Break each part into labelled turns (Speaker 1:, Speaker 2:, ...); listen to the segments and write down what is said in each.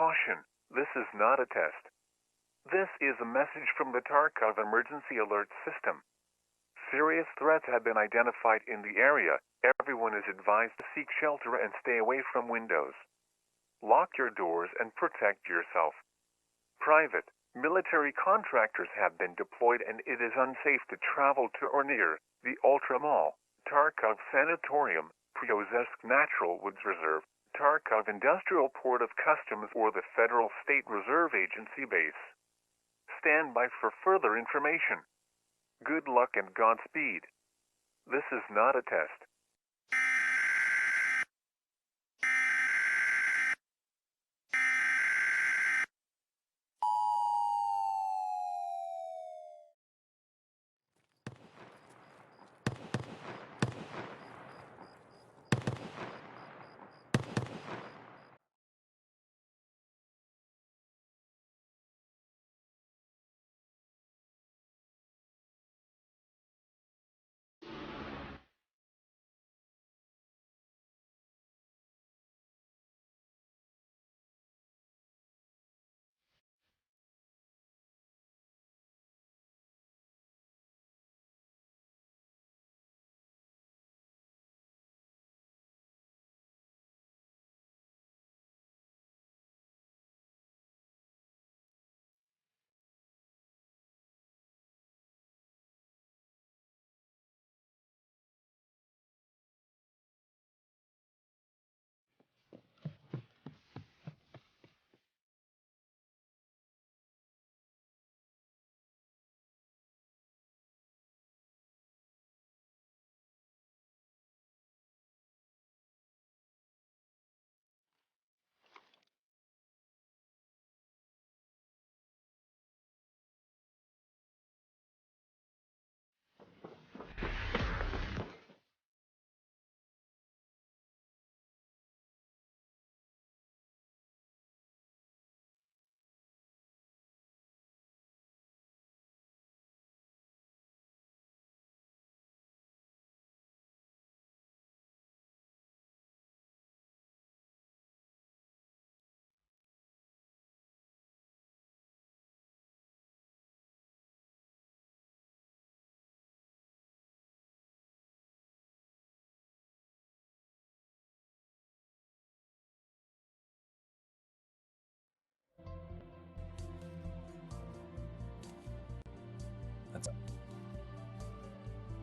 Speaker 1: Caution, this is not a test. This is a message from the Tarkov emergency alert system. Serious threats have been identified in the area. Everyone is advised to seek shelter and stay away from windows. Lock your doors and protect yourself. Private, military contractors have been deployed and it is unsafe to travel to or near the Ultra Mall, Tarkov Sanatorium, Priozesk Natural Woods Reserve, Tarkov Industrial Port of Customs or the Federal State Reserve Agency base. Stand by for further information. Good luck and Godspeed. This is not a test.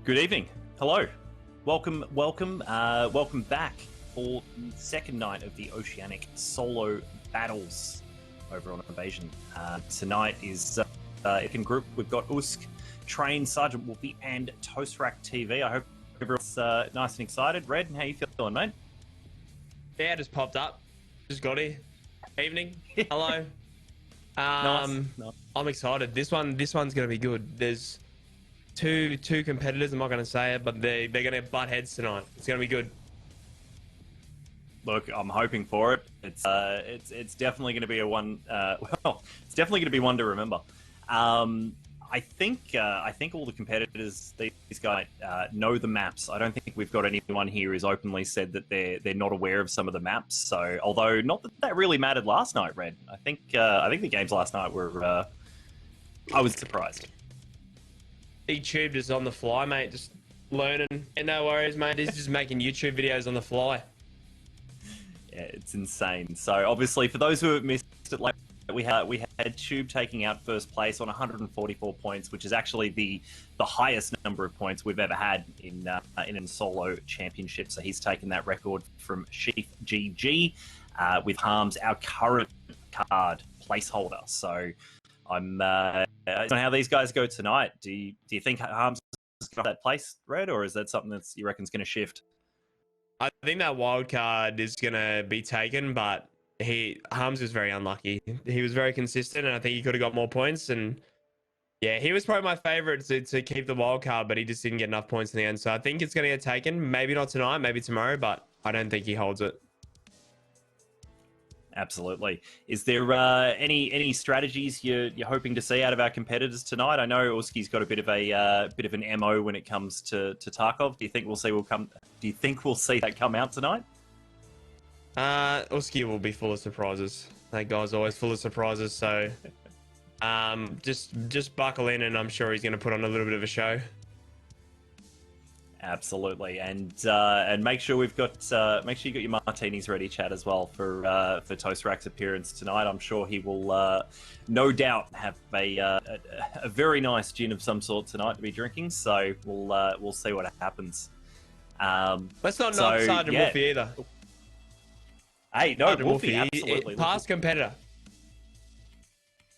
Speaker 2: Good evening. Hello. Welcome back for the second night of the Oceanic solo battles over on Invasion. Tonight is in group. We've got Usk, Train, Sergeant Wolfie, and Toastrack TV. I hope everyone's nice and excited. Red, how you feeling, mate?
Speaker 3: Yeah, just popped up. Just got here. Evening. Hello.
Speaker 2: Nice.
Speaker 3: I'm excited. This one's gonna be good. There's two competitors. I'm not gonna say it, but they're gonna butt heads tonight. It's gonna be good.
Speaker 2: Look, I'm hoping for it. It's definitely going to be a one. It's definitely going to be one to remember. I think all the competitors, these guys, know the maps. I don't think we've got anyone here who's openly said that they're not aware of some of the maps. So, although not that really mattered last night, Red. I think the games last night were. I was surprised.
Speaker 3: YouTube just on the fly, mate. Just learning. And no worries, mate. He's just making YouTube videos on the fly.
Speaker 2: Yeah, it's insane. So obviously, for those who have missed it, like we had Tube taking out first place on 144 points, which is actually the highest number of points we've ever had in a solo championship. So he's taken that record from Chief GG, with Harms, our current card placeholder. So I'm I don't know how these guys go tonight. Do you think Harms has got that place, Red, or is that something that you reckon's going to shift?
Speaker 3: I think that wild card is gonna be taken, but Harms was very unlucky. He was very consistent, and I think he could have got more points. And yeah, he was probably my favorite to keep the wild card, but he just didn't get enough points in the end. So I think it's gonna get taken. Maybe not tonight, maybe tomorrow, but I don't think he holds it.
Speaker 2: Absolutely. Is there any strategies you're hoping to see out of our competitors tonight? I know Uski's got a bit of an MO when it comes to Tarkov. Do you think we'll see that come out tonight?
Speaker 3: Uski will be full of surprises. That guy's always full of surprises. So just buckle in, and I'm sure he's going to put on a little bit of a show.
Speaker 2: Absolutely, and make sure you got your martinis ready, Chad, as well for Toast Rack's appearance tonight. I'm sure he will, no doubt, have a very nice gin of some sort tonight to be drinking. So we'll see what happens.
Speaker 3: Let's not knock Sergeant Wolfie either.
Speaker 2: Hey, no,
Speaker 3: Sergeant
Speaker 2: Wolfie, absolutely.
Speaker 3: Past competitor.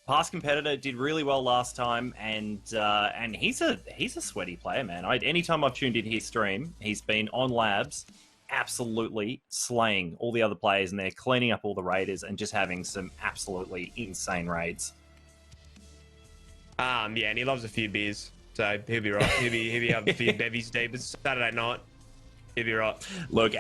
Speaker 2: Past competitor, did really well last time, and he's a sweaty player, man. Anytime I've tuned in his stream, he's been on labs, absolutely slaying all the other players, and they're cleaning up all the raiders and just having some absolutely insane raids.
Speaker 3: Yeah, and he loves a few beers, so he'll be right. He'll be having a few bevies deep. It's Saturday night. He'll be right.
Speaker 2: Look,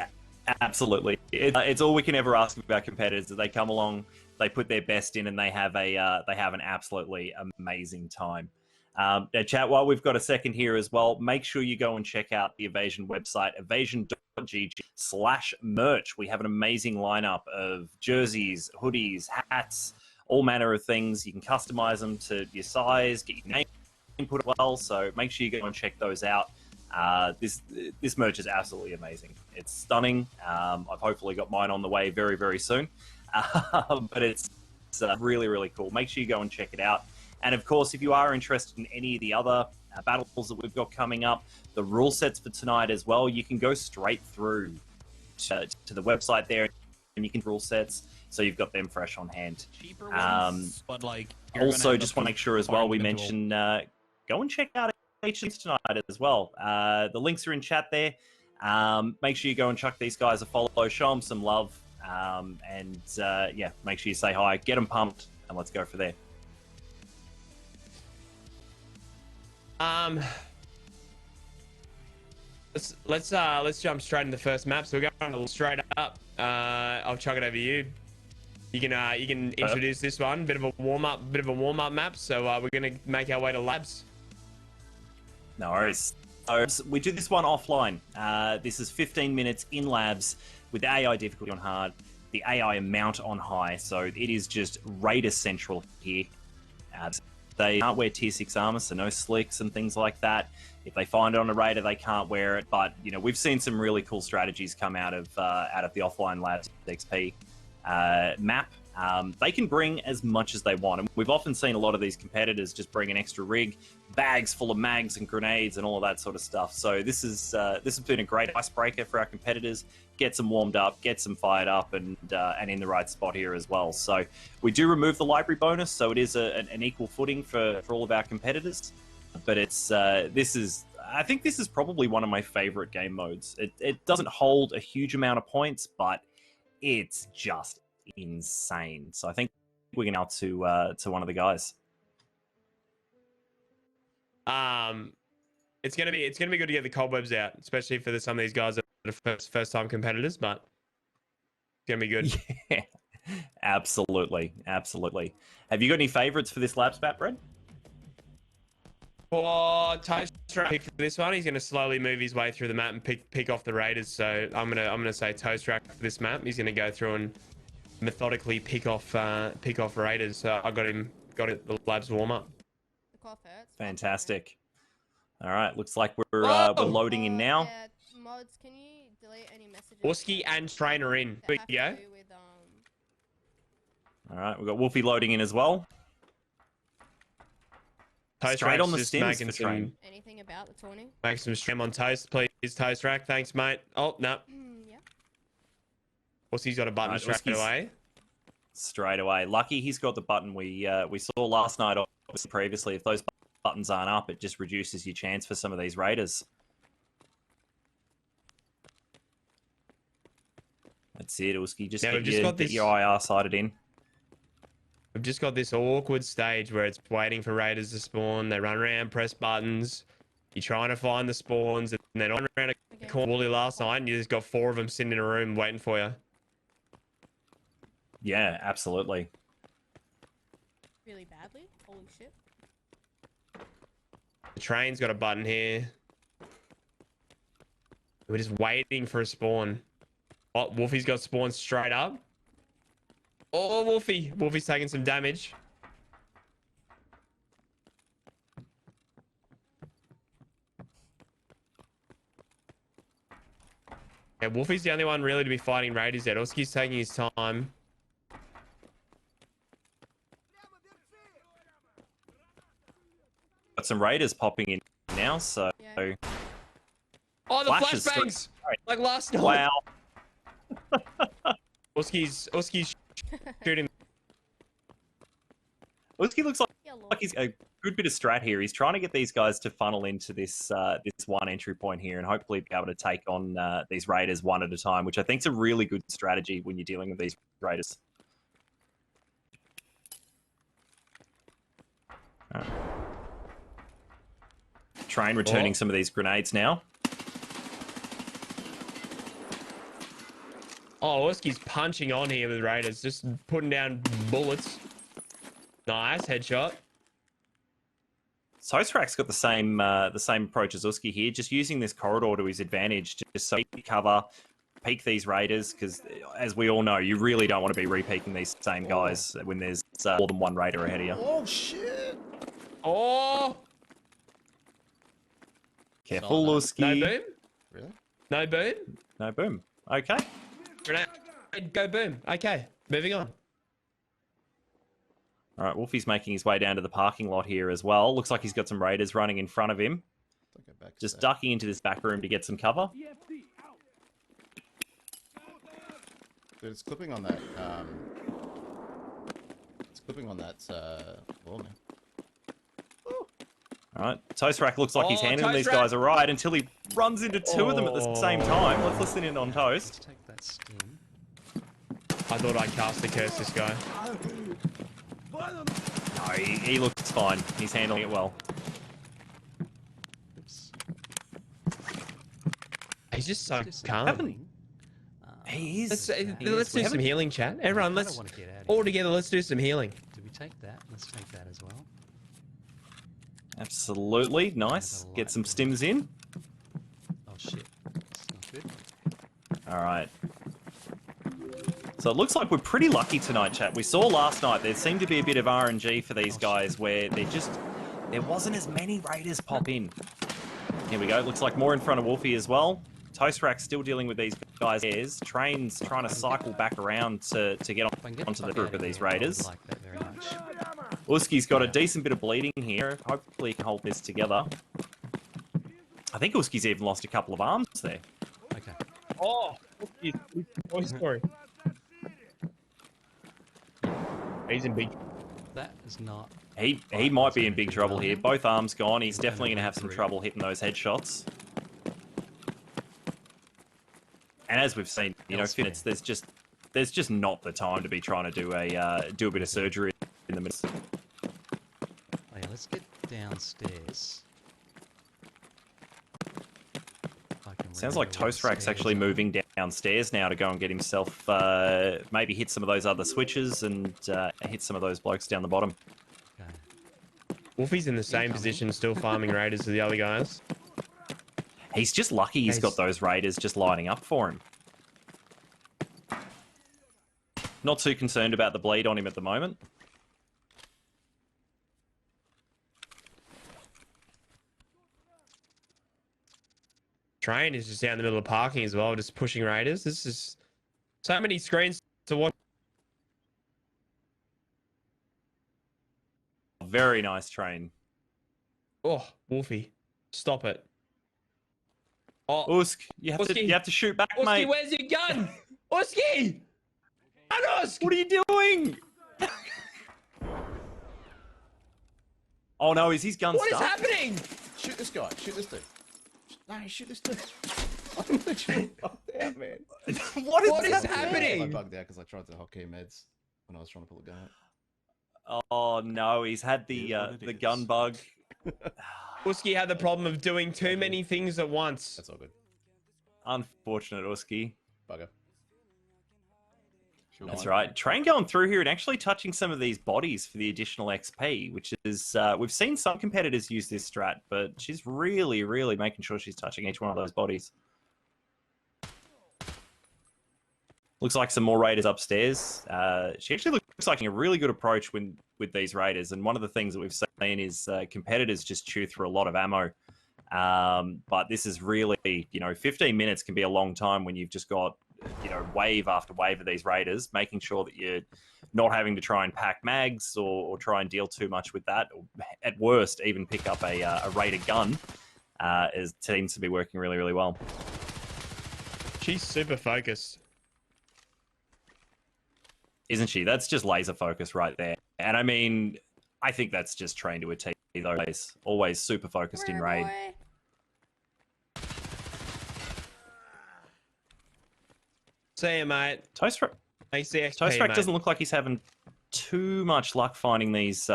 Speaker 2: absolutely, it's all we can ever ask about competitors, that they come along, they put their best in, and they have an absolutely amazing time. Now, chat, while we've got a second here as well, make sure you go and check out the Evasion website, evasion.gg/merch. We have an amazing lineup of jerseys, hoodies, hats, all manner of things. You can customize them to your size, get your name input as well. So make sure you go and check those out. This merch is absolutely amazing. It's stunning. I've hopefully got mine on the way very, very soon. But it's really, really cool. Make sure you go and check it out. And of course, if you are interested in any of the other battles that we've got coming up, the rule sets for tonight as well, you can go straight through to the website there, and you can rule sets, so you've got them fresh on hand.
Speaker 4: Cheaper ones, but like
Speaker 2: also, just want to make sure as well we mention go and check out HDs tonight as well. The links are in chat there. Make sure you go and chuck these guys a follow, show them some love. Yeah, make sure you say hi, get them pumped, and let's go for there.
Speaker 3: Let's jump straight into the first map. So we're going straight up. I'll chuck it over to you. You can introduce this one. Bit of a warm up map. So we're gonna make our way to labs.
Speaker 2: No worries. So we do this one offline. This is 15 minutes in labs with the AI difficulty on hard, the AI amount on high. So it is just Raider central here. They can't wear tier 6 armor, so no slicks and things like that. If they find it on a Raider, they can't wear it. But we've seen some really cool strategies come out of the offline labs XP map. They can bring as much as they want, and we've often seen a lot of these competitors just bring an extra rig, bags full of mags and grenades and all of that sort of stuff. So this has been a great icebreaker for our competitors. Gets them warmed up, gets them fired up, and in the right spot here as well. So we do remove the library bonus, so it is an equal footing for all of our competitors. But it's I think this is probably one of my favorite game modes. It doesn't hold a huge amount of points, but it's just insane. So I think we're going out to one of the guys.
Speaker 3: It's gonna be good to get the cobwebs out, especially for some of these guys that are first time competitors. But it's gonna be good.
Speaker 2: Yeah, absolutely. Have you got any favorites for this labs map, Brad?
Speaker 3: For Toast Rack for this one, he's gonna slowly move his way through the map and pick off the raiders. So I'm gonna say Toast Rack for this map. He's gonna go through and methodically pick off raiders. So I got the labs warm up.
Speaker 2: Fantastic. All right, looks like we're loading in now.
Speaker 5: Yeah, mods, can you delete any messages?
Speaker 3: Orsky and Trainer in. Here we go.
Speaker 2: All right, we've got Wolfie loading in as well. Straight on the stims for Train.
Speaker 5: Anything about the tourney?
Speaker 3: Make some stream on Toast, please. Toast Rack, thanks, mate. Oh no.
Speaker 5: Yeah.
Speaker 3: Orsky's got a button straight away.
Speaker 2: Straight away. Lucky he's got the button we saw last night. Obviously, previously, if those buttons aren't up, it just reduces your chance for some of these raiders. That's it, Uski. Just get your IR sighted in.
Speaker 3: We've just got this awkward stage where it's waiting for raiders to spawn. They run around, press buttons. You're trying to find the spawns, and then on around a corner last night, and you just got 4 of them sitting in a room waiting for you.
Speaker 2: Yeah, absolutely.
Speaker 5: Really badly? Holy shit.
Speaker 3: The Train's got a button here. We're just waiting for a spawn. Oh, Wolfie's got spawned straight up. Oh, Wolfie. Wolfie's taking some damage. Yeah, Wolfie's the only one really to be fighting raiders yet. Oski's taking his time.
Speaker 2: Got some raiders popping in now, so
Speaker 5: Yeah.
Speaker 3: Oh, the
Speaker 2: Flashes
Speaker 3: flashbangs! Like last night.
Speaker 2: wow.
Speaker 3: Oski's shooting.
Speaker 2: Uski looks like
Speaker 5: Yeah, Lord.
Speaker 2: he's a good bit of strat here. He's trying to get these guys to funnel into this this one entry point here, and hopefully be able to take on these raiders one at a time, which I think is a really good strategy when you're dealing with these raiders. Train returning some of these grenades now.
Speaker 3: Oh, Oski's punching on here with raiders, just putting down bullets. Nice headshot.
Speaker 2: Sosrak's got the same approach as Uski here, just using this corridor to his advantage, just so he can cover, peek these raiders, because as we all know, you really don't want to be re-peeking these same guys when there's more than one raider ahead of you.
Speaker 6: Oh shit!
Speaker 3: Oh!
Speaker 2: Careful,
Speaker 6: No
Speaker 2: Uski.
Speaker 3: No boom?
Speaker 6: Really?
Speaker 3: No boom?
Speaker 2: No boom. Okay.
Speaker 3: Grenade. Go boom. Okay, moving on.
Speaker 2: All right, Wolfie's making his way down to the parking lot here as well. Looks like he's got some raiders running in front of him.
Speaker 6: Don't go back.
Speaker 2: Just ducking into this back room to get some cover.
Speaker 6: Dude, it's clipping on that. It's clipping on that wall, man.
Speaker 2: All right, Toastrak looks like he's
Speaker 3: Oh,
Speaker 2: handling these
Speaker 3: Toastrak!
Speaker 2: guys all right until he runs into two of them at the same time. Let's listen in on Toast.
Speaker 4: Take that stim.
Speaker 3: I thought I'd cast the curse this guy.
Speaker 2: No, he looks fine. He's handling it well.
Speaker 4: Oops.
Speaker 3: He's just so
Speaker 4: Just
Speaker 3: calm.
Speaker 4: something.
Speaker 2: He is.
Speaker 3: Let's do some healing, chat. Everyone, let's
Speaker 4: want to get out of
Speaker 3: all
Speaker 4: here.
Speaker 3: together. Let's do some healing.
Speaker 4: Do we take that? Let's take that as well.
Speaker 2: Absolutely. Nice. Get some stims in.
Speaker 4: Oh shit. That's not good.
Speaker 2: All right. So it looks like we're pretty lucky tonight, chat. We saw last night there seemed to be a bit of RNG for these guys where there wasn't as many raiders pop in. Here we go. Looks like more in front of Wolfie as well. Toastrak still dealing with these guys. Train's trying to cycle back around to get
Speaker 4: If I can get
Speaker 2: onto the
Speaker 4: fuck
Speaker 2: group
Speaker 4: out
Speaker 2: of these
Speaker 4: here, I would
Speaker 2: raiders.
Speaker 4: like that very much.
Speaker 2: Uski's got a decent bit of bleeding here. Hopefully he can hold this together. I think Uski's even lost a couple of arms there.
Speaker 4: Okay.
Speaker 3: Oh, Toy Story. He's in big.
Speaker 4: That is not.
Speaker 2: He might be in big trouble here. Both arms gone. He's definitely going to have some trouble hitting those headshots. And as we've seen, you know, Finitz, there's just not the time to be trying to do a bit of surgery in the middle.
Speaker 4: Oh yeah, let's get downstairs. If I can
Speaker 2: Sounds like
Speaker 4: remember where the
Speaker 2: Toastrak's
Speaker 4: stairs
Speaker 2: actually
Speaker 4: are.
Speaker 2: moving downstairs now to go and get himself maybe hit some of those other switches and hit some of those blokes down the bottom.
Speaker 4: Okay.
Speaker 3: Wolfie's in the same position, still farming raiders as the other guys.
Speaker 2: He's just lucky he's got those raiders just lining up for him. Not too concerned about the bleed on him at the moment.
Speaker 3: Train is just out in the middle of parking as well, just pushing raiders. This is so many screens to watch.
Speaker 2: Very nice train.
Speaker 3: Oh, Wolfie, stop it. Oh,
Speaker 2: Usk, you have
Speaker 3: Uski.
Speaker 2: to shoot back,
Speaker 3: Oski,
Speaker 2: mate.
Speaker 3: where's your gun? Oski! Usk!
Speaker 2: What are you doing? Oh no, is his gun
Speaker 3: What is
Speaker 2: stuck?
Speaker 3: happening?
Speaker 6: Shoot this guy. Shoot this dude. No, shoot this dude. I'm literally bugged out, man.
Speaker 2: What is
Speaker 3: What is
Speaker 2: happening?
Speaker 6: I
Speaker 3: happening?
Speaker 6: bugged out because I tried to hotkey meds when I was trying to pull a gun out.
Speaker 2: Oh no, he's had the gun bug.
Speaker 3: Oski had the problem of doing too many things at once.
Speaker 6: That's all good.
Speaker 2: Unfortunate, Uski.
Speaker 6: Bugger.
Speaker 2: That's right. Train going through here and actually touching some of these bodies for the additional XP, which is we've seen some competitors use this strat, but she's really, really making sure she's touching each one of those bodies. Looks like some more raiders upstairs. She actually looks like a really good approach with these raiders. And one of the things that we've seen is competitors just chew through a lot of ammo. But this is really, 15 minutes can be a long time when you've just got, wave after wave of these raiders, making sure that you're not having to try and pack mags or try and deal too much with that. Or at worst, even pick up a raider gun. It seems to be working really, really well.
Speaker 3: She's super focused.
Speaker 2: Isn't she? That's just laser focus right there. And I mean, I think that's just trained to a T, though. Always super focused in raid.
Speaker 5: Boy.
Speaker 3: See you, mate.
Speaker 2: Thanks the XP, Toastrack doesn't look like he's having too much luck finding these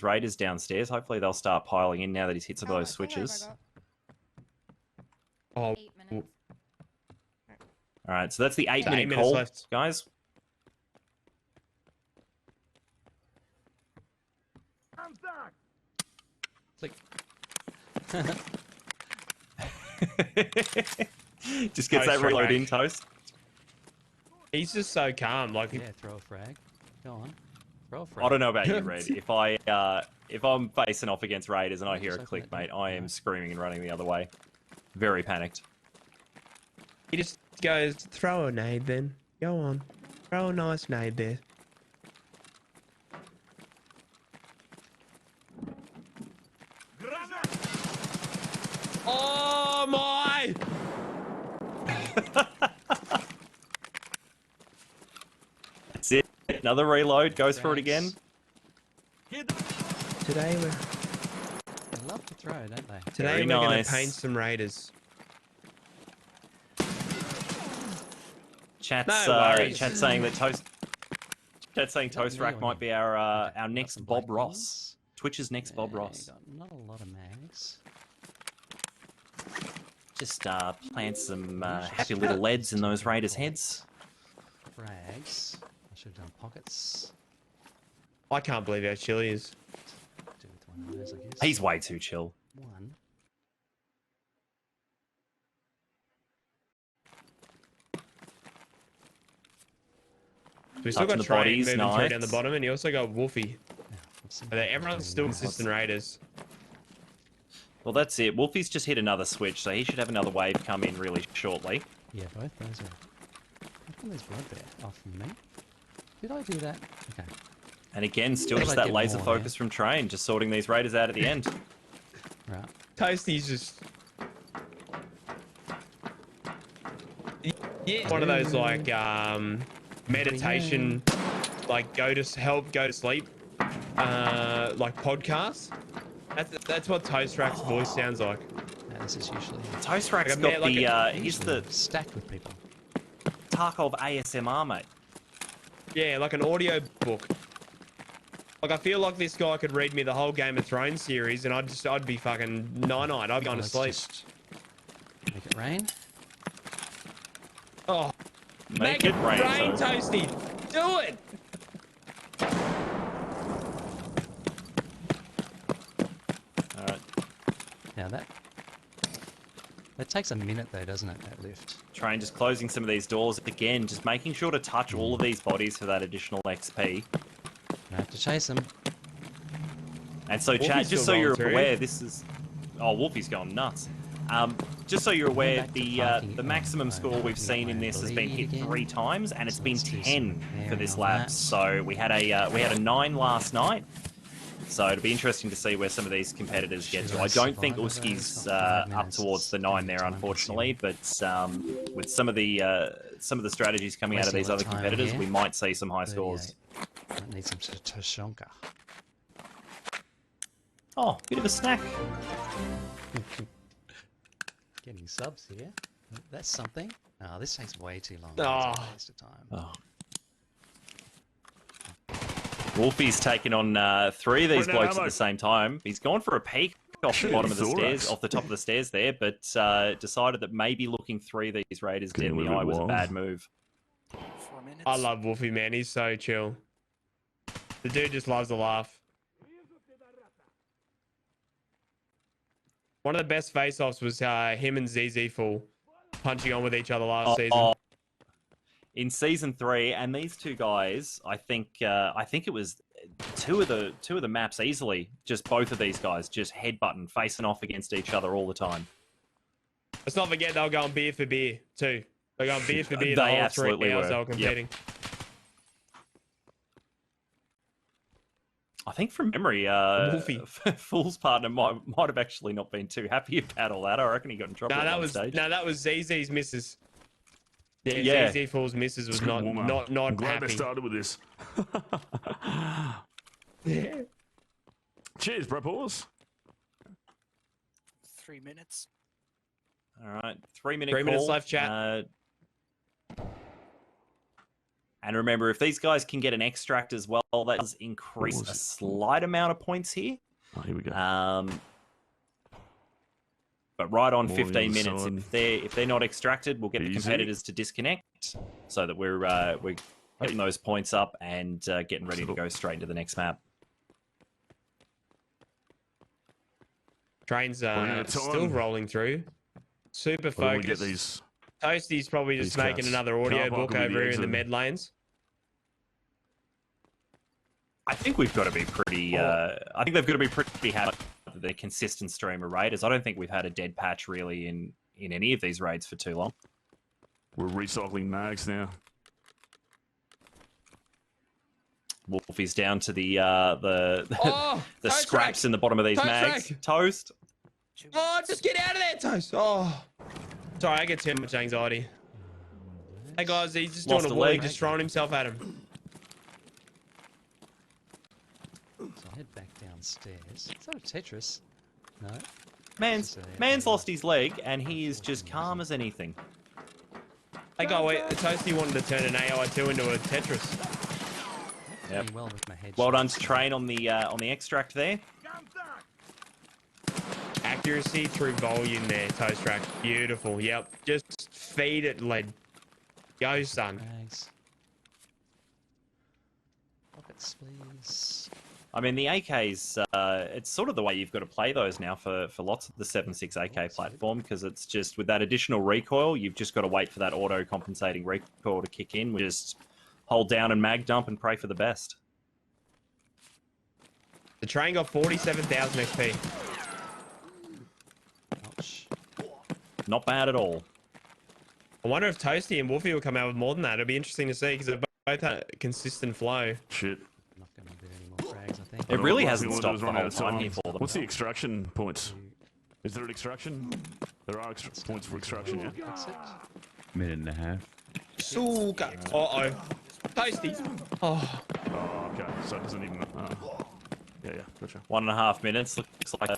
Speaker 2: raiders downstairs. Hopefully they'll start piling in now that he's hit some of those switches.
Speaker 3: Oh,
Speaker 5: 8 minutes.
Speaker 2: All right, so that's the 8 minute
Speaker 3: 8 minutes
Speaker 2: call,
Speaker 3: left.
Speaker 2: guys.
Speaker 4: Click.
Speaker 2: Just gets that reload in, Toast.
Speaker 3: He's just so calm. Like,
Speaker 4: Yeah, throw a frag. Go on. Throw a frag.
Speaker 2: I don't know about you, Red. If I'm facing off against raiders and I hear a click, mate, I am screaming and running the other way. Very panicked.
Speaker 3: he just goes, throw a nade then. Go on. Throw a nice nade there. Oh my!
Speaker 2: That's it. Another reload. Goes for it again.
Speaker 3: Today we're
Speaker 4: They love to throw, don't they?
Speaker 3: today
Speaker 2: Very
Speaker 3: we're gonna
Speaker 2: nice.
Speaker 3: paint some raiders.
Speaker 2: Chat's
Speaker 3: No worries.
Speaker 2: chat's saying that Toast
Speaker 4: Got
Speaker 2: Toast
Speaker 4: me
Speaker 2: Rack
Speaker 4: on
Speaker 2: might
Speaker 4: you.
Speaker 2: be our
Speaker 4: Okay, got
Speaker 2: next
Speaker 4: some
Speaker 2: Bob
Speaker 4: black
Speaker 2: Ross.
Speaker 4: ones.
Speaker 2: Twitch's next Bob
Speaker 4: Yeah,
Speaker 2: Ross.
Speaker 4: got not a lot of mags.
Speaker 2: Just plant some happy little leads in those raiders' heads.
Speaker 4: Frags. I should have done pockets.
Speaker 3: I can't believe how chill he is.
Speaker 4: Do with one of those, I guess.
Speaker 2: He's way too chill.
Speaker 4: One.
Speaker 3: So we still
Speaker 2: Touching
Speaker 3: got
Speaker 2: the
Speaker 3: Train
Speaker 2: bodies,
Speaker 3: moving through down the
Speaker 2: nice.
Speaker 3: bottom, and you also got Wolfie.
Speaker 4: Now, let's see
Speaker 3: But everyone's still
Speaker 4: what
Speaker 3: consistent raiders.
Speaker 2: Well, that's it. Wolfie's just hit another switch, so he should have another wave come in really shortly.
Speaker 4: Yeah, both those are. How come there's blood there? Oh, from me? Did I do that? Okay.
Speaker 2: And again, still
Speaker 4: Well,
Speaker 2: just
Speaker 4: I
Speaker 2: that
Speaker 4: get
Speaker 2: laser
Speaker 4: more,
Speaker 2: focus from Train, just sorting these raiders out at the end.
Speaker 4: Right.
Speaker 3: Toasty's just one of those like meditation, like go to sleep, like podcasts. That's what Toast Rack's voice sounds like.
Speaker 4: Now, this is usually
Speaker 2: Toast Rack's
Speaker 3: Like a
Speaker 2: got
Speaker 3: man- like
Speaker 2: he's the
Speaker 4: usually stacked with people.
Speaker 2: Tarkov ASMR, mate.
Speaker 3: Yeah, like an audio book. Like I feel like this guy could read me the whole Game of Thrones series, and I'd be fucking night-night. I'd go to
Speaker 4: Let's
Speaker 3: sleep.
Speaker 4: just make it rain.
Speaker 3: Oh,
Speaker 2: Make it rain,
Speaker 3: Toasty. Do it.
Speaker 2: All right.
Speaker 4: Now that takes a minute though, doesn't it? That lift.
Speaker 2: Train just closing some of these doors again, just making sure to touch all of these bodies for that additional XP.
Speaker 4: I have to chase them.
Speaker 2: And so,
Speaker 3: Wolfie's
Speaker 2: chat, just so
Speaker 3: still
Speaker 2: you're
Speaker 3: going through.
Speaker 2: aware, this is. Oh, Wolfie's going nuts. Just so you're aware,
Speaker 4: back to
Speaker 2: the
Speaker 4: parking.
Speaker 2: maximum
Speaker 4: Oh,
Speaker 2: score
Speaker 4: no,
Speaker 2: we've
Speaker 4: I
Speaker 2: seen in
Speaker 4: don't
Speaker 2: this has been hit
Speaker 4: bleed again.
Speaker 2: 3 times, and it's
Speaker 4: So
Speaker 2: been
Speaker 4: let's do
Speaker 2: 10
Speaker 4: some
Speaker 2: for this
Speaker 4: repairing on
Speaker 2: lap.
Speaker 4: that.
Speaker 2: So we had a 9 last night. So it'll be interesting to see where some of these competitors get to. I don't think Uski's up towards the 9 there, unfortunately, but with some of the strategies coming out of
Speaker 4: Wasting a
Speaker 2: these
Speaker 4: lot
Speaker 2: other
Speaker 4: of time
Speaker 2: competitors,
Speaker 4: here.
Speaker 2: we might see some high scores.
Speaker 4: 38. Might need some Toshonka.
Speaker 2: Oh, bit of a snack.
Speaker 4: Getting subs here. That's something. Oh, this takes way too long.
Speaker 3: Oh.
Speaker 4: It's a waste of time.
Speaker 2: Oh. Wolfie's taken on 3 of these
Speaker 1: Run out
Speaker 2: blokes at
Speaker 1: ammo.
Speaker 2: the same time. He's gone for a peek off the bottom of the stairs, off the top of the stairs there, but decided that maybe looking 3 of these raiders dead in the eye was a bad move.
Speaker 3: I love Wolfie, man. He's so chill. The dude just loves to laugh. One of the best face-offs was him and ZZ Full punching on with each other last season.
Speaker 2: in season 3, and these two guys, I think it was two of the maps easily. Just both of these guys just headbutting, facing off against each other all the time.
Speaker 3: Let's not forget they were going beer for beer too. They were going beer for beer the
Speaker 2: They
Speaker 3: whole
Speaker 2: absolutely
Speaker 3: 3 hours
Speaker 2: were.
Speaker 3: they were competing.
Speaker 2: Yep. I think from memory,
Speaker 3: Wolfie.
Speaker 2: Fool's partner might have actually not been too happy about all that. I reckon he got in trouble
Speaker 3: No,
Speaker 2: at
Speaker 3: that
Speaker 2: one
Speaker 3: was
Speaker 2: stage.
Speaker 3: that was ZZ's missus. Yeah,
Speaker 2: Yeah.
Speaker 3: ZZ Fool's missus was
Speaker 5: It's good,
Speaker 3: not
Speaker 5: Walmart. I'm
Speaker 3: not
Speaker 5: glad they
Speaker 3: happy.
Speaker 5: started with this.
Speaker 3: Yeah.
Speaker 5: Cheers, bro. Pause.
Speaker 7: 3 minutes.
Speaker 2: All right, 3-minute
Speaker 3: 3 minutes
Speaker 2: call.
Speaker 3: left, chat.
Speaker 2: And remember, if these guys can get an extract as well, that does increase a slight amount of points here.
Speaker 5: Oh, here we go.
Speaker 2: But right on
Speaker 5: More
Speaker 2: 15
Speaker 5: on the
Speaker 2: minutes,
Speaker 5: side.
Speaker 2: if they're not extracted, we'll get the
Speaker 5: Easy.
Speaker 2: competitors to disconnect so that we're getting those points up and getting ready to go straight into the next map.
Speaker 3: Trains
Speaker 5: Running out of
Speaker 3: still
Speaker 5: time.
Speaker 3: rolling through. Super
Speaker 5: Where do we get
Speaker 3: focused.
Speaker 5: these?
Speaker 3: Toasty's probably just
Speaker 5: these
Speaker 3: making
Speaker 5: cats?
Speaker 3: another
Speaker 5: Car
Speaker 3: audio
Speaker 5: park
Speaker 3: book
Speaker 5: will be the
Speaker 3: over here in the
Speaker 5: exit.
Speaker 3: med lanes.
Speaker 2: I think we've got to be pretty. I think they've got to be pretty happy with the consistent stream of raiders. I don't think we've had a dead patch really in any of these raids for too long.
Speaker 5: We're recycling mags now.
Speaker 2: Wolfie's down to the
Speaker 3: Oh,
Speaker 2: the
Speaker 3: toast
Speaker 2: scraps
Speaker 3: rack.
Speaker 2: in the bottom of these
Speaker 3: Toast
Speaker 2: mags.
Speaker 3: rack.
Speaker 2: Toast.
Speaker 3: Oh, just get out of there, Toast. Oh, sorry, I get too much anxiety. Hey guys, he's just
Speaker 2: Lost
Speaker 3: doing a
Speaker 2: a
Speaker 3: wheelie,
Speaker 2: leg.
Speaker 3: just throwing himself at him.
Speaker 4: So I head back downstairs. Is that a Tetris? No.
Speaker 2: Man's
Speaker 4: This is a-
Speaker 2: man's lost his leg and he is just calm as anything.
Speaker 3: Hey, guy, wait, Toasty wanted to turn an AI2 into a Tetris.
Speaker 4: Yep. Well with my head
Speaker 2: Well done
Speaker 4: shots.
Speaker 2: to Train on the extract there.
Speaker 3: Accuracy through volume there, Toast Rack. Beautiful. Yep. Just feed it, lead. Go, son.
Speaker 4: Thanks. Pockets, please.
Speaker 2: I mean, the AKs, it's sort of the way you've got to play those now for lots of the 7.6 AK platform, because it's just with that additional recoil, you've just got to wait for that auto-compensating recoil to kick in. We just hold down and mag dump and pray for the best.
Speaker 3: The train got 47,000 XP.
Speaker 4: Ouch.
Speaker 2: Not bad at all.
Speaker 3: I wonder if Toasty and Wolfie will come out with more than that. It'll be interesting to see because they've both had a consistent flow.
Speaker 5: Shit.
Speaker 4: I'm not going to do any more frags, I think.
Speaker 2: It really
Speaker 5: Last
Speaker 2: hasn't
Speaker 5: thing we'll do
Speaker 2: stopped
Speaker 5: is
Speaker 2: the
Speaker 5: run
Speaker 2: whole
Speaker 5: out of
Speaker 2: time here for them.
Speaker 5: What's the extraction points? Is there an extraction? There are points for extraction, yeah?
Speaker 4: Exit.
Speaker 8: Minute and a half.
Speaker 3: Suka. Uh-oh. Toasty. Oh.
Speaker 5: Oh, okay. So it doesn't even... yeah, gotcha.
Speaker 2: 1.5 minutes. Looks like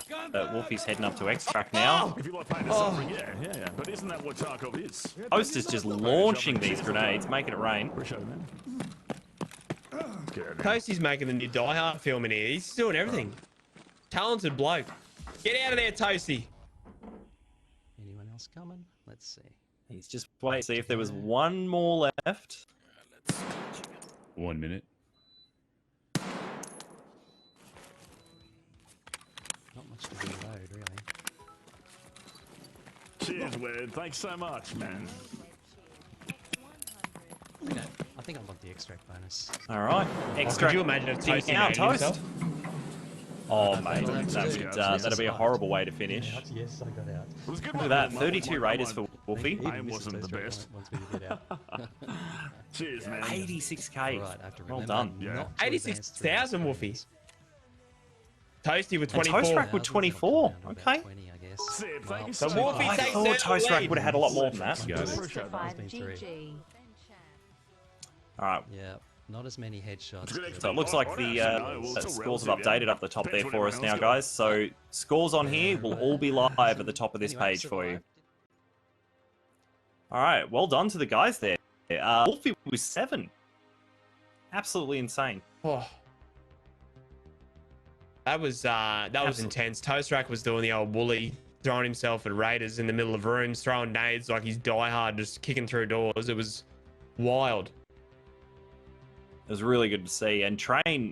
Speaker 2: Wolfie's heading up to extract now.
Speaker 5: If you like pain and suffering, yeah. But isn't that what Tarkov is?
Speaker 2: Host is just launching these grenades, making it rain.
Speaker 5: Appreciate it, man. Get out of here.
Speaker 3: Toasty's making the new Die Hard film in here. He's doing everything. Talented bloke. Get out of there, Toasty.
Speaker 4: Anyone else coming? Let's see.
Speaker 2: He's just waiting to see if there was one more left.
Speaker 8: 1 minute.
Speaker 4: Not much to reload, really.
Speaker 5: Cheers, Wed. Thanks so much, man.
Speaker 4: I think I want the extract bonus.
Speaker 2: All right,
Speaker 3: Could
Speaker 2: extract.
Speaker 3: you imagine if Toasty
Speaker 2: Now
Speaker 3: hated
Speaker 2: toast.
Speaker 3: himself?
Speaker 2: Oh mate,
Speaker 4: That'll
Speaker 2: that'd be a horrible way to finish.
Speaker 4: Yes, I got out.
Speaker 5: It was good.
Speaker 2: Look at that, 32 raiders for Wolfie.
Speaker 5: Aim wasn't the best.
Speaker 4: Once we get out.
Speaker 5: Cheers, man.
Speaker 2: 86k.
Speaker 4: Right, I have to
Speaker 2: Well
Speaker 4: remember
Speaker 2: done.
Speaker 5: Yeah.
Speaker 4: not to
Speaker 3: 86,000
Speaker 4: advance
Speaker 3: Wolfie.
Speaker 4: through
Speaker 3: Toasty with
Speaker 2: And
Speaker 3: 24.
Speaker 2: Toast Rack with 24. Okay.
Speaker 4: 20, I guess.
Speaker 5: Sib, thank you
Speaker 3: So
Speaker 5: so
Speaker 3: Wolfie
Speaker 5: much.
Speaker 2: I
Speaker 3: takes
Speaker 2: thought
Speaker 3: the
Speaker 2: Toast Rack
Speaker 3: lead.
Speaker 2: would have had a lot more than that.
Speaker 8: You got it.
Speaker 5: Appreciate that.
Speaker 4: It's been three.
Speaker 9: GG.
Speaker 2: All right.
Speaker 4: Yeah, not as many headshots.
Speaker 5: Good
Speaker 4: but-
Speaker 2: So it looks like the scores have updated up the top there for us now, guys. So scores on here will all be live at the top of this
Speaker 4: Anyway,
Speaker 2: page for you.
Speaker 4: survived.
Speaker 2: All right, well done to the guys there. Wolfie was 7. Absolutely insane.
Speaker 3: Oh. That was
Speaker 2: Absolutely.
Speaker 3: intense. Toast Rack was doing the old woolly, throwing himself at raiders in the middle of rooms, throwing nades like he's Die Hard, just kicking through doors. It was wild.
Speaker 2: It was really good to see. And Train,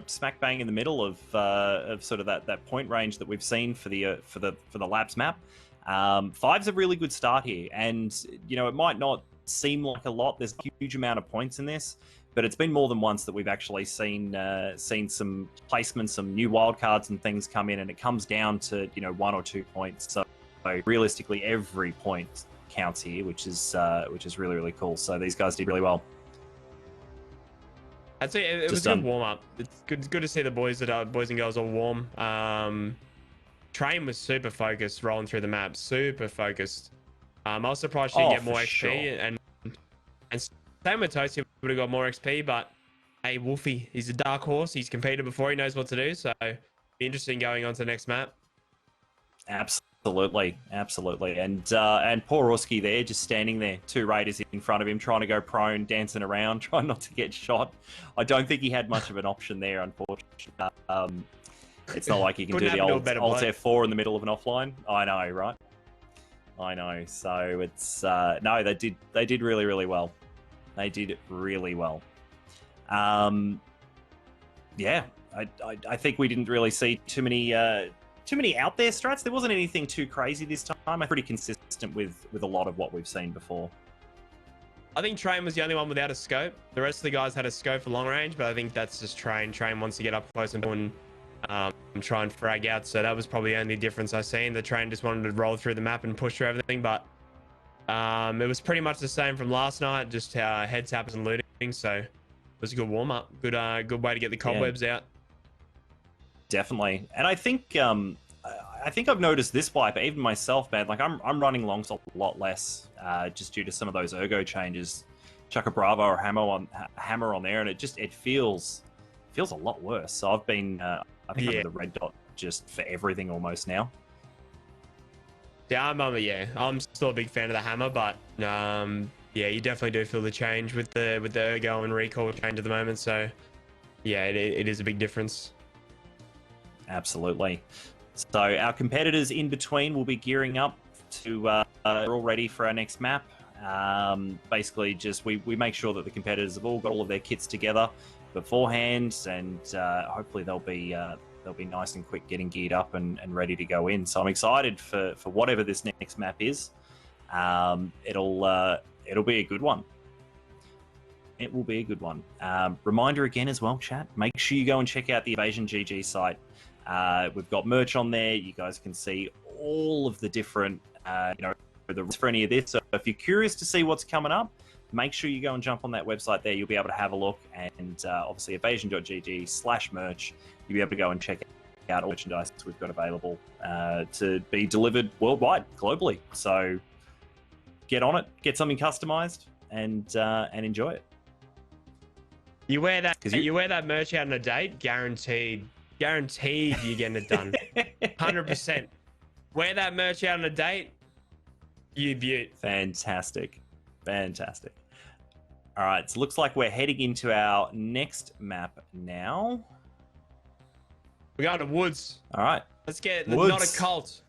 Speaker 2: smack bang in the middle of sort of that point range that we've seen for the Labs map. 5's a really good start here, and it might not seem like a lot. There's a huge amount of points in this, but it's been more than once that we've actually seen some placements, some new wildcards and things come in, and it comes down to 1 or 2 points. So realistically, every point counts here, which is really, really cool. So these guys did really well.
Speaker 3: I'd say it was a good warm up. It's good to see the boys and girls all warm. Train was super focused, rolling through the map, super focused. I was surprised she didn't get more XP,
Speaker 2: sure.
Speaker 3: and same with Toasty, would have got more XP. But hey, Wolfie, he's a dark horse. He's competed before. He knows what to do. So be interesting going on to the next map.
Speaker 2: Absolutely. And poor Ruski there, just standing there, 2 raiders in front of him, trying to go prone, dancing around, trying not to get shot. I don't think he had much of an option there, unfortunately. It's not like you can do the old Alt F4 in the middle of an offline. I know, right? I know. So it's no, they did really, really well. They did really well. Yeah, I think we didn't really see too many out there strats. There wasn't anything too crazy this time. I'm pretty consistent with a lot of what we've seen before.
Speaker 3: I think Train was the only one without a scope. The rest of the guys had a scope for long range, but I think that's just Train. Train wants to get up close and try and frag out. So that was probably the only difference I seen. The Train just wanted to roll through the map and push through everything, but it was pretty much the same from last night, just head tappers and looting. So it was a good warm up. Good way to get the cobwebs out.
Speaker 2: Definitely. And I think I've noticed this wipe, even myself, man. Like I'm running longs a lot less, just due to some of those ergo changes. Chuck a Bravo or hammer on there, and it feels a lot worse. So I've been I think I'm in the red dot just for everything almost now.
Speaker 3: Yeah, I'm still a big fan of the hammer, but yeah, you definitely do feel the change with the ergo and recall change at the moment. So yeah, it is a big difference.
Speaker 2: Absolutely. So our competitors in between will be gearing up to we're all ready for our next map. Basically, just we make sure that the competitors have all got all of their kits together beforehand, and hopefully they'll be nice and quick getting geared up and ready to go in. So I'm excited for whatever this next map is. It'll be a good one. It will be a good one. Reminder again as well, chat. Make sure you go and check out the Evasion GG site. We've got merch on there. You guys can see all of the different, for any of this. So if you're curious to see what's coming up, make sure you go and jump on that website there. You'll be able to have a look, and obviously evasion.gg/merch. You'll be able to go and check out all merchandise we've got available to be delivered worldwide, globally. So get on it, get something customized, and enjoy it.
Speaker 3: You wear that merch out on a date, guaranteed you're getting it done. 100%. Wear that merch out on a date, you beaut.
Speaker 2: Fantastic. All right, so looks like we're heading into our next map now.
Speaker 3: We're going to Woods.
Speaker 2: All right.
Speaker 3: Let's get
Speaker 2: Woods.
Speaker 3: Not a cult.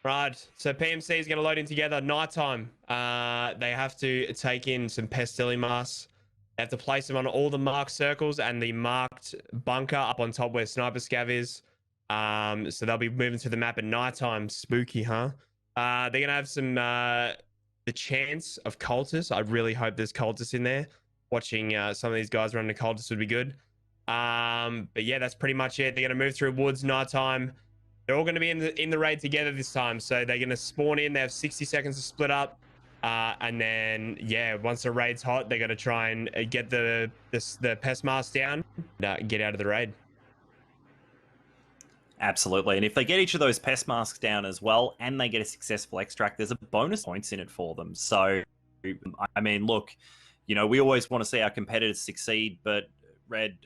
Speaker 3: Right, so PMC is going to load in together. Nighttime. They have to take in some Pestilly masks. They have to place them on all the marked circles and the marked bunker up on top where Sniper Scav is. So they'll be moving through the map at nighttime. Spooky, huh? They're going to have some the chance of cultists. I really hope there's cultists in there. Watching some of these guys run the cultists would be good. But yeah, that's pretty much it. They're going to move through Woods nighttime. They're all going to be in the raid together this time. So they're going to spawn in. They have 60 seconds to split up. And then, yeah, once the raid's hot, they're going to try and get the pest mask down and get out of the raid.
Speaker 2: Absolutely. And if they get each of those pest masks down as well, and they get a successful extract, there's a bonus points in it for them. So, I mean, look, we always want to see our competitors succeed, but Red,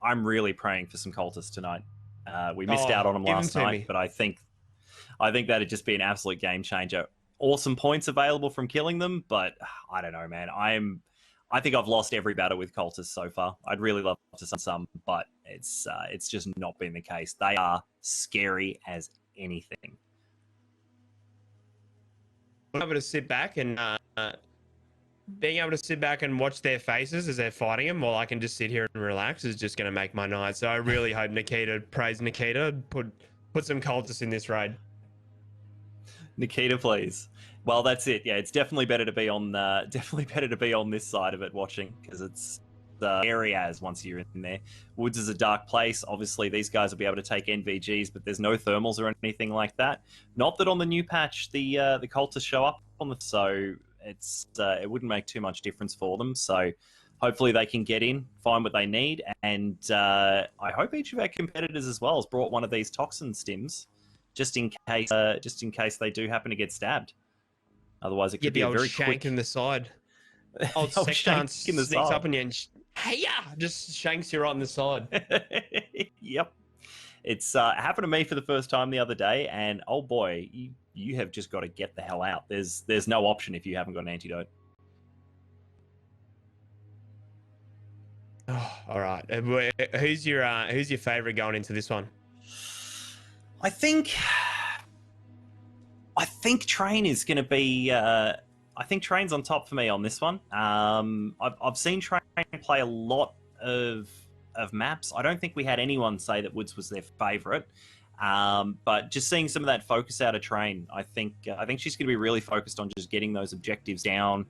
Speaker 2: I'm really praying for some cultists tonight. We missed out on them last night, but I think that'd just be an absolute game changer. Awesome points available from killing them, but I don't know, man. I think I've lost every battle with cultists so far. I'd really love to see some, but it's just not been the case. They are scary as anything.
Speaker 3: Being able to sit back and watch their faces as they're fighting them, while I can just sit here and relax, is just going to make my night. So I really hope praise Nikita, put some cultists in this raid.
Speaker 2: Nikita, please. Well, that's it. Yeah, it's definitely better to be on this side of it watching, because it's the areas once you're in there. Woods is a dark place. Obviously, these guys will be able to take NVGs, but there's no thermals or anything like that. Not that on the new patch the cultists show up on the, so it wouldn't make too much difference for them. So hopefully they can get in, find what they need, and I hope each of our competitors as well has brought one of these toxin stims, just in case they do happen to get stabbed. Otherwise, it could
Speaker 3: Get
Speaker 2: be
Speaker 3: the
Speaker 2: a
Speaker 3: old
Speaker 2: very
Speaker 3: shank
Speaker 2: quick
Speaker 3: in the side. Old
Speaker 2: old
Speaker 3: sectant
Speaker 2: shank in the
Speaker 3: sneaks
Speaker 2: side.
Speaker 3: up on you and hey, yeah, just shanks you right in the side.
Speaker 2: Yep. It's happened to me for the first time the other day, and oh boy, you have just got to get the hell out. There's no option if you haven't got an antidote.
Speaker 3: Oh, all right. Who's your favorite going into this one?
Speaker 2: I think Train is going to be. I think Train's on top for me on this one. I've seen Train play a lot of maps. I don't think we had anyone say that Woods was their favourite. But just seeing some of that focus out of Train, I think she's going to be really focused on just getting those objectives down,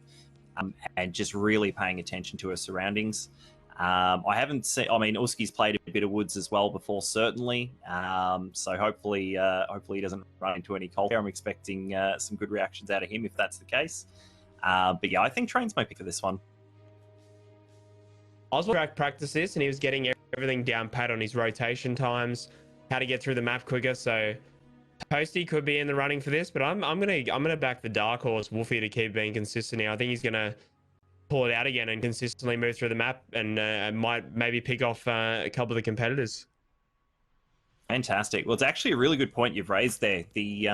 Speaker 2: and just really paying attention to her surroundings. I haven't seen. I mean, Uski's played a bit of Woods as well before, certainly. So hopefully he doesn't run into any cold. I'm expecting some good reactions out of him if that's the case. But yeah, I think Train's my pick for this one.
Speaker 3: Oswald practiced this, and he was getting everything down pat on his rotation times, how to get through the map quicker. So Toasty could be in the running for this, but I'm gonna back the dark horse Wolfie to keep being consistent here. I think he's gonna pull it out again and consistently move through the map, and might maybe pick off a couple of the competitors.
Speaker 2: Fantastic. Well, it's actually a really good point you've raised there. The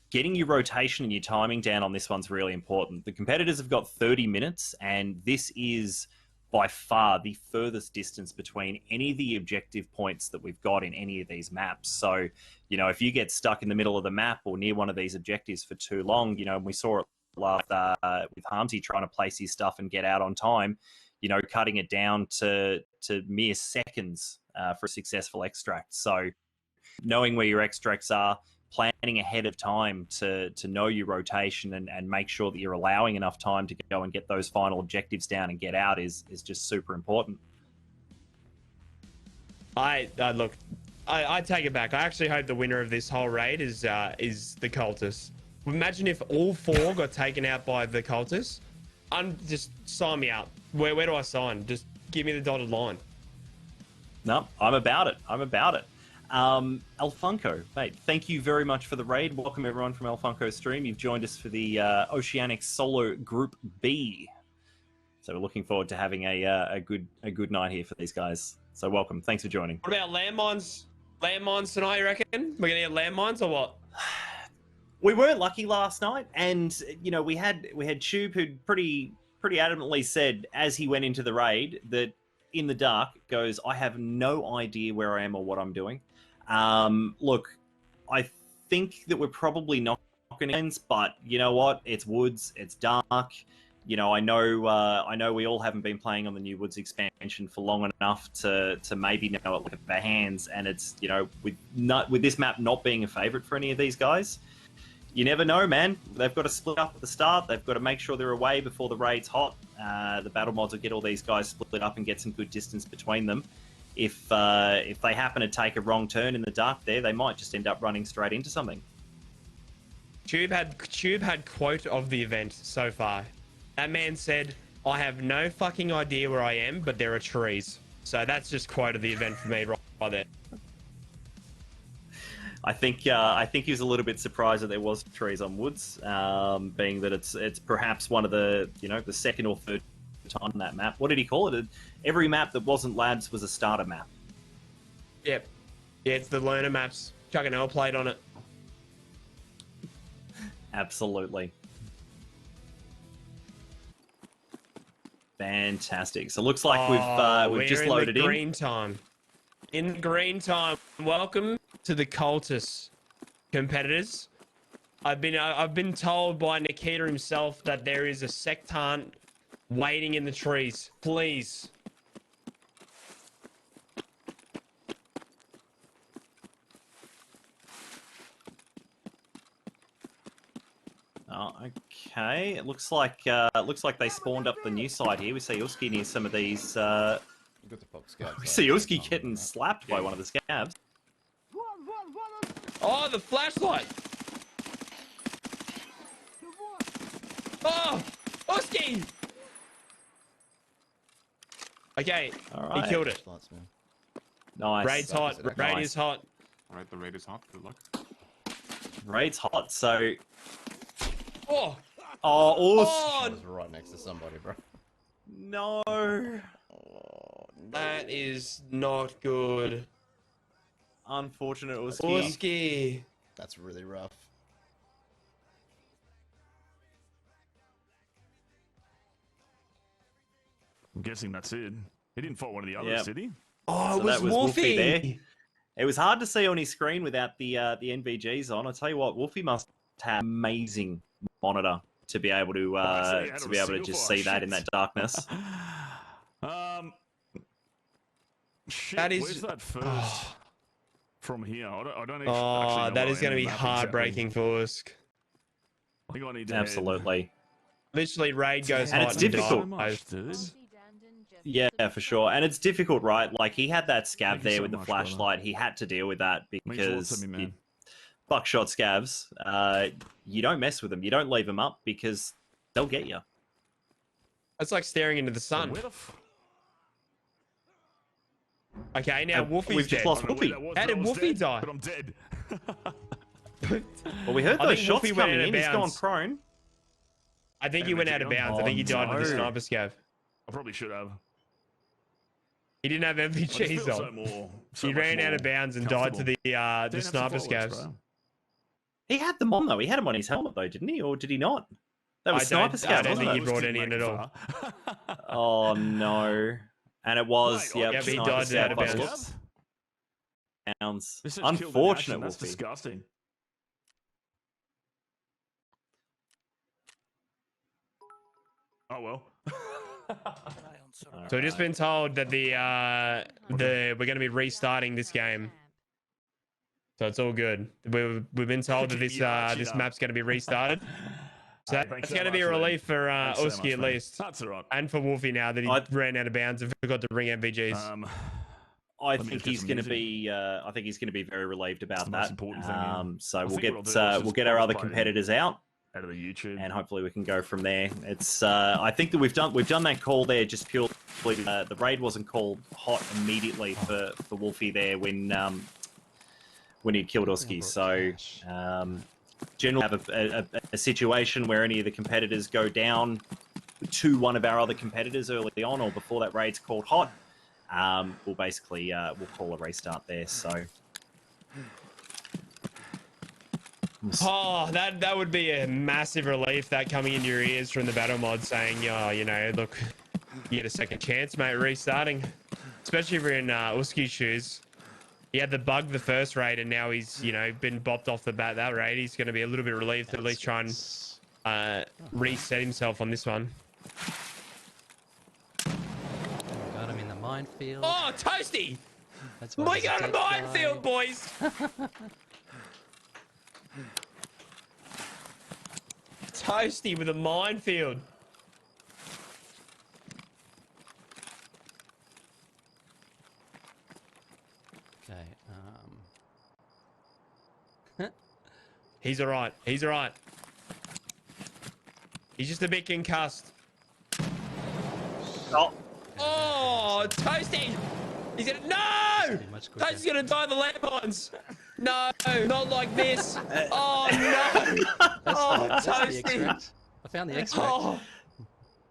Speaker 2: getting your rotation and your timing down on this one's really important. The competitors have got 30 minutes, and this is by far the furthest distance between any of the objective points that we've got in any of these maps. So, if you get stuck in the middle of the map or near one of these objectives for too long, and we saw it with Harmsy trying to place his stuff and get out on time, cutting it down to mere seconds for a successful extract. So knowing where your extracts are, planning ahead of time to know your rotation and make sure that you're allowing enough time to go and get those final objectives down and get out is just super important.
Speaker 3: I take it back. I actually hope the winner of this whole raid is the cultists. Imagine if all four got taken out by the cultists. Just sign me out. Where do I sign? Just give me the dotted line.
Speaker 2: No, I'm about it. Alfunko, mate, thank you very much for the raid. Welcome everyone from Alfunko's stream. You've joined us for the Oceanic Solo Group B. So we're looking forward to having a good night here for these guys. So welcome. Thanks for joining.
Speaker 3: What about landmines? Landmines tonight, you reckon? We're gonna get landmines or what?
Speaker 2: We weren't lucky last night, and we had Tube who'd pretty adamantly said as he went into the raid that in the dark goes, I have no idea where I am or what I'm doing. Look, I think that we're probably not going to, but you know what? It's Woods. It's dark. I know we all haven't been playing on the new Woods expansion for long enough to maybe know it like our hands, and it's with this map not being a favorite for any of these guys. You never know, man. They've got to split up at the start. They've got to make sure they're away before the raid's hot. The battle mods will get all these guys split up and get some good distance between them. If they happen to take a wrong turn in the dark there, they might just end up running straight into something.
Speaker 3: Tube had quote of the event so far. That man said, I have no fucking idea where I am, but there are trees. So that's just quote of the event for me right there.
Speaker 2: I think he was a little bit surprised that there was trees on Woods, being that it's perhaps one of the the second or third time on that map. What did he call it? Every map that wasn't labs was a starter map.
Speaker 3: Yep. Yeah, it's the learner maps. Chuck an L plate on it.
Speaker 2: Absolutely. Fantastic. So it looks like we've just loaded in.
Speaker 3: Green time. In the green time. Welcome to the cultists, competitors. I've been told by Nikita himself that there is a sectant waiting in the trees. Please.
Speaker 2: Oh, okay. It looks like they spawned up the new side here. We see Uski near some of these.
Speaker 6: You've got the pop scouts.
Speaker 2: We see Uski getting slapped by one of the scabs.
Speaker 3: Oh, the flashlight! Oh, Uski! Okay,
Speaker 2: All
Speaker 3: he
Speaker 2: right.
Speaker 3: killed it.
Speaker 2: Nice.
Speaker 3: Raid's hot. Raid is hot.
Speaker 7: All right, the raid is hot. Good luck.
Speaker 2: Raid's hot. So,
Speaker 3: Oh,
Speaker 2: oh,
Speaker 6: I was right next to somebody, bro.
Speaker 2: no.
Speaker 3: that is not good.
Speaker 2: Unfortunate Uski.
Speaker 3: Uski.
Speaker 6: That's really rough.
Speaker 5: I'm guessing that's it. He didn't fight one of the others, did he?
Speaker 3: Oh,
Speaker 2: So
Speaker 3: it was
Speaker 2: that was
Speaker 3: Wolfie.
Speaker 2: there. It was hard to see on his screen without the NVGs on. I tell you what, Wolfie must have amazing monitor to be able to just see that in that darkness.
Speaker 5: Shit,
Speaker 3: That is-
Speaker 5: where's that first from here? I don't actually
Speaker 3: Oh,
Speaker 5: know
Speaker 3: that
Speaker 5: what
Speaker 3: is going to
Speaker 5: end
Speaker 3: be
Speaker 5: of the map
Speaker 3: heartbreaking for Usk.
Speaker 5: I think I need to head.
Speaker 2: Absolutely.
Speaker 3: Literally, raid goes
Speaker 2: And
Speaker 3: hot
Speaker 2: it's difficult.
Speaker 5: So much, dude.
Speaker 2: Yeah, for sure. And it's difficult, right? Like, he had that scab
Speaker 5: Thank you
Speaker 2: there
Speaker 5: so
Speaker 2: with the
Speaker 5: much, brother.
Speaker 2: flashlight. He had to deal with that
Speaker 5: Means a lot
Speaker 2: because
Speaker 5: to me, man.
Speaker 2: buckshot scabs, you don't mess with them. You don't leave them up because they'll get you.
Speaker 3: It's like staring into the sun.
Speaker 5: Where the
Speaker 3: Okay, now
Speaker 2: And
Speaker 3: Wolfie's
Speaker 2: we've just
Speaker 3: dead.
Speaker 2: lost
Speaker 5: I don't know where
Speaker 2: Wolfie.
Speaker 5: that was,
Speaker 3: How
Speaker 5: but
Speaker 3: did
Speaker 5: I was
Speaker 3: Wolfie
Speaker 5: dead,
Speaker 3: die?
Speaker 5: But I'm dead.
Speaker 2: Well, we heard
Speaker 3: I
Speaker 2: those
Speaker 3: think
Speaker 2: shots
Speaker 3: Wolfie went
Speaker 2: coming
Speaker 3: out
Speaker 2: in.
Speaker 3: of
Speaker 2: He's gone
Speaker 3: bounds.
Speaker 2: prone.
Speaker 3: I think he went out of bounds. I think he died with the
Speaker 2: no.
Speaker 3: sniper scav.
Speaker 5: I probably should have.
Speaker 3: He didn't have
Speaker 5: I just
Speaker 3: MVGs
Speaker 5: feel so
Speaker 3: on.
Speaker 5: more. So
Speaker 3: He
Speaker 5: much
Speaker 3: ran out
Speaker 5: more
Speaker 3: of bounds and died to
Speaker 5: comfortable.
Speaker 3: the
Speaker 5: Didn't have some
Speaker 3: sniper
Speaker 5: fireworks,
Speaker 3: scavs.
Speaker 5: bro.
Speaker 2: He had them on, though. He had them on his helmet, though, didn't he? Or did he not? That was
Speaker 3: I
Speaker 2: sniper
Speaker 3: don't
Speaker 2: scout,
Speaker 3: think
Speaker 2: wasn't
Speaker 3: he
Speaker 2: it?
Speaker 3: brought
Speaker 5: Didn't
Speaker 3: any in
Speaker 5: make
Speaker 3: at
Speaker 5: it
Speaker 3: all.
Speaker 5: far.
Speaker 2: Oh, no. And it was,
Speaker 5: Mate,
Speaker 2: yep,
Speaker 3: Yeah, but he
Speaker 2: sniper
Speaker 3: died
Speaker 2: scout
Speaker 3: out of
Speaker 2: by
Speaker 3: bounds.
Speaker 2: looks. Pounds.
Speaker 5: This is killed in
Speaker 2: Unfortunate,
Speaker 5: action. That's
Speaker 2: Wolfie.
Speaker 5: disgusting. Oh well.
Speaker 3: So we've just been told that we're going to be restarting this game. So it's all good. We've been told that this this map's going to be restarted. So
Speaker 5: Hey, thanks
Speaker 3: that's
Speaker 5: so
Speaker 3: going to be a
Speaker 5: much, man.
Speaker 3: relief for
Speaker 5: Thanks so
Speaker 3: Uski
Speaker 5: much,
Speaker 3: at
Speaker 5: man.
Speaker 3: least,
Speaker 5: That's all right.
Speaker 3: and for Wolfie now that he ran out of bounds and forgot to bring MVGs.
Speaker 2: I
Speaker 5: me
Speaker 2: think
Speaker 5: just get
Speaker 2: he's
Speaker 5: some
Speaker 2: going to
Speaker 5: music.
Speaker 2: be. I think he's going to be very relieved about
Speaker 5: the
Speaker 2: that.
Speaker 5: most important thing, yeah.
Speaker 2: So
Speaker 5: I
Speaker 2: we'll
Speaker 5: think what I'll
Speaker 2: get
Speaker 5: do is
Speaker 2: we'll
Speaker 5: just
Speaker 2: get our other
Speaker 5: play it
Speaker 2: competitors out,
Speaker 5: Out of the YouTube.
Speaker 2: and hopefully we can go from there. It's. I think that we've done that call there just purely. The raid wasn't called hot immediately for Wolfie there when he killed Uski. So generally have a situation where any of the competitors go down to one of our other competitors early on or before that raid's called hot. We'll basically we'll call a restart there. So
Speaker 3: Oh, that would be a massive relief, that coming into your ears from the battle mod saying, oh, you know, look, you get a second chance, mate, restarting. Especially if you're in Uski's shoes. He had the bug the first raid, and now he's, you know, been bopped off the bat that raid. He's going to be a little bit relieved to at least try and reset himself on this one.
Speaker 4: Got him in the minefield.
Speaker 3: Oh, Toasty!
Speaker 4: That's
Speaker 3: We
Speaker 4: why he's
Speaker 3: got a
Speaker 4: dead guy.
Speaker 3: minefield, boys! Toasty with a minefield.
Speaker 4: Okay.
Speaker 3: He's alright. He's alright. He's just a bit concussed.
Speaker 2: oh,
Speaker 3: Oh, Toasty! He's gonna. No!
Speaker 4: Pretty much quicker.
Speaker 3: Toasty's gonna die of the landmines! No, not like this! Oh no! Oh,
Speaker 4: That's the
Speaker 3: Toasty!
Speaker 4: extract. I found the extract.
Speaker 3: Oh,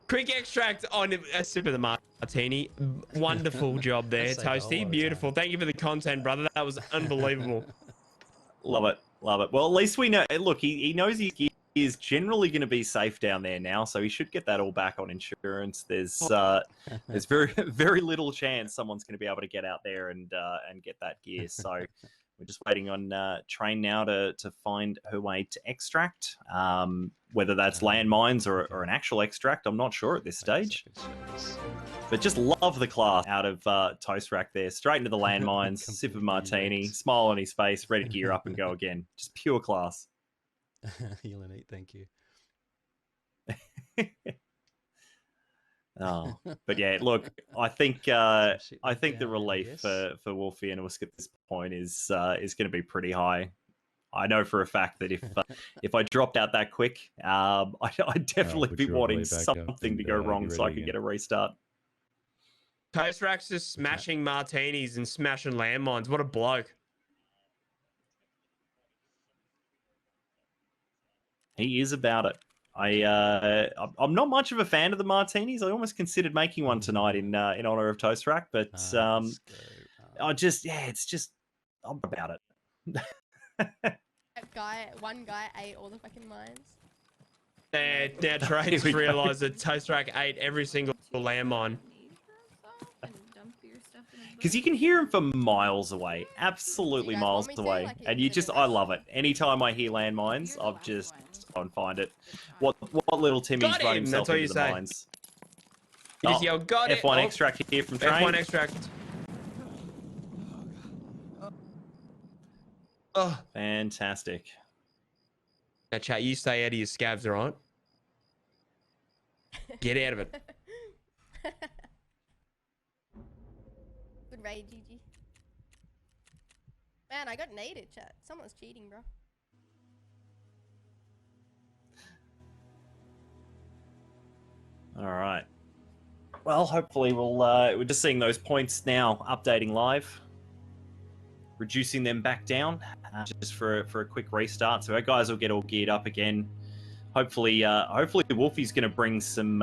Speaker 3: quick extract on a sip of the martini. Wonderful job there,
Speaker 4: That saved a whole lot
Speaker 3: Toasty.
Speaker 4: of
Speaker 3: Beautiful. Thank you for the content, brother. That was unbelievable.
Speaker 2: love it, love it. Well, at least we know. Look, he knows he is generally going to be safe down there now, so he should get that all back on insurance. There's very little chance someone's going to be able to get out there and get that gear. So we're just waiting on Train now to find her way to extract. Whether that's landmines or an actual extract, I'm not sure at this stage. But just love the class out of Toast Rack there. Straight into the landmines, sip of martini, smile on his face, ready to gear up and go again. Just pure class.
Speaker 4: Heal and eat, thank you.
Speaker 2: Oh, but yeah, look, I think
Speaker 4: Some shit
Speaker 2: I
Speaker 4: went
Speaker 2: think the
Speaker 4: down there, I
Speaker 2: relief
Speaker 4: guess.
Speaker 2: for Wolfie and Usk at this point is going to be pretty high. I know for a fact that if I dropped out that quick, I'd definitely
Speaker 8: put
Speaker 2: be
Speaker 8: your
Speaker 2: wanting
Speaker 8: overlay back up
Speaker 2: something to
Speaker 8: and,
Speaker 2: go
Speaker 8: get
Speaker 2: wrong so I
Speaker 8: ready
Speaker 2: could
Speaker 8: again.
Speaker 2: get a restart.
Speaker 3: Toast Rack's just smashing martinis and smashing landmines. What a bloke.
Speaker 2: He is about it. I'm not much of a fan of the martinis. I almost considered making one tonight in honor of Toast Rack, but
Speaker 4: Let's go.
Speaker 2: it's just I'm about it.
Speaker 9: One guy ate all the fucking mines.
Speaker 3: Now Trey
Speaker 2: Here
Speaker 3: just
Speaker 2: we go.
Speaker 3: realised that Toast Rack ate every single landmine.
Speaker 2: Because you can hear him from miles away, absolutely
Speaker 9: guys want
Speaker 2: miles
Speaker 9: me to?
Speaker 2: away,
Speaker 9: Like,
Speaker 2: and
Speaker 9: is
Speaker 2: you
Speaker 9: it
Speaker 2: just
Speaker 9: a
Speaker 2: I
Speaker 9: rush?
Speaker 2: love it. Anytime I hear landmines, I've just go and find it. What little Timmy's
Speaker 3: Got
Speaker 2: run
Speaker 3: him,
Speaker 2: himself
Speaker 3: that's all
Speaker 2: into
Speaker 3: you
Speaker 2: the
Speaker 3: say.
Speaker 2: mines.
Speaker 3: You just yell, got it.
Speaker 2: F1
Speaker 3: Oh,
Speaker 2: extract here from Train.
Speaker 3: F1 extract. Oh.
Speaker 2: Fantastic.
Speaker 3: Now, chat, you stay out of your scabs, all right? Get out of it.
Speaker 9: Good raid, GG. Man, I got naded, chat. Someone's cheating, bro.
Speaker 2: All right. Well, hopefully we're just seeing those points now updating live, reducing them back down just for a quick restart. So our guys will get all geared up again. Hopefully Wolfie's going to bring some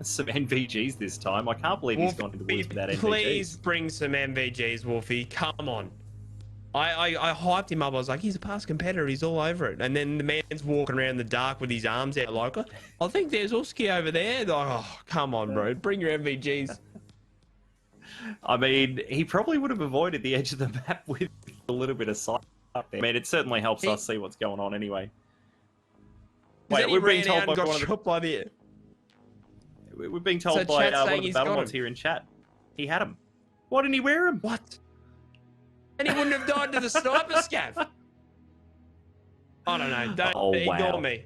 Speaker 2: some NVGs this time. I can't believe he's gone into woods without NVGs.
Speaker 3: Please bring some MVGs, Wolfie. Come on. I hyped him up. I was like, he's a past competitor. He's all over it. And then the man's walking around in the dark with his arms out like, I think there's Uski over there. Like, oh, come on, bro. Bring your MVGs.
Speaker 2: I mean, he probably would have avoided the edge of the map with a little bit of sight up there. I mean, it certainly helps us see what's going on anyway. Wait, we're being told by one of the... We're being told by one of the battle mods here in chat. He had him. Why didn't he wear him?
Speaker 3: What? And he wouldn't have died to the sniper scav. I don't know. Don't ignore me.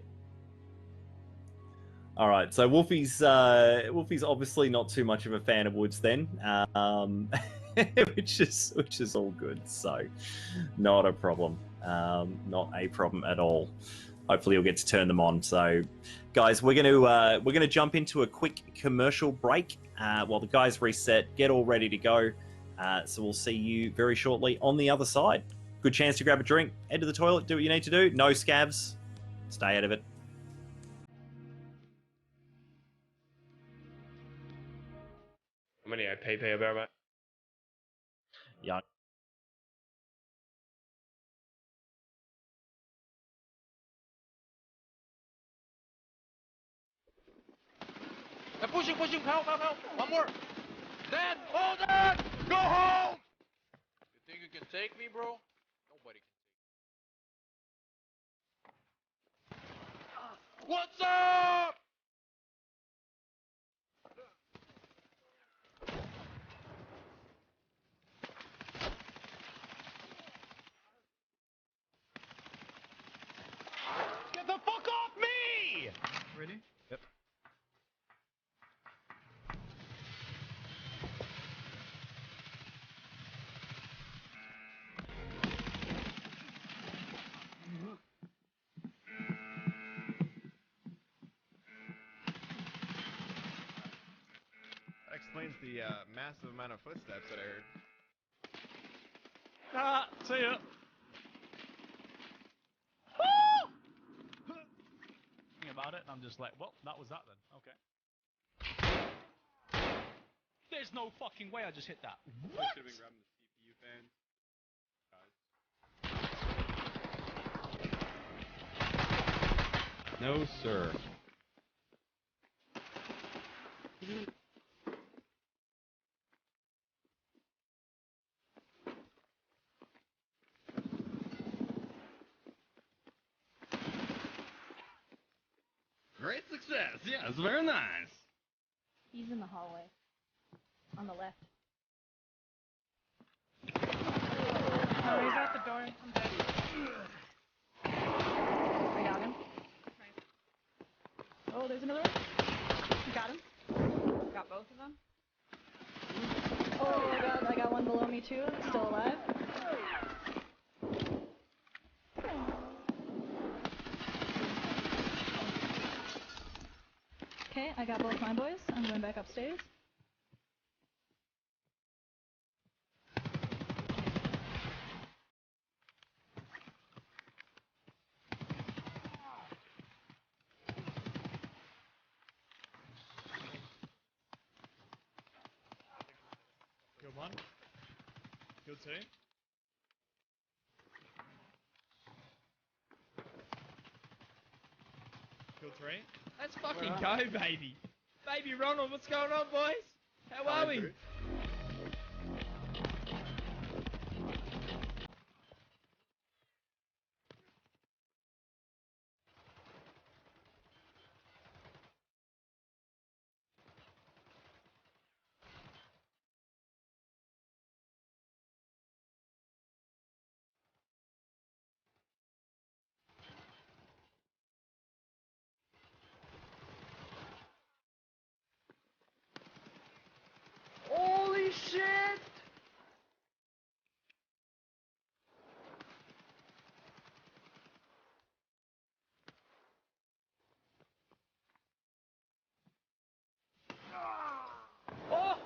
Speaker 2: All right, so Wolfie's obviously not too much of a fan of woods then, which is all good. So, not a problem. Not a problem at all. Hopefully, you'll get to turn them on. So, guys, we're gonna jump into a quick commercial break while the guys reset, get all ready to go. So we'll see you very shortly on the other side. Good chance to grab a drink, head to the toilet, do what you need to do. No scabs. Stay out of it.
Speaker 3: How many PP about, mate?
Speaker 2: Yeah.
Speaker 10: Pushing, help. One more. Dad, hold on! Go home! You think you can take me, bro? Nobody can take me. What's up? Get the fuck off me! Ready? Yep.
Speaker 11: That explains the massive amount of footsteps that I heard.
Speaker 10: Ah, see ya. Thinking about it, and I'm just like, well, that was that then. Okay. There's no fucking way I just hit that. What? Should have been grabbing the CPU fan.
Speaker 8: No, sir.
Speaker 11: Great success. Yes, very nice.
Speaker 12: He's in the hallway. On the left.
Speaker 10: Oh, he's out the door. I'm dead.
Speaker 12: I got him. enemy too, still alive. Okay, I got both my boys. I'm going back upstairs.
Speaker 10: Good one. Good two. Good three. Let's fucking go, baby. Baby Ronald, what's going on, boys? How are we? Holy shit! Oh!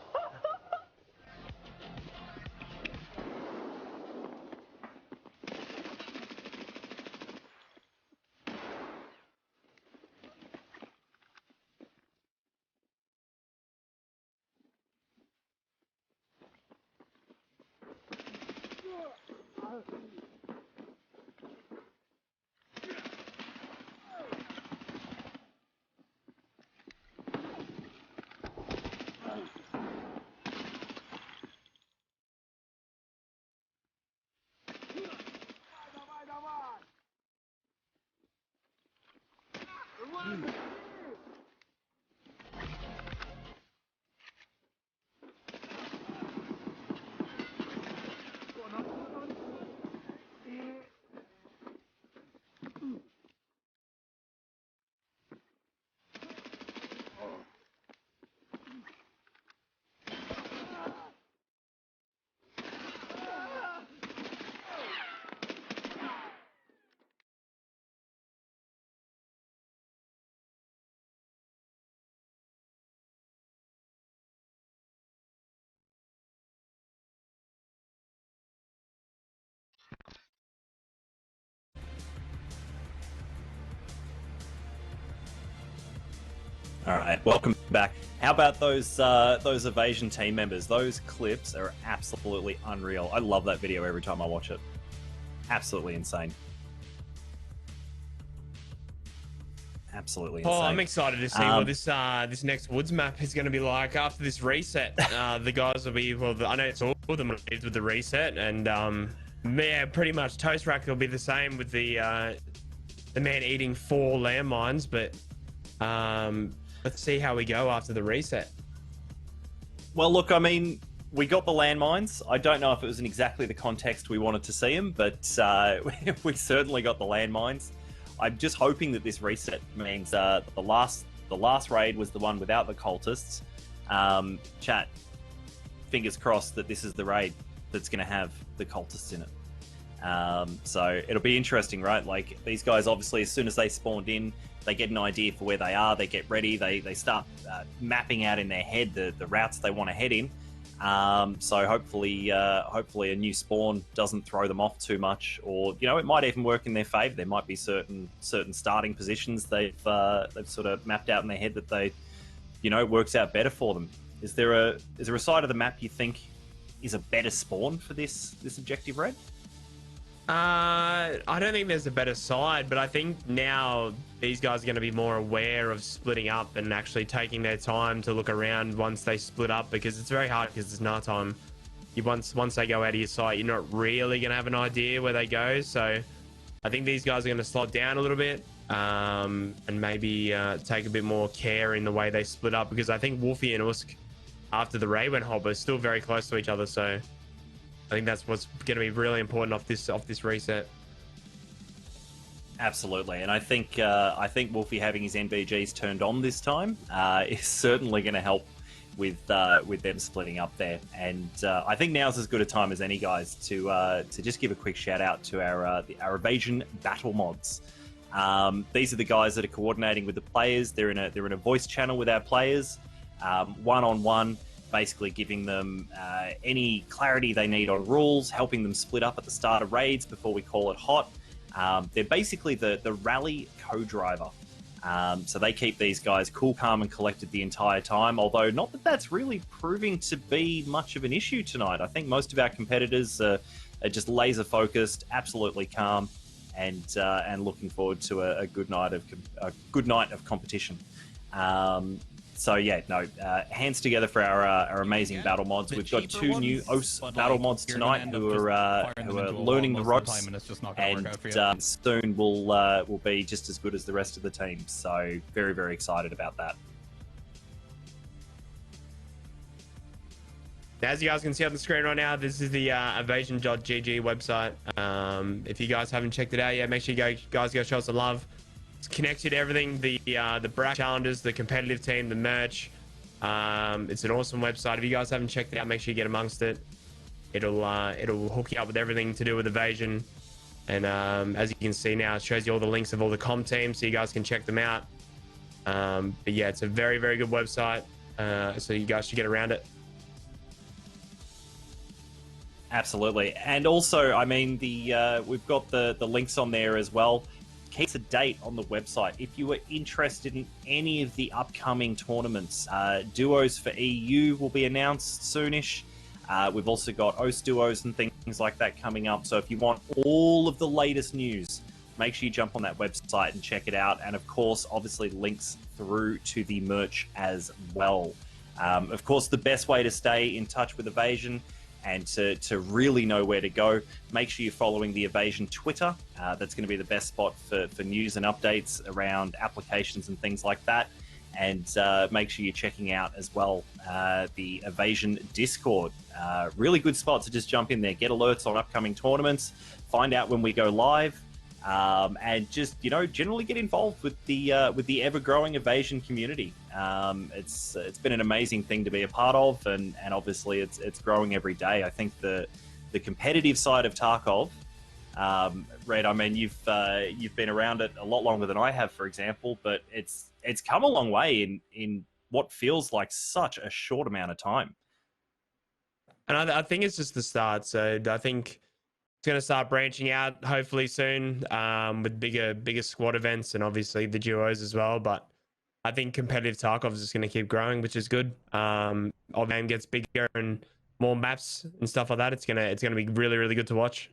Speaker 2: All right, welcome back. How about those evasion team members? Those clips are absolutely unreal. I love that video every time I watch it. Absolutely insane. Absolutely insane.
Speaker 3: Oh, I'm excited to see what this next woods map is going to be like after this reset. The guys will be, well, I know it's all of them with the reset, and yeah, pretty much Toast Rack will be the same with the man eating 4 landmines, but let's see how we go after the reset.
Speaker 2: Well, look, I mean, we got the landmines. I don't know if it was in exactly the context we wanted to see them, but we certainly got the landmines. I'm just hoping that this reset means the last raid was the one without the cultists. Chat, fingers crossed that this is the raid that's going to have the cultists in it. So it'll be interesting, right? Like, these guys, obviously, as soon as they spawned in, they get an idea for where they are, they get ready, they start mapping out in their head the routes they want to head in. So hopefully a new spawn doesn't throw them off too much, or it might even work in their favor. There might be certain starting positions they've sort of mapped out in their head that they works out better for them. Is there a side of the map you think is a better spawn for this objective raid?
Speaker 3: I don't think there's a better side, but I think now these guys are going to be more aware of splitting up and actually taking their time to look around once they split up, because it's very hard because it's night time. Once they go out of your sight, you're not really going to have an idea where they go. So I think these guys are going to slow it down a little bit and maybe take a bit more care in the way they split up, because I think Wolfie and Usk, after the raid went hop, are still very close to each other. So I think that's what's going to be really important off this reset.
Speaker 2: Absolutely, and I think Wolfie having his NVGs turned on this time is certainly going to help with them splitting up there. And I think now's as good a time as any, guys, to just give a quick shout out to our Evasion battle mods. These are the guys that are coordinating with the players. They're in a voice channel with our players, one-on-one, basically giving them any clarity they need on rules, helping them split up at the start of raids before we call it hot. They're basically the rally co-driver. So they keep these guys cool, calm, and collected the entire time, although not that that's really proving to be much of an issue tonight. I think most of our competitors are just laser focused, absolutely calm, and looking forward to a good night of competition. So yeah, no, hands together for our amazing battle mods. We've got 2 new OCE battle mods tonight who are learning the ropes, and soon will be just as good as the rest of the team. So very, very excited about that.
Speaker 3: As you guys can see on the screen right now, this is the evasion.gg website. If you guys haven't checked it out yet, make sure you guys go show us some love. It's connected to everything, the bracket challenges, the competitive team, the merch. It's an awesome website. If you guys haven't checked it out, make sure you get amongst it. It'll hook you up with everything to do with Evasion. And as you can see now, it shows you all the links of all the comp teams, so you guys can check them out. But yeah, it's a very, very good website. So you guys should get around it.
Speaker 2: Absolutely. And also, I mean, we've got the links on there as well. Keep a date on the website. If you are interested in any of the upcoming tournaments, duos for EU will be announced soonish. We've also got OCE duos and things like that coming up. So if you want all of the latest news, make sure you jump on that website and check it out. And of course, obviously links through to the merch as well. Of course, the best way to stay in touch with Evasion and to really know where to go, make sure you're following the Evasion Twitter. That's going to be the best spot for news and updates around applications and things like that. And make sure you're checking out as well the Evasion Discord. Really good spot to just jump in there, get alerts on upcoming tournaments, find out when we go live, and just, you know, generally get involved with the ever-growing Evasion community. It's been an amazing thing to be a part of, and obviously it's growing every day. I think the competitive side of Tarkov, Red, I mean, you've been around it a lot longer than I have, for example, but it's come a long way in what feels like such a short amount of time.
Speaker 3: And I think it's just the start. So I think it's going to start branching out hopefully soon, with bigger squad events and obviously the duos as well. But I think competitive Tarkov is just going to keep growing, which is good. Our game gets bigger and more maps and stuff like that. It's gonna be really, really good to watch.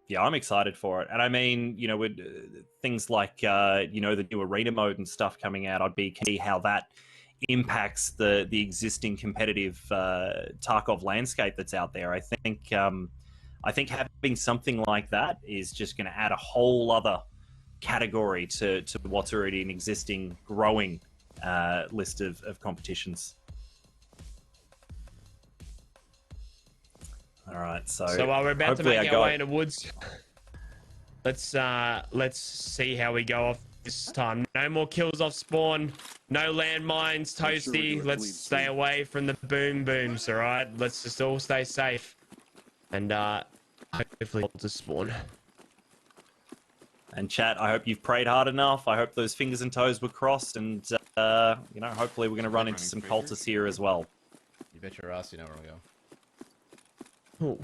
Speaker 2: Yeah, I'm excited for it. And I mean, you know, with things like, you know, the new arena mode and stuff coming out, I'd be keen to see how that impacts the existing competitive Tarkov landscape that's out there. I think having something like that is just going to add a whole other category to what's already an existing growing list of competitions. All right, so
Speaker 3: while we're about to make our way in the woods, let's see how we go off this time. No more kills off spawn, no landmines, Toasty. Let's stay away from the boom booms. All right, let's just all stay safe, and hopefully to spawn.
Speaker 2: And chat, I hope you've prayed hard enough. I hope those fingers and toes were crossed, and you know, hopefully we're going to run into some cultists here as well.
Speaker 6: You bet your ass you know where we go.
Speaker 3: Oh,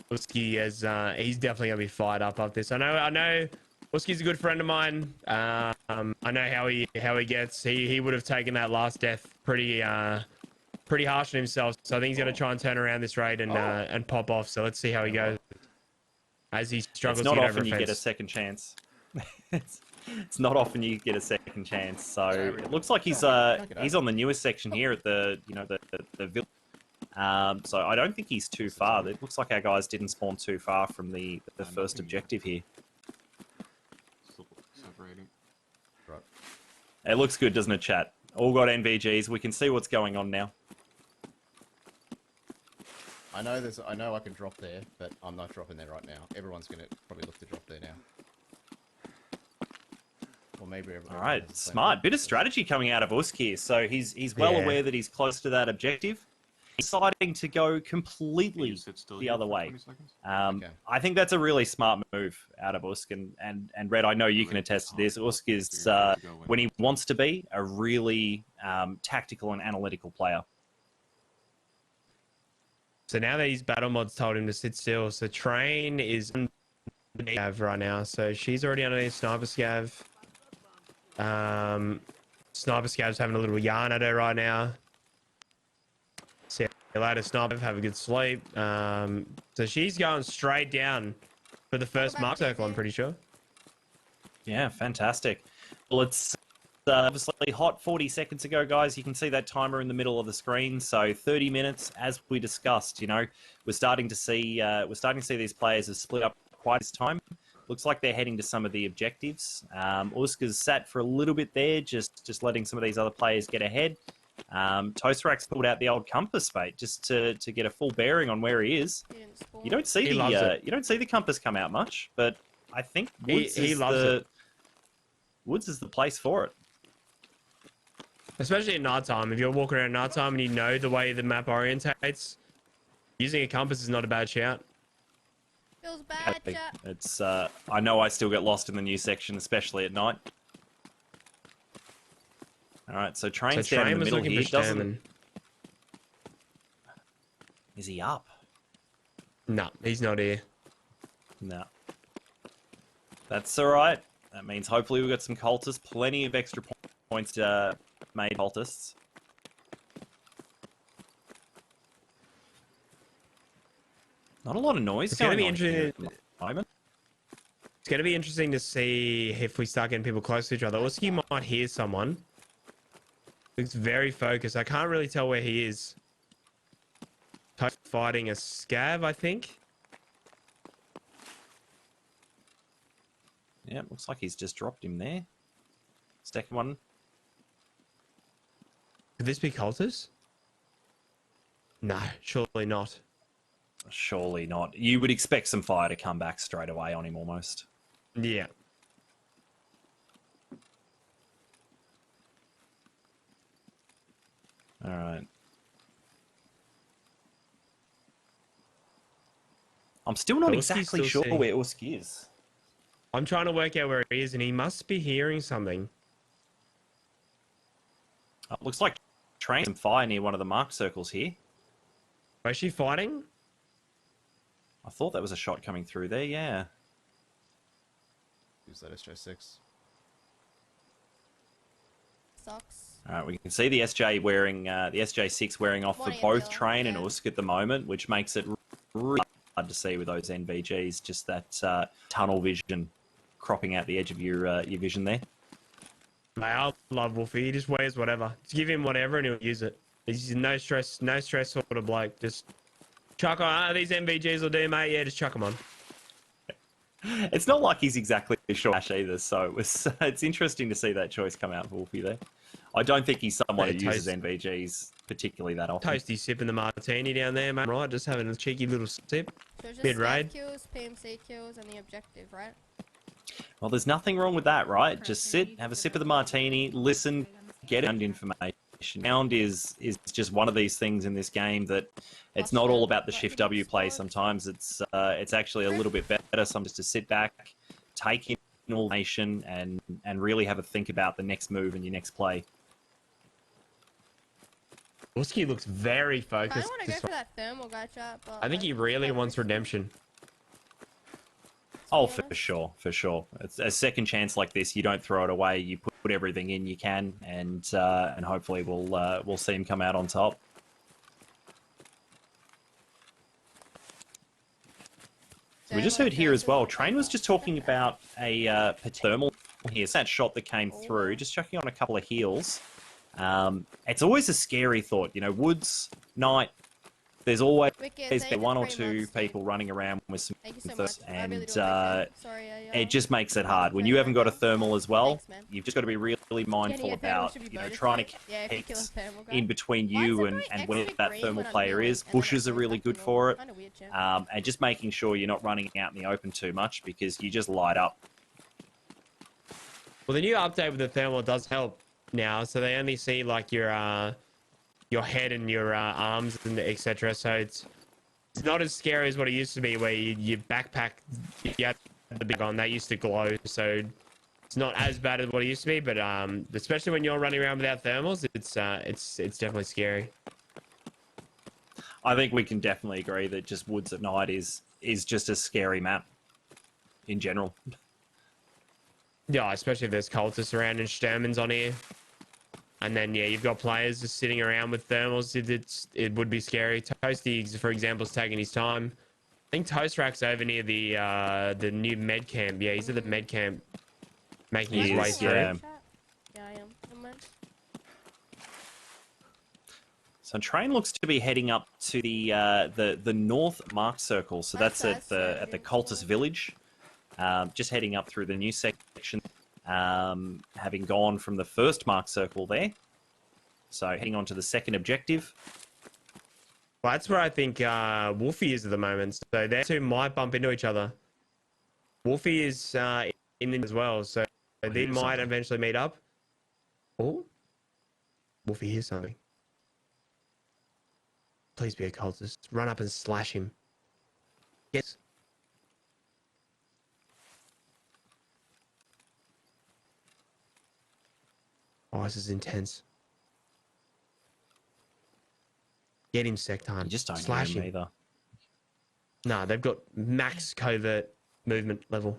Speaker 3: Husky is he's definitely gonna be fired up this. I know Husky's a good friend of mine. I know how he gets. He would have taken that last death pretty harsh on himself. So I think he's gonna try and turn around this raid and pop off. So let's see how he goes as he struggles.
Speaker 2: It's not
Speaker 3: to get
Speaker 2: often
Speaker 3: over
Speaker 2: you get a second chance. It's not often you get a second chance. So it looks like he's on the newest section here at the village. So I don't think he's too far. It looks like our guys didn't spawn too far from the first objective here.
Speaker 7: Right.
Speaker 2: It looks good, doesn't it, chat? All got NVGs. We can see what's going on now.
Speaker 6: I know I can drop there, but I'm not dropping there right now. Everyone's gonna probably look to drop there now. Or maybe
Speaker 2: All right, smart. Bit of strategy coming out of Usk here. So he's well aware that he's close to that objective. He's deciding to go completely the other way. I think that's a really smart move out of Usk. And Red, I know you can attest to this. Usk is, when he wants to be, a really tactical and analytical player.
Speaker 3: So now that his battle mods told him to sit still, so Train is underneath right now. So she's already underneath Sniper Scav. Sniper Scav's having a little yarn at her right now. See you later, Sniper. Have a good sleep. So she's going straight down for the first mark circle, I'm pretty sure.
Speaker 2: Yeah, fantastic. Well, it's obviously hot 40 seconds ago, guys. You can see that timer in the middle of the screen. So 30 minutes, as we discussed. You know, we're starting to see these players have split up quite this time. Looks like they're heading to some of the objectives. Uska's sat for a little bit there, just letting some of these other players get ahead. Toasterak's pulled out the old compass, mate, just to get a full bearing on where he is. You don't see the compass come out much, but I think Woods is the place for it.
Speaker 3: Especially at night time. If you're walking around at night time and you know the way the map orientates, using a compass is not a bad shout.
Speaker 9: Feels bad, chat.
Speaker 2: It's I know I still get lost in the new section, especially at night. All right, so Train's down in the middle here. Is he up?
Speaker 3: No, he's not here.
Speaker 2: No. That's all right. That means hopefully we've got some cultists. Plenty of extra points made cultists. Not a lot of noise going on here at the moment.
Speaker 3: It's going to be interesting to see if we start getting people close to each other. Also, you might hear someone. Looks very focused. I can't really tell where he is. Fighting a scav, I think.
Speaker 2: Yeah, looks like he's just dropped him there. Second one.
Speaker 3: Could this be cultists? No, surely not.
Speaker 2: Surely not. You would expect some fire to come back straight away on him almost.
Speaker 3: Yeah.
Speaker 2: All right. I'm still not exactly sure where Usk is.
Speaker 3: I'm trying to work out where he is, and he must be hearing something.
Speaker 2: Looks like Train some fire near one of the mark circles here.
Speaker 3: Is she fighting?
Speaker 2: I thought that was a shot coming through there, yeah.
Speaker 6: Use that SJ6.
Speaker 9: Sucks.
Speaker 2: All right, we can see the SJ wearing the SJ6 wearing off for both Train and Usk at the moment, which makes it really hard to see with those NVGs. Just that tunnel vision cropping out the edge of your vision there.
Speaker 3: I love Wolfie. He just wears whatever. Just give him whatever and he'll use it. He's no stress sort of bloke. Just chuck on. These NVGs will do, mate. Yeah, just chuck them on.
Speaker 2: It's not like he's exactly sure either, so it's interesting to see that choice come out for Wolfie there. I don't think he's someone who uses NVGs particularly that often.
Speaker 3: Toasty sipping the martini down there, mate. Right, just having a cheeky little sip.
Speaker 9: So just
Speaker 3: Mid-raid.
Speaker 9: kills, PMC kills, and the objective, right?
Speaker 2: Well, there's nothing wrong with that, right? Just sit, have a sip of the martini, listen, get information. Sound is just one of these things in this game that it's not all about the shift W play. Sometimes it's actually a little bit better sometimes to sit back, take in all information, and really have a think about the next move and your next play.
Speaker 3: Wolski looks very focused.
Speaker 9: I want to go for that thermal guy chat, but
Speaker 3: I think he really wants redemption.
Speaker 2: Oh, for sure, for sure. It's a second chance like this. You don't throw it away. You put everything in you can, and hopefully we'll see him come out on top. So we just heard here as well. Train was just talking about a thermal here. It's that shot that came through. Just checking on a couple of heals. It's always a scary thought, you know. Woods, night. There's always one or two people running around with some thirst, and it just makes it hard. When you haven't got a thermal as well, you've just got to be really mindful about, you know, trying to keep in between you and where that thermal player is. Bushes are really good for it, and just making sure you're not running out in the open too much because you just light up.
Speaker 3: Well, the new update with the thermal does help now, so they only see like your head and your arms and etc. So it's not as scary as what it used to be, where your backpack, you had the big on that used to glow. So it's not as bad as what it used to be, but especially when you're running around without thermals, it's definitely scary.
Speaker 2: I think we can definitely agree that just Woods at Night is just a scary map in general.
Speaker 3: Yeah, especially if there's cultists around and Sturmans on here. And then, yeah, you've got players just sitting around with thermals. It would be scary. Toasty, for example, is taking his time. I think Toastrak's over near the new med camp. Yeah, he's at the med camp making his way through.
Speaker 2: Yeah.
Speaker 9: Yeah, I am. Never mind.
Speaker 2: So train looks to be heading up to the north mark circle. So that's at the cultist village. Just heading up through the new section, having gone from the first mark circle there. So heading on to the second objective.
Speaker 3: Well, that's where I think Wolfie is at the moment. So they two might bump into each other. Wolfie is in as well, so they might eventually meet up. Oh, Wolfie hears something. Please be a cultist. Run up and slash him. Yes. Oh, this is intense. Get him, Secton.
Speaker 2: You just don't
Speaker 3: slash
Speaker 2: hear
Speaker 3: him
Speaker 2: him either.
Speaker 3: Nah, they've got max covert movement level.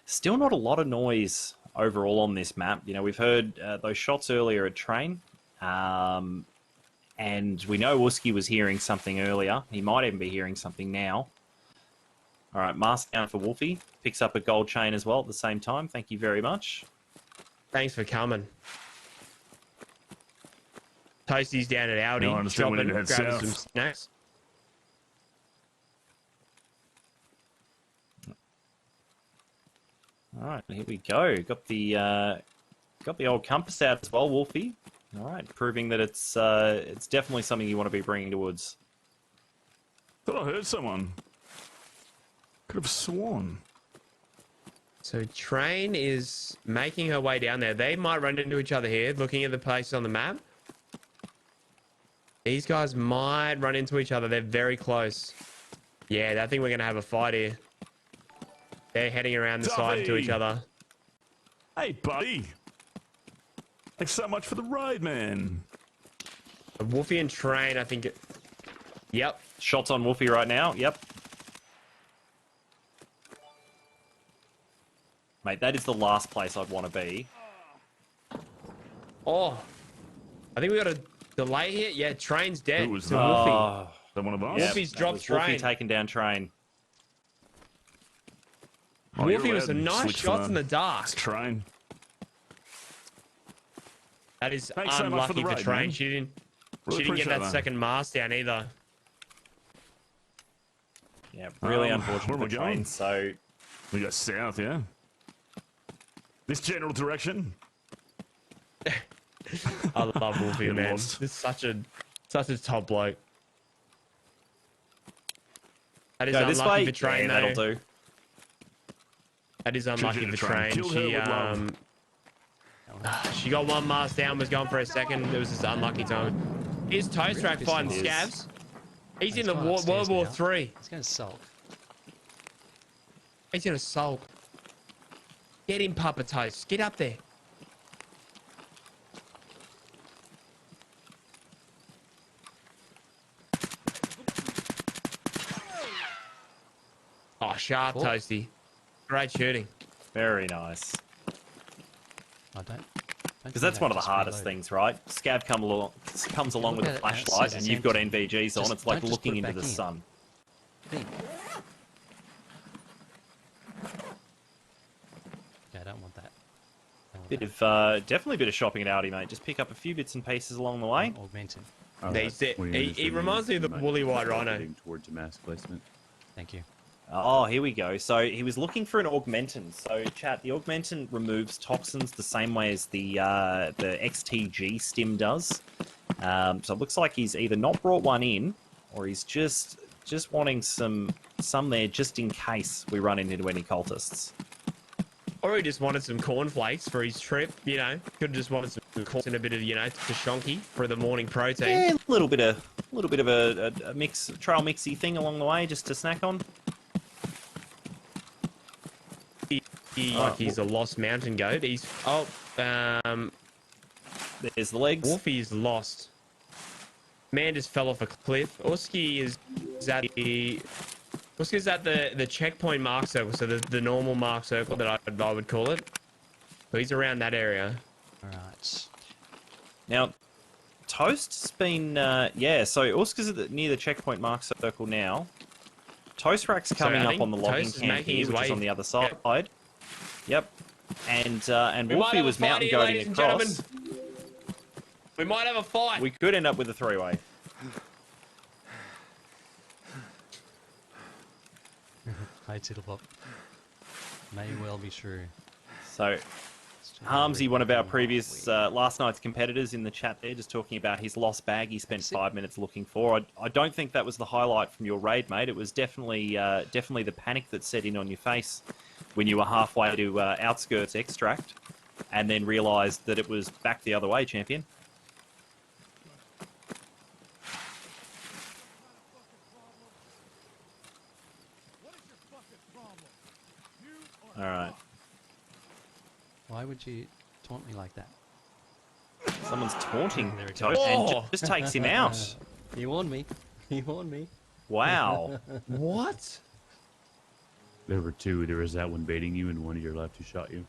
Speaker 2: Still not a lot of noise overall on this map. You know, we've heard those shots earlier at train. And we know Wooski was hearing something earlier. He might even be hearing something now. All right, mask down for Wolfie. Picks up a gold chain as well at the same time. Thank you very much.
Speaker 3: Thanks for coming. Toasty's down at Audi.
Speaker 5: No, I understand we need to head
Speaker 3: grabbing
Speaker 5: south.
Speaker 3: some snacks.
Speaker 2: All right, here we go. Got the old compass out as well, Wolfie. All right, proving that it's definitely something you want to be bringing to Woods.
Speaker 5: Thought I heard someone. Could have sworn.
Speaker 3: So train is making her way down there. They might run into each other here, looking at the places on the map. These guys might run into each other. They're very close. Yeah, I think we're going to have a fight here. They're heading around the side to each other.
Speaker 5: Hey, buddy. Thanks so much for the ride, man.
Speaker 3: Wolfie and Train, I think. Yep.
Speaker 2: Shots on Wolfie right now. Yep. Mate, that is the last place I'd want to be.
Speaker 3: Oh. I think we got a delay here. Yeah, Train's dead.
Speaker 5: Who was
Speaker 3: to
Speaker 5: that?
Speaker 3: Wolfie.
Speaker 5: Is that one of us?
Speaker 2: Yep,
Speaker 3: Wolfie's
Speaker 2: that
Speaker 3: dropped
Speaker 2: was Wolfie
Speaker 3: Train.
Speaker 2: taking down Train.
Speaker 5: Oh, you're
Speaker 3: Wolfie was
Speaker 5: allowed
Speaker 3: some nice
Speaker 5: slick
Speaker 3: shots
Speaker 5: fun.
Speaker 3: in the dark.
Speaker 5: It's Train.
Speaker 3: That is
Speaker 5: Thanks so much for
Speaker 3: unlucky
Speaker 5: the
Speaker 3: for
Speaker 5: ride,
Speaker 3: Train.
Speaker 5: man.
Speaker 3: She didn't
Speaker 5: Really
Speaker 3: get
Speaker 5: appreciate
Speaker 3: that
Speaker 5: that.
Speaker 3: second mast down either.
Speaker 2: Yeah, really
Speaker 5: where
Speaker 2: unfortunate
Speaker 5: am I
Speaker 2: for
Speaker 5: going?
Speaker 2: Train. So
Speaker 5: We go south, yeah? This general direction?
Speaker 3: I love Wolfie,
Speaker 5: Getting
Speaker 3: man.
Speaker 5: lost.
Speaker 3: This is such a top bloke. That is
Speaker 2: go this
Speaker 3: unlucky
Speaker 2: way.
Speaker 3: for Train,
Speaker 2: Yeah,
Speaker 3: though.
Speaker 2: that'll do.
Speaker 3: That is unlucky
Speaker 5: Should've
Speaker 3: for
Speaker 5: Train.
Speaker 3: Train.
Speaker 5: Killed her
Speaker 3: She
Speaker 5: with love.
Speaker 3: she got one mast down, was gone for a second. It was just unlucky time. Here's Toastrak
Speaker 4: Really
Speaker 3: fighting
Speaker 4: pissed
Speaker 2: off.
Speaker 3: scavs. He's in
Speaker 4: He's
Speaker 3: the
Speaker 4: gone
Speaker 3: World
Speaker 4: upstairs
Speaker 3: War
Speaker 4: now.
Speaker 3: Three.
Speaker 4: He's going to sulk.
Speaker 3: He's gonna sulk. Get him, Papa Toast. Get up there. Oh, sharp,
Speaker 4: Cool.
Speaker 3: Toasty. Great shooting.
Speaker 2: Very nice.
Speaker 4: I don't.
Speaker 2: Because that's one of the hardest things, right? Scav comes along
Speaker 4: Look
Speaker 2: with a
Speaker 4: at it,
Speaker 2: flashlight,
Speaker 4: says
Speaker 2: and
Speaker 4: it's
Speaker 2: you've got
Speaker 4: empty.
Speaker 2: NVGs on.
Speaker 4: Just-
Speaker 2: It's like
Speaker 4: don't just
Speaker 2: looking
Speaker 4: put it
Speaker 2: into
Speaker 4: back
Speaker 2: the
Speaker 4: in.
Speaker 2: sun.
Speaker 4: Think. Okay, I don't want that. I don't want
Speaker 2: Bit
Speaker 4: that.
Speaker 2: of definitely a bit of shopping at Audi, mate. Just pick up a few bits and pieces along the way.
Speaker 4: Augmented.
Speaker 3: He reminds me of the woolly white rhino.
Speaker 8: Heading towards a mass placement.
Speaker 4: Thank you.
Speaker 2: Oh, here we go. So he was looking for an augmentin. So chat, the augmentin removes toxins the same way as the XTG stim does. So it looks like he's either not brought one in, or he's just wanting some there just in case we run into any cultists.
Speaker 3: Or he just wanted some cornflakes for his trip, you know. Could have just wanted some corn and a bit of, you know, tashonki for the morning protein.
Speaker 2: Yeah, a little bit of a mix, trail mixy thing along the way, just to snack on.
Speaker 3: He's a lost mountain goat. He's
Speaker 2: there's the legs.
Speaker 3: Wolfie's lost. Man just fell off a cliff. Uski's at the checkpoint mark circle, so the normal mark circle that I would call it. So he's around that area.
Speaker 4: Alright.
Speaker 2: Now, Toast's been yeah. So Uska's near the checkpoint mark circle now. Toast Rack's coming up on the logging camp here, which is on the other side. Yep. And Wolfie was mountain goating across.
Speaker 3: We might have a fight.
Speaker 2: We could end up with a three-way.
Speaker 4: Hi, Tiddlepop. May well be true.
Speaker 2: So, Harmsy, one of our previous last night's competitors in the chat there, just talking about his lost bag he spent 5 minutes looking for. I don't think that was the highlight from your raid, mate. It was definitely the panic that set in on your face when you were halfway to Outskirts Extract and then realised that it was back the other way, champion. All right.
Speaker 4: Why would you taunt me like that?
Speaker 2: Someone's taunting
Speaker 4: There it
Speaker 2: Toast
Speaker 4: goes.
Speaker 2: and just takes him out.
Speaker 4: He warned me. He warned me.
Speaker 2: Wow.
Speaker 3: What?
Speaker 8: There were two. There was that one baiting you and one to your left who shot you.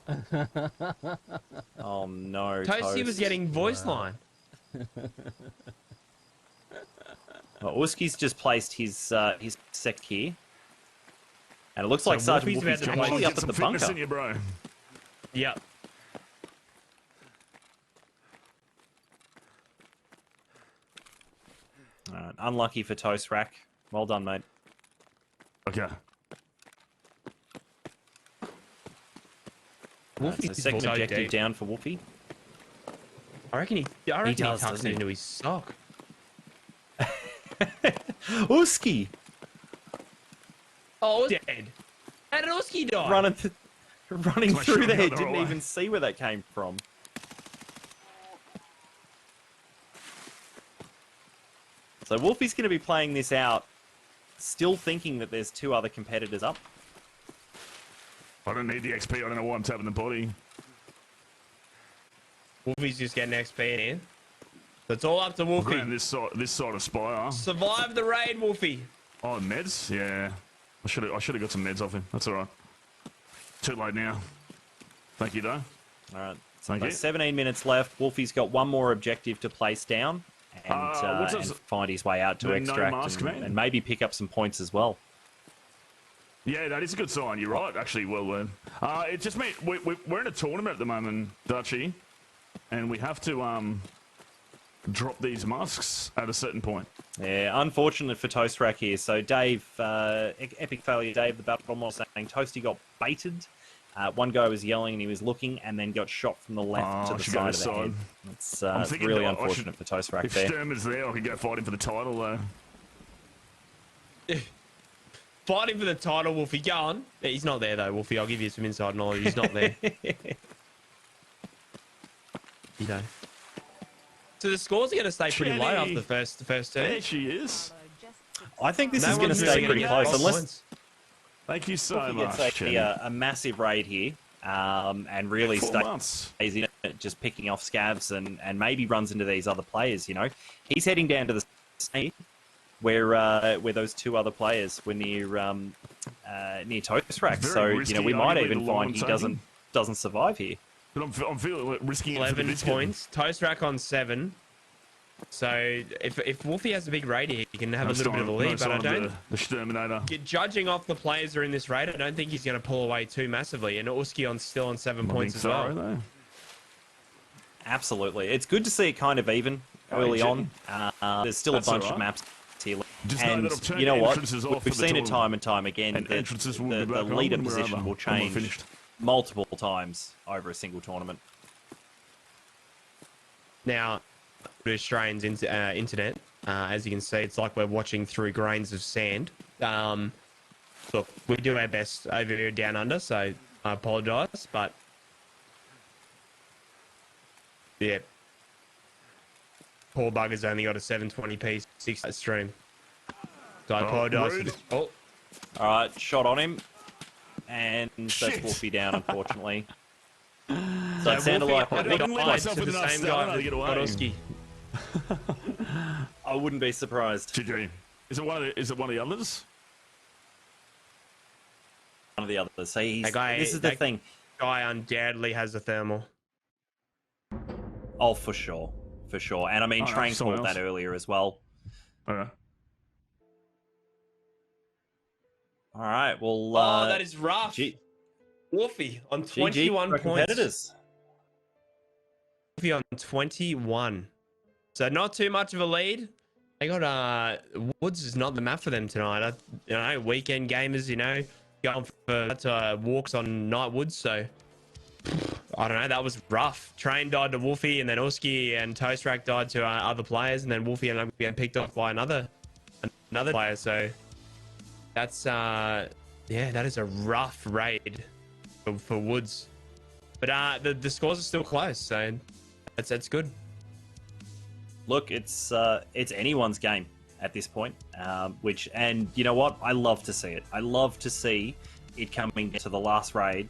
Speaker 2: Oh no,
Speaker 3: Toasty was getting voice line.
Speaker 2: Well, Uski's just placed his sec here. And it looks like Sergeant Wolfie's actually up at the bunker.
Speaker 5: In you, bro.
Speaker 3: Yep.
Speaker 2: Alright, unlucky for Toast Rack. Well done, mate.
Speaker 5: Okay.
Speaker 2: So second objective down for Wolfie.
Speaker 3: I reckon he
Speaker 2: does,
Speaker 3: tucks
Speaker 2: doesn't
Speaker 3: it
Speaker 2: he?
Speaker 3: into his sock.
Speaker 2: Uski!
Speaker 3: Oh, dead. How did Uski die?
Speaker 2: Running
Speaker 5: I
Speaker 2: through
Speaker 5: should've
Speaker 2: there,
Speaker 5: gone the
Speaker 2: didn't
Speaker 5: right
Speaker 2: even
Speaker 5: way.
Speaker 2: see where that came from. So Wolfie's going to be playing this out, still thinking that there's two other competitors up.
Speaker 5: I don't need the XP. I don't know why I'm tapping the body.
Speaker 3: Wolfie's just getting XP in here. So it's all up to Wolfie.
Speaker 5: Around this side of Spire.
Speaker 3: Survive the raid, Wolfie.
Speaker 5: Oh, meds? Yeah. I should have got some meds off him. That's all right. Too late now. Thank you, though.
Speaker 2: All right. So
Speaker 5: Thank you.
Speaker 2: 17 minutes left. Wolfie's got one more objective to place down and,
Speaker 5: what's
Speaker 2: and
Speaker 5: this?
Speaker 2: find his way out to
Speaker 5: No
Speaker 2: extract
Speaker 5: mask, man?
Speaker 2: and maybe pick up some points as well.
Speaker 5: Yeah, that is a good sign. You're right. Actually, well done. It just means we're in a tournament at the moment, Dutchy, and we have to drop these masks at a certain point.
Speaker 2: Yeah, unfortunate for Toast Rack here. So Dave, epic failure Dave, the battle mod saying Toasty got baited. One guy was yelling and he was looking and then got shot from the left to the side of the head. It's really unfortunate for Toast Rack
Speaker 5: if
Speaker 2: there.
Speaker 5: Sturm is there, I could go fight him for the title, though.
Speaker 3: Fighting for the title, Wolfie. Go on. Yeah, he's not there, though, Wolfie. I'll give you some inside knowledge. He's not there. You know. So the scores are going to stay pretty low after the first turn.
Speaker 5: There she is.
Speaker 2: I think this
Speaker 3: No
Speaker 2: is going to
Speaker 3: one's
Speaker 2: stay
Speaker 3: really
Speaker 2: pretty
Speaker 3: gonna
Speaker 2: close
Speaker 3: get
Speaker 2: unless
Speaker 3: points.
Speaker 5: Thank you so
Speaker 2: Wolfie
Speaker 5: much,
Speaker 2: gets
Speaker 5: Jenny.
Speaker 2: a massive raid here and really
Speaker 5: 4
Speaker 2: stays
Speaker 5: months.
Speaker 2: in it, just picking off scavs and maybe runs into these other players, you know. He's heading down to the state where those two other players were near Toast Rack.
Speaker 5: Very
Speaker 2: So,
Speaker 5: risky,
Speaker 2: you know, we might
Speaker 5: arguably,
Speaker 2: even
Speaker 5: the line
Speaker 2: find he
Speaker 5: taking.
Speaker 2: doesn't survive here.
Speaker 5: But I'm feeling risking it for the
Speaker 3: 11
Speaker 5: biscuit.
Speaker 3: points. Toast Rack on 7. So if Wolfie has a big raid here, he can have a little bit of a lead, but I don't.
Speaker 5: The Exterminator.
Speaker 3: Judging off the players that are in this raid, I don't think he's going to pull away too massively. And Uski still on 7 points as well.
Speaker 5: Though.
Speaker 2: Absolutely. It's good to see it kind of even early on. There's still
Speaker 5: That's
Speaker 2: a bunch
Speaker 5: all
Speaker 2: of
Speaker 5: right.
Speaker 2: maps here.
Speaker 5: Just know
Speaker 2: And
Speaker 5: that I've turned
Speaker 2: you know what?
Speaker 5: entrances off
Speaker 2: We've
Speaker 5: for the
Speaker 2: seen it
Speaker 5: tournament.
Speaker 2: time and time again
Speaker 5: And
Speaker 2: that
Speaker 5: entrances will
Speaker 2: the
Speaker 5: be back on
Speaker 2: leader
Speaker 5: wherever,
Speaker 2: position will
Speaker 5: when we're
Speaker 2: change
Speaker 5: finished.
Speaker 2: multiple times over a single tournament.
Speaker 3: Now, the Australians internet. As you can see, it's like we're watching through grains of sand. Look, we do our best over here down under, so I apologise, but yeah, poor bugger's only got a 720p 60 stream, so I apologise.
Speaker 5: rude.
Speaker 3: Oh,
Speaker 2: All right, shot on him, and
Speaker 5: Shit.
Speaker 2: that's Wolfie down, unfortunately. So
Speaker 3: so
Speaker 2: it sounded
Speaker 3: Wolfie,
Speaker 2: like
Speaker 3: I
Speaker 2: we
Speaker 3: didn't
Speaker 2: got
Speaker 5: leave
Speaker 3: lied
Speaker 5: myself
Speaker 3: to the
Speaker 5: with enough
Speaker 3: same
Speaker 5: stamina
Speaker 3: guy
Speaker 5: to
Speaker 3: that
Speaker 5: get away.
Speaker 3: got Oski.
Speaker 2: I wouldn't be surprised.
Speaker 5: GG. Is it one of the others?
Speaker 2: One of the others. So he's,
Speaker 3: That
Speaker 2: this is the
Speaker 3: that
Speaker 2: thing.
Speaker 3: guy undoubtedly has a thermal.
Speaker 2: Oh, for sure. For sure. And I mean,
Speaker 5: Oh, no,
Speaker 2: Train
Speaker 5: someone
Speaker 2: called that
Speaker 5: else.
Speaker 2: earlier as well.
Speaker 5: Okay.
Speaker 2: All right, well...
Speaker 3: Oh, that is rough. Wolfie on
Speaker 2: GG
Speaker 3: 21
Speaker 2: for
Speaker 3: points.
Speaker 2: competitors.
Speaker 3: Wolfie on 21. So not too much of a lead. They got Woods is not the map for them tonight. Weekend gamers, going for walks on night woods. So I don't know. That was rough. Train died to Wolfie, and then Uski and Toast Rack died to other players, and then Wolfie ended up getting picked off by another player. So that's that is a rough raid for Woods. But the scores are still close, so that's good.
Speaker 2: Look, it's anyone's game at this point. And you know what? I love to see it. I love to see it coming to the last raid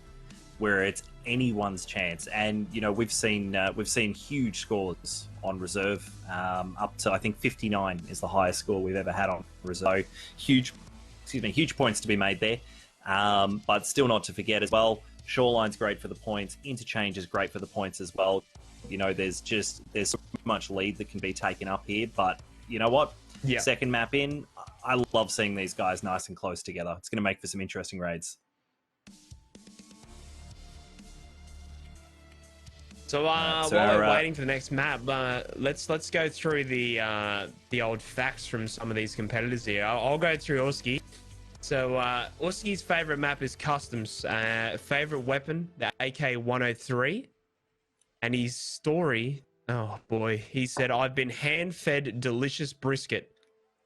Speaker 2: where it's anyone's chance. And we've seen huge scores on reserve, up to I think 59 is the highest score we've ever had on reserve. Huge points to be made there. But still not to forget as well, Shoreline's great for the points. Interchange is great for the points as well. There's so much lead that can be taken up here. But you know what?
Speaker 3: Yeah.
Speaker 2: Second map in, I love seeing these guys nice and close together. It's going to make for some interesting raids.
Speaker 3: So while we're waiting for the next map, let's go through the old facts from some of these competitors here. I'll go through Uski. So Uski's favorite map is Customs. Favorite weapon, the AK-103. And his story, oh boy, he said, I've been hand-fed delicious brisket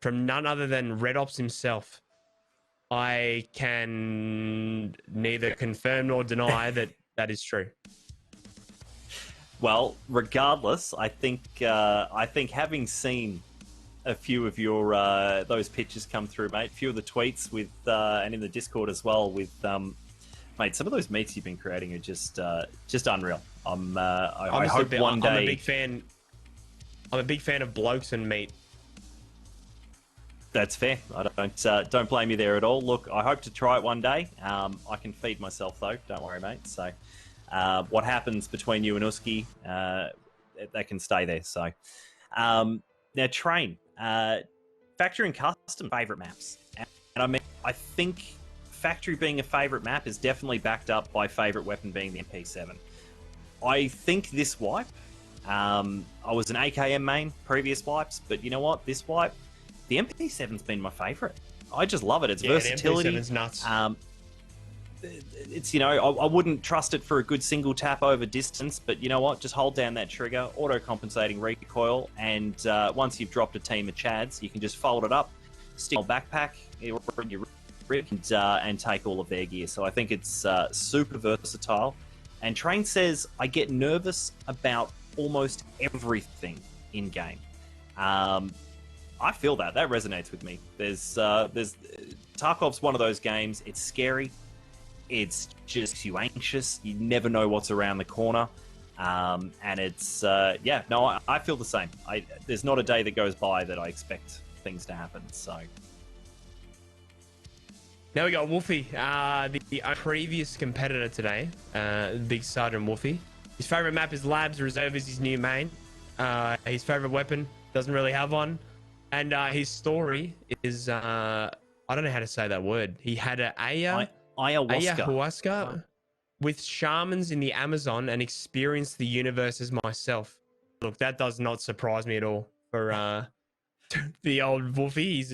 Speaker 3: from none other than Red Ops himself. I can neither confirm nor deny that is true.
Speaker 2: Well, regardless, I think having seen a few of your those pictures come through, mate, a few of the tweets with and in the Discord as well with mate, some of those meats you've been creating are just unreal. I hope one day.
Speaker 3: I'm a big fan of blokes and meat.
Speaker 2: That's fair. I don't blame you there at all. Look, I hope to try it one day. I can feed myself though. Don't worry, mate. So, what happens between you and Uski, that can stay there. So, now Train, Factory and Custom favorite maps, and I mean, I think Factory being a favorite map is definitely backed up by favorite weapon being the MP7. I think this wipe, I was an AKM main previous wipes, but you know what? This wipe, the MP7's been my favorite. I just love it. Its versatility.
Speaker 3: The MP7's nuts.
Speaker 2: It's, I wouldn't trust it for a good single tap over distance, but you know what? Just hold down that trigger, auto-compensating recoil, and once you've dropped a team of Chads, you can just fold it up, stick a backpack, and take all of their gear. So I think it's super versatile. And Train says, I get nervous about almost everything in game. I feel that resonates with me. There's Tarkov's one of those games. It's scary. It's just you anxious. You never know what's around the corner. And it's I feel the same. There's not a day that goes by that I expect things to happen. So.
Speaker 3: Now we got Wolfie, the previous competitor today, Big Sergeant Wolfie. His favorite map is Labs. Reserve is his new main. His favorite weapon, doesn't really have one. And his story is, I don't know how to say that word. He had an ayahuasca with shamans in the Amazon and experienced the universe as myself. Look, that does not surprise me at all for the old Wolfie.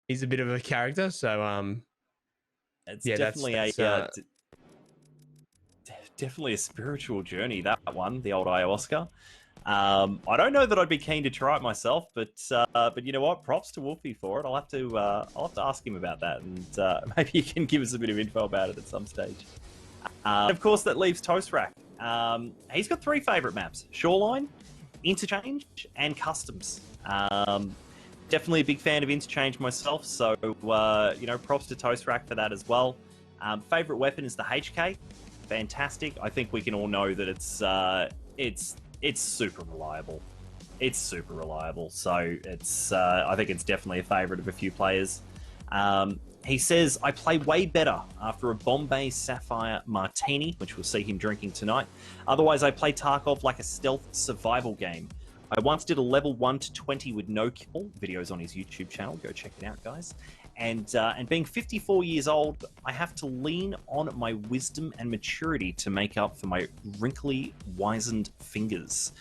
Speaker 3: He's a bit of a character, so
Speaker 2: it's
Speaker 3: definitely
Speaker 2: definitely a spiritual journey, that one, the old ayahuasca. I don't know that I'd be keen to try it myself, but you know what? Props to Wolfie for it. I'll have to ask him about that, and maybe he can give us a bit of info about it at some stage. Of course, that leaves Toast Rack. He's got 3 favourite maps: Shoreline, Interchange, and Customs. Definitely a big fan of Interchange myself, so you know, props to Toast Rack for that as well. Favourite weapon is the HK. Fantastic. I think we can all know that it's super reliable. It's super reliable, so it's I think it's definitely a favourite of a few players. He says, I play way better after a Bombay Sapphire Martini, which we'll see him drinking tonight. Otherwise, I play Tarkov like a stealth survival game. I once did a level 1 to 20 with no kill. Videos on his YouTube channel. Go check it out, guys. And being 54 years old, I have to lean on my wisdom and maturity to make up for my wrinkly, wizened fingers.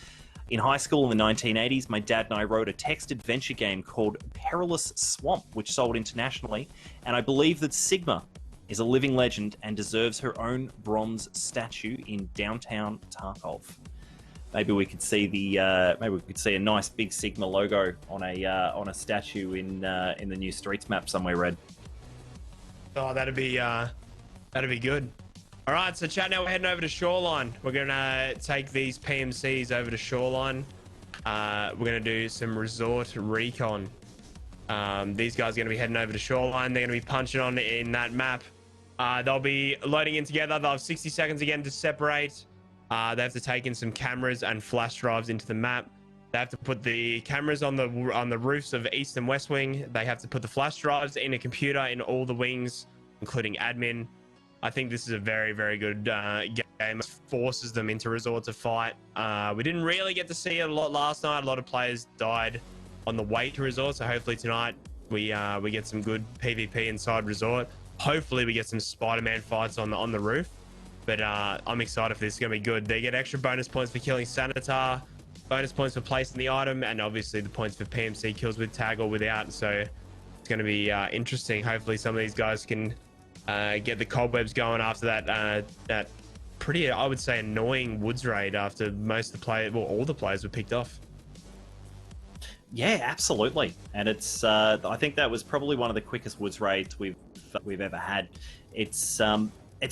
Speaker 2: In high school in the 1980s, my dad and I wrote a text adventure game called Perilous Swamp, which sold internationally, and I believe that Sigma is a living legend and deserves her own bronze statue in downtown Tarkov. Maybe we could see a nice big Sigma logo on a statue in the new Streets map somewhere, Red.
Speaker 3: Oh, that'd be good. All right, so chat, now we're heading over to Shoreline. We're gonna take these PMCs over to Shoreline. We're gonna do some resort recon. These guys are gonna be heading over to Shoreline. They're gonna be punching on in that map. They'll be loading in together. They'll have 60 seconds again to separate. They have to take in some cameras and flash drives into the map. They have to put the cameras on the roofs of East and West Wing. They have to put the flash drives in a computer in all the wings, including admin. I think this is a very, very good game. It forces them into resort to fight. We didn't really get to see it a lot last night. A lot of players died on the way to resort. So hopefully tonight we get some good PvP inside resort. Hopefully we get some Spider-Man fights on the roof. But I'm excited for this. It's going to be good. They get extra bonus points for killing Sanitar, bonus points for placing the item, and obviously the points for PMC kills with tag or without. So it's going to be interesting. Hopefully some of these guys can get the cobwebs going after that pretty, I would say, annoying woods raid after most of the players, well, all the players were picked off.
Speaker 2: Yeah, absolutely. And it's I think that was probably one of the quickest woods raids we've ever had. It's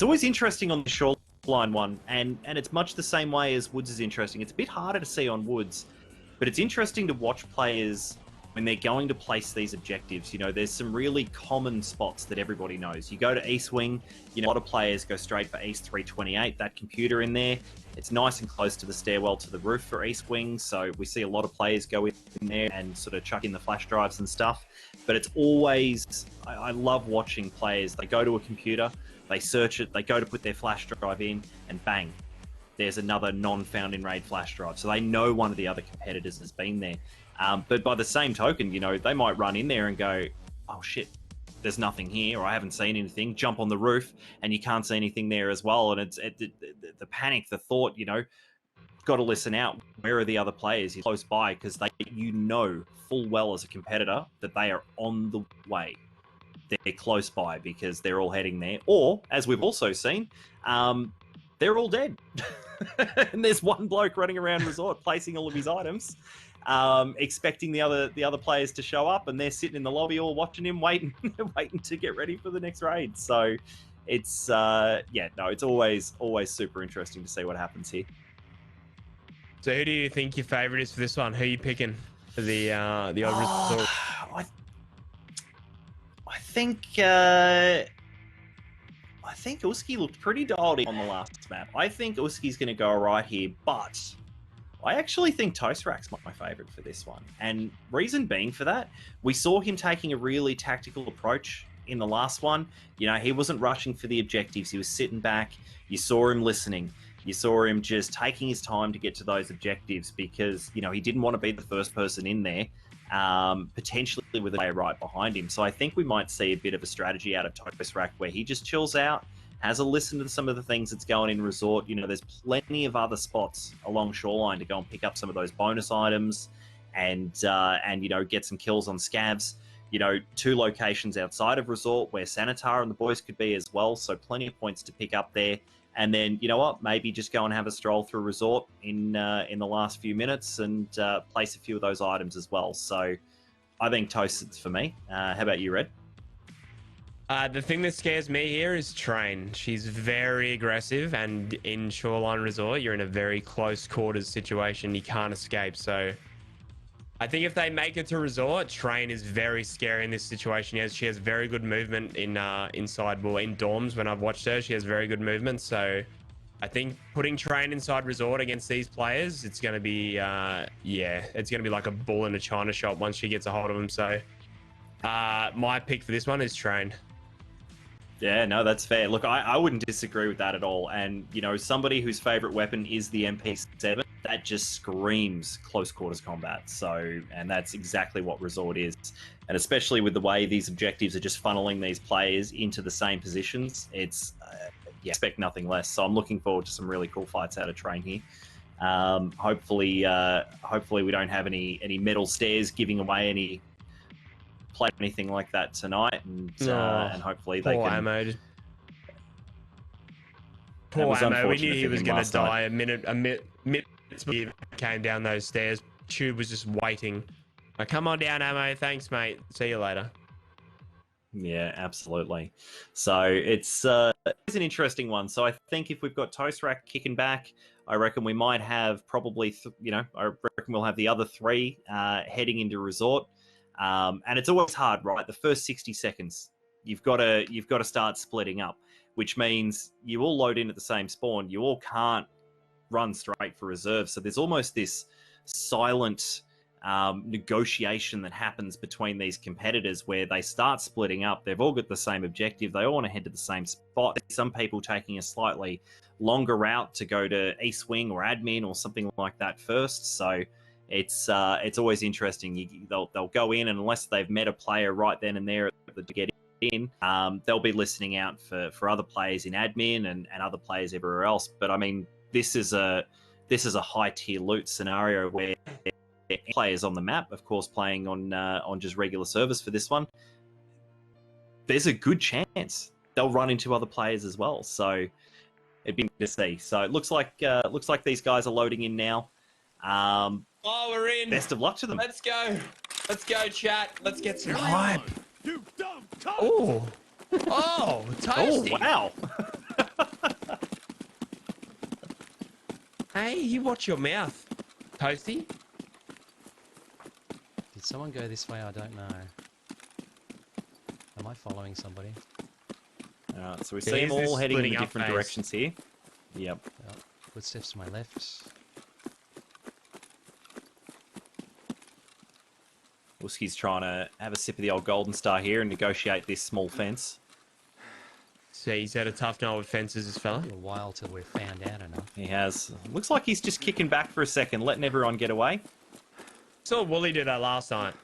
Speaker 2: always interesting on the Shoreline one, and it's much the same way as woods is interesting. It's a bit harder to see on woods, but it's interesting to watch players when they're going to place these objectives. You know, there's some really common spots that everybody knows. You go to East Wing, you know, a lot of players go straight for East 328, that computer in there. It's nice and close to the stairwell to the roof for East Wing, so we see a lot of players go in there and sort of chuck in the flash drives and stuff. But it's always, I love watching players. They go to a computer, they search it, they go to put their flash drive in, and bang, there's another non-found in raid flash drive. So they know one of the other competitors has been there. But by the same token, you know, they might run in there and go, oh shit, there's nothing here, or I haven't seen anything, jump on the roof, and you can't see anything there as well. And it's the panic, the thought, you know, got to listen out. Where are the other players? You're close by, because you know full well as a competitor that they are on the way. They're close by because they're all heading there. Or, as we've also seen, they're all dead. And there's one bloke running around resort placing all of his items, expecting the other players to show up, and they're sitting in the lobby all watching him, waiting to get ready for the next raid. So it's it's always super interesting to see what happens here.
Speaker 3: So who do you think your favorite is for this one? Who are you picking for the odd resort?
Speaker 2: I think Uski looked pretty dialed in on the last map. I think Uski's going to go right here, but I actually think Toast Rack's my favourite for this one. And reason being for that, we saw him taking a really tactical approach in the last one. You know, he wasn't rushing for the objectives. He was sitting back. You saw him listening. You saw him just taking his time to get to those objectives because, you know, he didn't want to be the first person in there, potentially with a player right behind him. So I think we might see a bit of a strategy out of Toast Rack where he just chills out, has a listen to some of the things that's going in resort. You know, there's plenty of other spots along Shoreline to go and pick up some of those bonus items and you know, get some kills on scabs. You know, 2 locations outside of resort where Sanitar and the boys could be as well. So plenty of points to pick up there. and then you know what, maybe just go and have a stroll through resort in the last few minutes and place a few of those items as well. So I think toasted for me. How about you, Red?
Speaker 3: The thing that scares me here is Train. She's very aggressive, and in Shoreline Resort, you're in a very close quarters situation. You can't escape. So I think if they make it to Resort, Train is very scary in this situation. She has very good movement in inside, well, in dorms. When I've watched her, she has very good movement. So I think putting Train inside Resort against these players, it's going to be, it's going to be like a bull in a china shop once she gets a hold of them. So my pick for this one is Train.
Speaker 2: Yeah, no, that's fair. Look, I wouldn't disagree with that at all. And, you know, somebody whose favorite weapon is the MP7, that just screams close quarters combat. So, and that's exactly what Resort is. And especially with the way these objectives are just funneling these players into the same positions, it's, expect nothing less. So I'm looking forward to some really cool fights out of Train here. Hopefully we don't have any metal stairs giving away any play anything like that tonight, and hopefully they can.
Speaker 3: Ammo. Poor Ammo. We knew he was going to die a minute before he came down those stairs. Tube was just waiting. Come on down, Ammo. Thanks, mate. See you later.
Speaker 2: Yeah, absolutely. So it's an interesting one. So I think if we've got Toast Rack kicking back, I reckon we might have probably, I reckon we'll have the other three heading into Resort. And it's always hard, right? The first 60 seconds, you've got to start splitting up, which means you all load in at the same spawn. You all can't run straight for reserve. So there's almost this silent negotiation that happens between these competitors where they start splitting up. They've all got the same objective. They all want to head to the same spot. Some people taking a slightly longer route to go to East Wing or admin or something like that first. So it's always interesting. They'll go in, and unless they've met a player right then and there to get in, they'll be listening out for other players in admin and other players everywhere else. But I mean, this is a high tier loot scenario where players on the map, of course, playing on just regular servers for this one. There's a good chance they'll run into other players as well. So it'd be interesting to see. So it looks like these guys are loading in now.
Speaker 3: We're in.
Speaker 2: Best of luck to them.
Speaker 3: Let's go, chat. Let's get some hype.
Speaker 5: You dumb cunt!
Speaker 3: Oh, Toasty.
Speaker 2: Oh, wow.
Speaker 3: Hey, you watch your mouth, Toasty.
Speaker 4: Did someone go this way? I don't know. Am I following somebody?
Speaker 2: Alright, so we see them all heading in different directions here. Yep.
Speaker 4: Footsteps to my left.
Speaker 2: Whiskey's trying to have a sip of the old Golden Star here and negotiate this small fence.
Speaker 3: So he's had a tough night with fences, this fella.
Speaker 4: A little while till we're found out enough.
Speaker 2: He has. Looks like he's just kicking back for a second, letting everyone get away.
Speaker 3: Saw Wooly do that last night.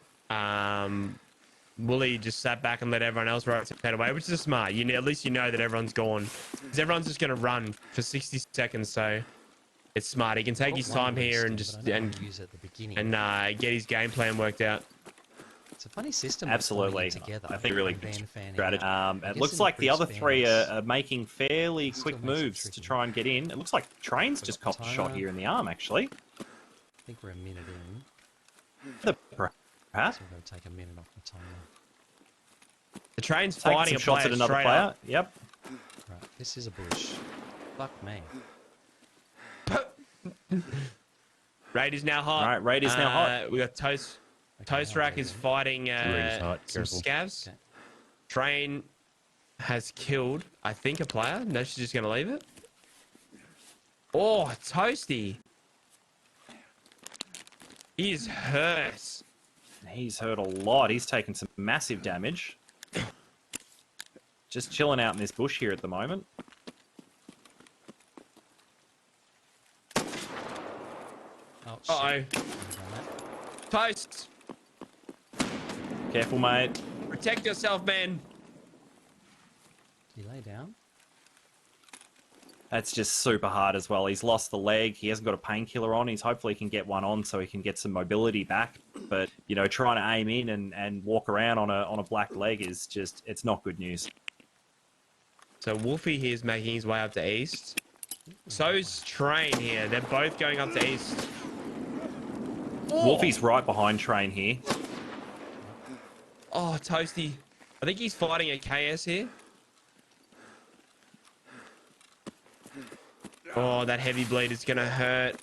Speaker 3: Wooly just sat back and let everyone else rotate away, which is smart. At least you know that everyone's gone. Because everyone's just going to run for 60 seconds, so it's smart. He can take his time here and just
Speaker 4: use it at the beginning.
Speaker 3: and get his game plan worked out.
Speaker 4: It's a funny system.
Speaker 2: Absolutely.
Speaker 4: Together.
Speaker 2: I think really good strategy. It looks like the other three are making fairly quick moves to try and get in. It looks like Train's just copped a shot here in the arm, actually.
Speaker 4: I think we're a minute in.
Speaker 2: Perhaps.
Speaker 4: So we're going to take a minute off the timer.
Speaker 3: The Train's
Speaker 2: Taking
Speaker 3: fighting a
Speaker 2: some shots
Speaker 3: player
Speaker 2: at another
Speaker 3: straight
Speaker 2: player.
Speaker 3: up.
Speaker 2: Yep.
Speaker 4: Right, this is a bush. Fuck me.
Speaker 3: Raid is now hot.
Speaker 2: Right, Raid is now hot.
Speaker 3: We got Toast. Toast Rack is fighting some scavs.
Speaker 4: Okay.
Speaker 3: Train has killed, I think, a player. No, she's just going to leave it. Oh, Toasty. He is hurt.
Speaker 2: He's hurt a lot. He's taken some massive damage. Just chilling out in this bush here at the moment.
Speaker 4: Oh,
Speaker 3: Uh-oh. Toast.
Speaker 2: Careful, mate.
Speaker 3: Protect yourself, man.
Speaker 4: Did he lay down?
Speaker 2: That's just super hard as well. He's lost the leg. He hasn't got a painkiller on. Hopefully he can get one on so he can get some mobility back. But, trying to aim in and walk around on a black leg is just, it's not good news.
Speaker 3: So Wolfie here is making his way up to east. So's Train here. They're both going up to east.
Speaker 2: Wolfie's right behind Train here.
Speaker 3: Oh, Toasty. I think he's fighting a KS here. Oh, that heavy bleed is going to hurt.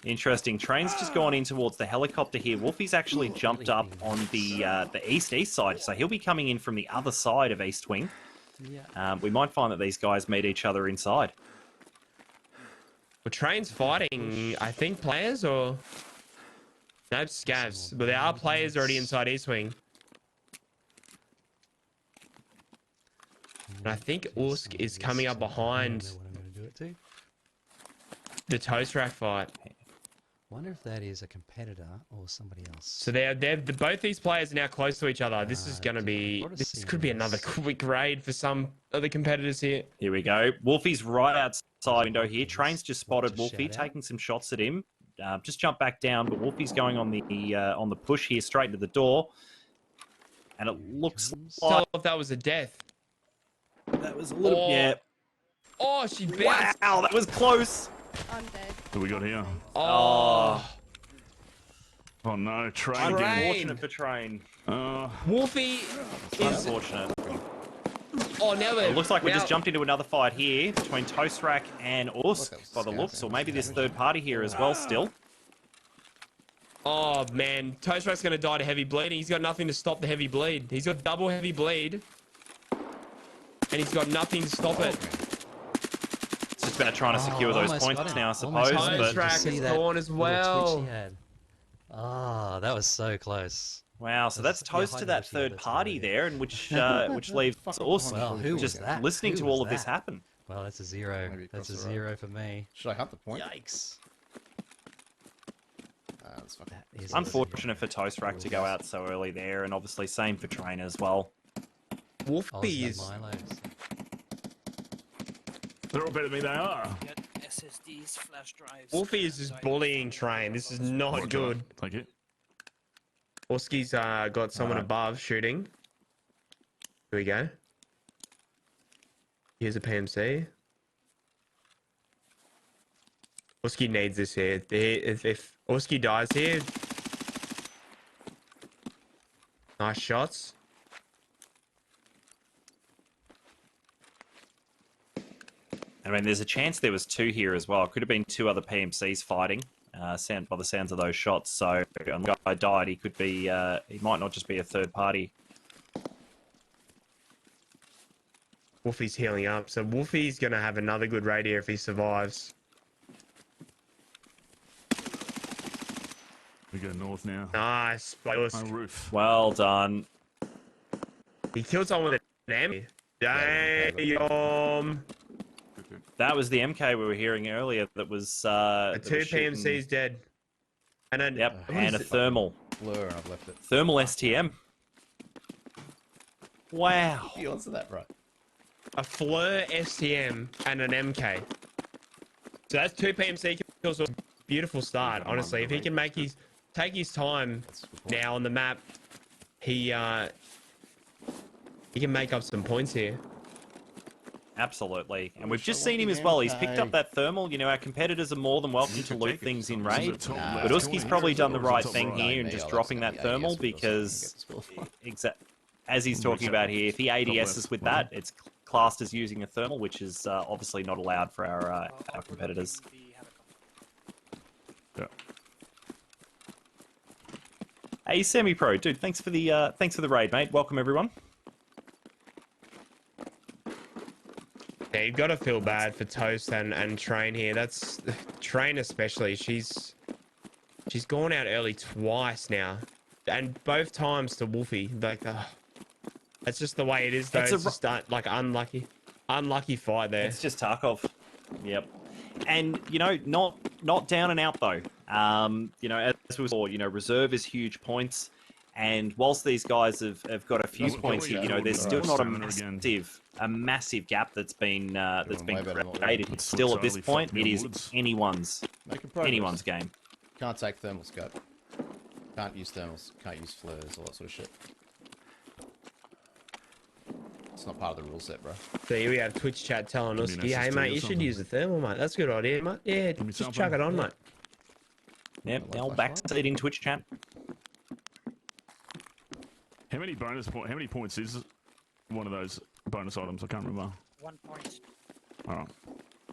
Speaker 2: Interesting. Train's just gone in towards the helicopter here. Wolfie's actually jumped up on the east side, so he'll be coming in from the other side of East Wing.
Speaker 4: Yeah.
Speaker 2: We might find that these guys meet each other inside.
Speaker 3: Well, Train's fighting, I think, players or... No, scavs. But there are players already inside East Wing. And I think Orsk is coming up behind the Toast Rack fight.
Speaker 4: Wonder if that is a competitor or somebody else.
Speaker 3: So both these players are now close to each other. This is going to be... This could be another quick raid for some of the competitors here.
Speaker 2: Here we go. Wolfie's right outside window here. Train's just spotted Wolfie, taking some shots at him. Just jump back down, but Wolfie's going on the push here, straight to the door. And it looks like...
Speaker 3: Tell if that was a death.
Speaker 2: That was a little... Yeah.
Speaker 3: Oh, she bounced.
Speaker 2: Wow, that was close.
Speaker 9: I'm dead.
Speaker 5: What do we got here?
Speaker 3: Oh.
Speaker 5: Oh no, Train.
Speaker 2: Unfortunate for Train.
Speaker 3: Wolfie is...
Speaker 2: Unfortunate.
Speaker 3: Oh, now
Speaker 2: it looks like we just jumped into another fight here between Toast Rack and Orsk by the looks, or maybe this third party here as well still.
Speaker 3: Oh, man. Toast Rack's going to die to heavy bleed. He's got nothing to stop the heavy bleed. He's got double heavy bleed. And he's got nothing to stop it.
Speaker 2: It's just about trying to secure those points now, I suppose.
Speaker 3: Toast Rack is gone as well.
Speaker 4: Oh, that was so close.
Speaker 2: Wow, so that's toast to that third party there, and which leaves Orsk just listening to all of this happen.
Speaker 4: Well, that's a zero. That's a zero for me.
Speaker 6: Should I have the point?
Speaker 4: Yikes.
Speaker 2: Unfortunate for Toast Rack to go out so early there, and obviously same for Train as well.
Speaker 3: Wolfie is...
Speaker 5: They're all better than me, they are.
Speaker 13: SSDs, flash drives.
Speaker 3: Wolfie is just bullying Train. This is not good.
Speaker 5: Thank you.
Speaker 3: Orski's got someone above shooting. Here we go. Here's a PMC. Orski needs this here. If Orski dies here... Nice shots.
Speaker 2: I mean, there's a chance there was two here as well. Could have been two other PMCs fighting, by the sounds of those shots. So, when the guy died, he could be, he might not just be a third party.
Speaker 3: Wolfie's healing up. So Wolfie's going to have another good raid here if he survives.
Speaker 5: We go north now.
Speaker 3: Nice.
Speaker 5: Roof.
Speaker 2: Well done.
Speaker 3: He killed someone with an M. Damn.
Speaker 2: That was the MK we were hearing earlier. That was
Speaker 3: a two PMC's dead, and then
Speaker 2: and a thermal.
Speaker 6: Blur, and I've left it.
Speaker 2: Thermal STM. Wow.
Speaker 6: You answer that right.
Speaker 3: A Fleur STM and an MK. So that's two PMC kills. Beautiful start, honestly. If he can take his time now on the map, he can make up some points here.
Speaker 2: Absolutely. And we've just seen him as well. He's picked up that thermal. You know, our competitors are more than welcome to loot things in raid. But Uski's probably done the right thing here and just dropping that thermal because, as he's talking about here, if he ADSs with that, it's classed as using a thermal, which is obviously not allowed for our competitors.
Speaker 5: Yeah.
Speaker 2: Hey, Semi-Pro, dude, thanks for the raid, mate. Welcome, everyone.
Speaker 3: Yeah, you've got to feel bad for Toast and Train here. That's Train especially. She's gone out early twice now, and both times to Wolfie. Like, that's just the way it is. Though it's just like unlucky fight there.
Speaker 2: It's just Tarkov. Yep. And you know, not down and out though. You know, as we saw, you know, reserve is huge points. And whilst these guys have got a few points here, you know, there's still not a massive gap that's been created. It's still at this point, it is anyone's game.
Speaker 6: Can't take thermal scope. Can't use thermals. Can't use flares. All that sort of shit. It's not part of the rule set, bro.
Speaker 3: So here we have Twitch chat telling us,
Speaker 5: Give me
Speaker 3: hey
Speaker 5: an SSD
Speaker 3: mate,
Speaker 5: or
Speaker 3: you should
Speaker 5: something.
Speaker 3: use the thermal, mate. That's a good idea, mate. Yeah,
Speaker 5: me
Speaker 3: just
Speaker 5: something.
Speaker 3: chuck it on, mate.
Speaker 2: Yep, the
Speaker 6: Like
Speaker 2: old
Speaker 6: flashlight?
Speaker 2: backseating Twitch chat.
Speaker 5: How many points is one of those bonus items? I can't remember.
Speaker 13: 1 point.
Speaker 5: All right.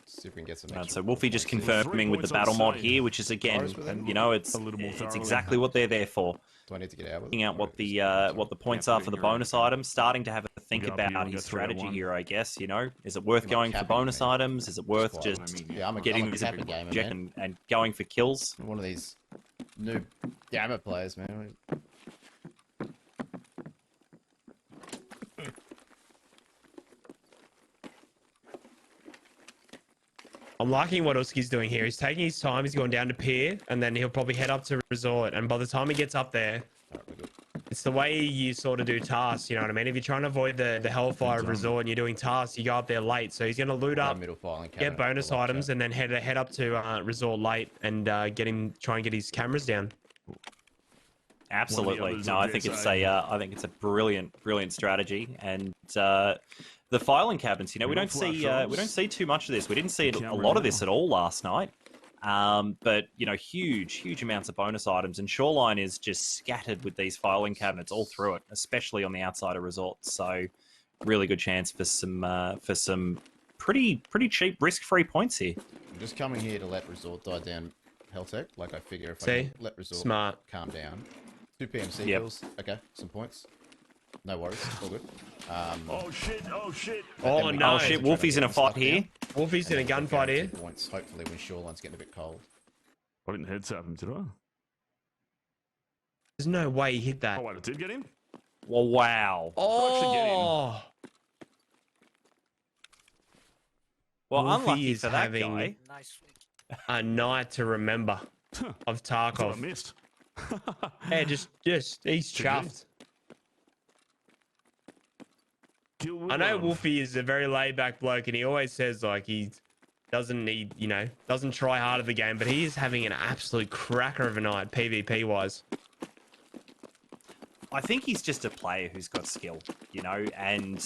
Speaker 6: See if we can get some
Speaker 2: Right,
Speaker 6: extra
Speaker 2: so Wolfie just
Speaker 6: points.
Speaker 2: confirming with the
Speaker 5: 3 points,
Speaker 2: battle
Speaker 5: I'd
Speaker 2: mod
Speaker 5: say.
Speaker 2: here, which is again,
Speaker 6: Ours with them?
Speaker 2: you know, it's
Speaker 5: A little more thoroughly.
Speaker 2: exactly what they're there for.
Speaker 6: Do I need to get out with
Speaker 2: Looking
Speaker 6: it?
Speaker 2: at
Speaker 6: Or is it
Speaker 2: what the points
Speaker 7: Yeah,
Speaker 2: are
Speaker 7: put
Speaker 2: for
Speaker 7: it
Speaker 2: the
Speaker 7: in your
Speaker 2: bonus
Speaker 7: account.
Speaker 2: items, starting to have a think
Speaker 5: go up here
Speaker 2: about
Speaker 5: and go
Speaker 2: his
Speaker 5: 301.
Speaker 2: strategy here, I guess. You know, is it worth
Speaker 6: You're not
Speaker 2: going for
Speaker 6: capping,
Speaker 2: bonus
Speaker 6: man.
Speaker 2: items? Is it worth
Speaker 6: quite
Speaker 2: just
Speaker 7: what I mean.
Speaker 6: Yeah, I'm a
Speaker 2: getting
Speaker 6: I'm a
Speaker 2: this
Speaker 6: capping gamer,
Speaker 2: object
Speaker 6: man.
Speaker 2: and going for kills?
Speaker 6: I'm one of these new gamma players, man.
Speaker 3: I'm liking what Uski's doing here. He's taking his time. He's going down to pier, and then he'll probably head up to resort. And by the time he gets up there,
Speaker 6: Alright, we're good.
Speaker 3: it's the way you sort of do tasks. You know what I mean? If you're trying to avoid the hellfire of resort and you're doing tasks, you go up there late. So he's going to loot
Speaker 6: Grab
Speaker 3: up,
Speaker 6: middle filing
Speaker 3: get
Speaker 6: cabinet,
Speaker 3: bonus
Speaker 6: the lock
Speaker 3: items,
Speaker 6: chat.
Speaker 3: and then head up to resort late and try and get his cameras down.
Speaker 2: Absolutely.
Speaker 5: others
Speaker 2: No,
Speaker 5: up
Speaker 2: I
Speaker 5: there
Speaker 2: think it's
Speaker 5: saying-
Speaker 2: I think it's a brilliant strategy. And the filing cabinets, you know, we
Speaker 5: Real
Speaker 2: don't see
Speaker 5: flash
Speaker 2: we don't
Speaker 5: rolls.
Speaker 2: see too much of this. We didn't see a
Speaker 5: Camera
Speaker 2: lot of
Speaker 5: now.
Speaker 2: this at all last night. But you know, huge amounts of bonus items, and Shoreline is just scattered with these filing cabinets all through it, especially on the outside of resorts. So, really good chance for some pretty cheap risk-free points here.
Speaker 6: I'm just coming here to let resort die down. Helltech, like I figure if I
Speaker 3: See?
Speaker 6: can let resort
Speaker 3: Smart.
Speaker 6: calm down. 2 PMC
Speaker 2: Yep.
Speaker 6: kills. Okay, some points. No worries, all good.
Speaker 5: Oh shit! Oh shit!
Speaker 3: Oh,
Speaker 6: then we
Speaker 3: no.
Speaker 2: Oh shit, Wolfie's in a fight here.
Speaker 3: Wolfie's in a gunfight here.
Speaker 6: Points, hopefully, when Shoreline's getting a bit cold.
Speaker 5: I didn't head tap him, did I?
Speaker 3: There's no way he hit that.
Speaker 5: Oh wait, I did get him.
Speaker 2: Well, wow.
Speaker 5: actually get him.
Speaker 3: Oh,
Speaker 2: Well,
Speaker 3: Wolfie
Speaker 2: unlucky
Speaker 3: is
Speaker 2: for that
Speaker 3: having-
Speaker 2: guy.
Speaker 13: Nice.
Speaker 3: a night to remember of
Speaker 5: That's what I
Speaker 3: Tarkov.
Speaker 5: missed.
Speaker 3: Yeah, just he's
Speaker 5: GG.
Speaker 3: chuffed.
Speaker 5: Kill
Speaker 3: I know
Speaker 5: love.
Speaker 3: Wolfie is a very laid back bloke, and he always says like he doesn't need, doesn't try hard at the game, but he is having an absolute cracker of a night PvP wise.
Speaker 2: I think he's just a player who's got skill, you know, and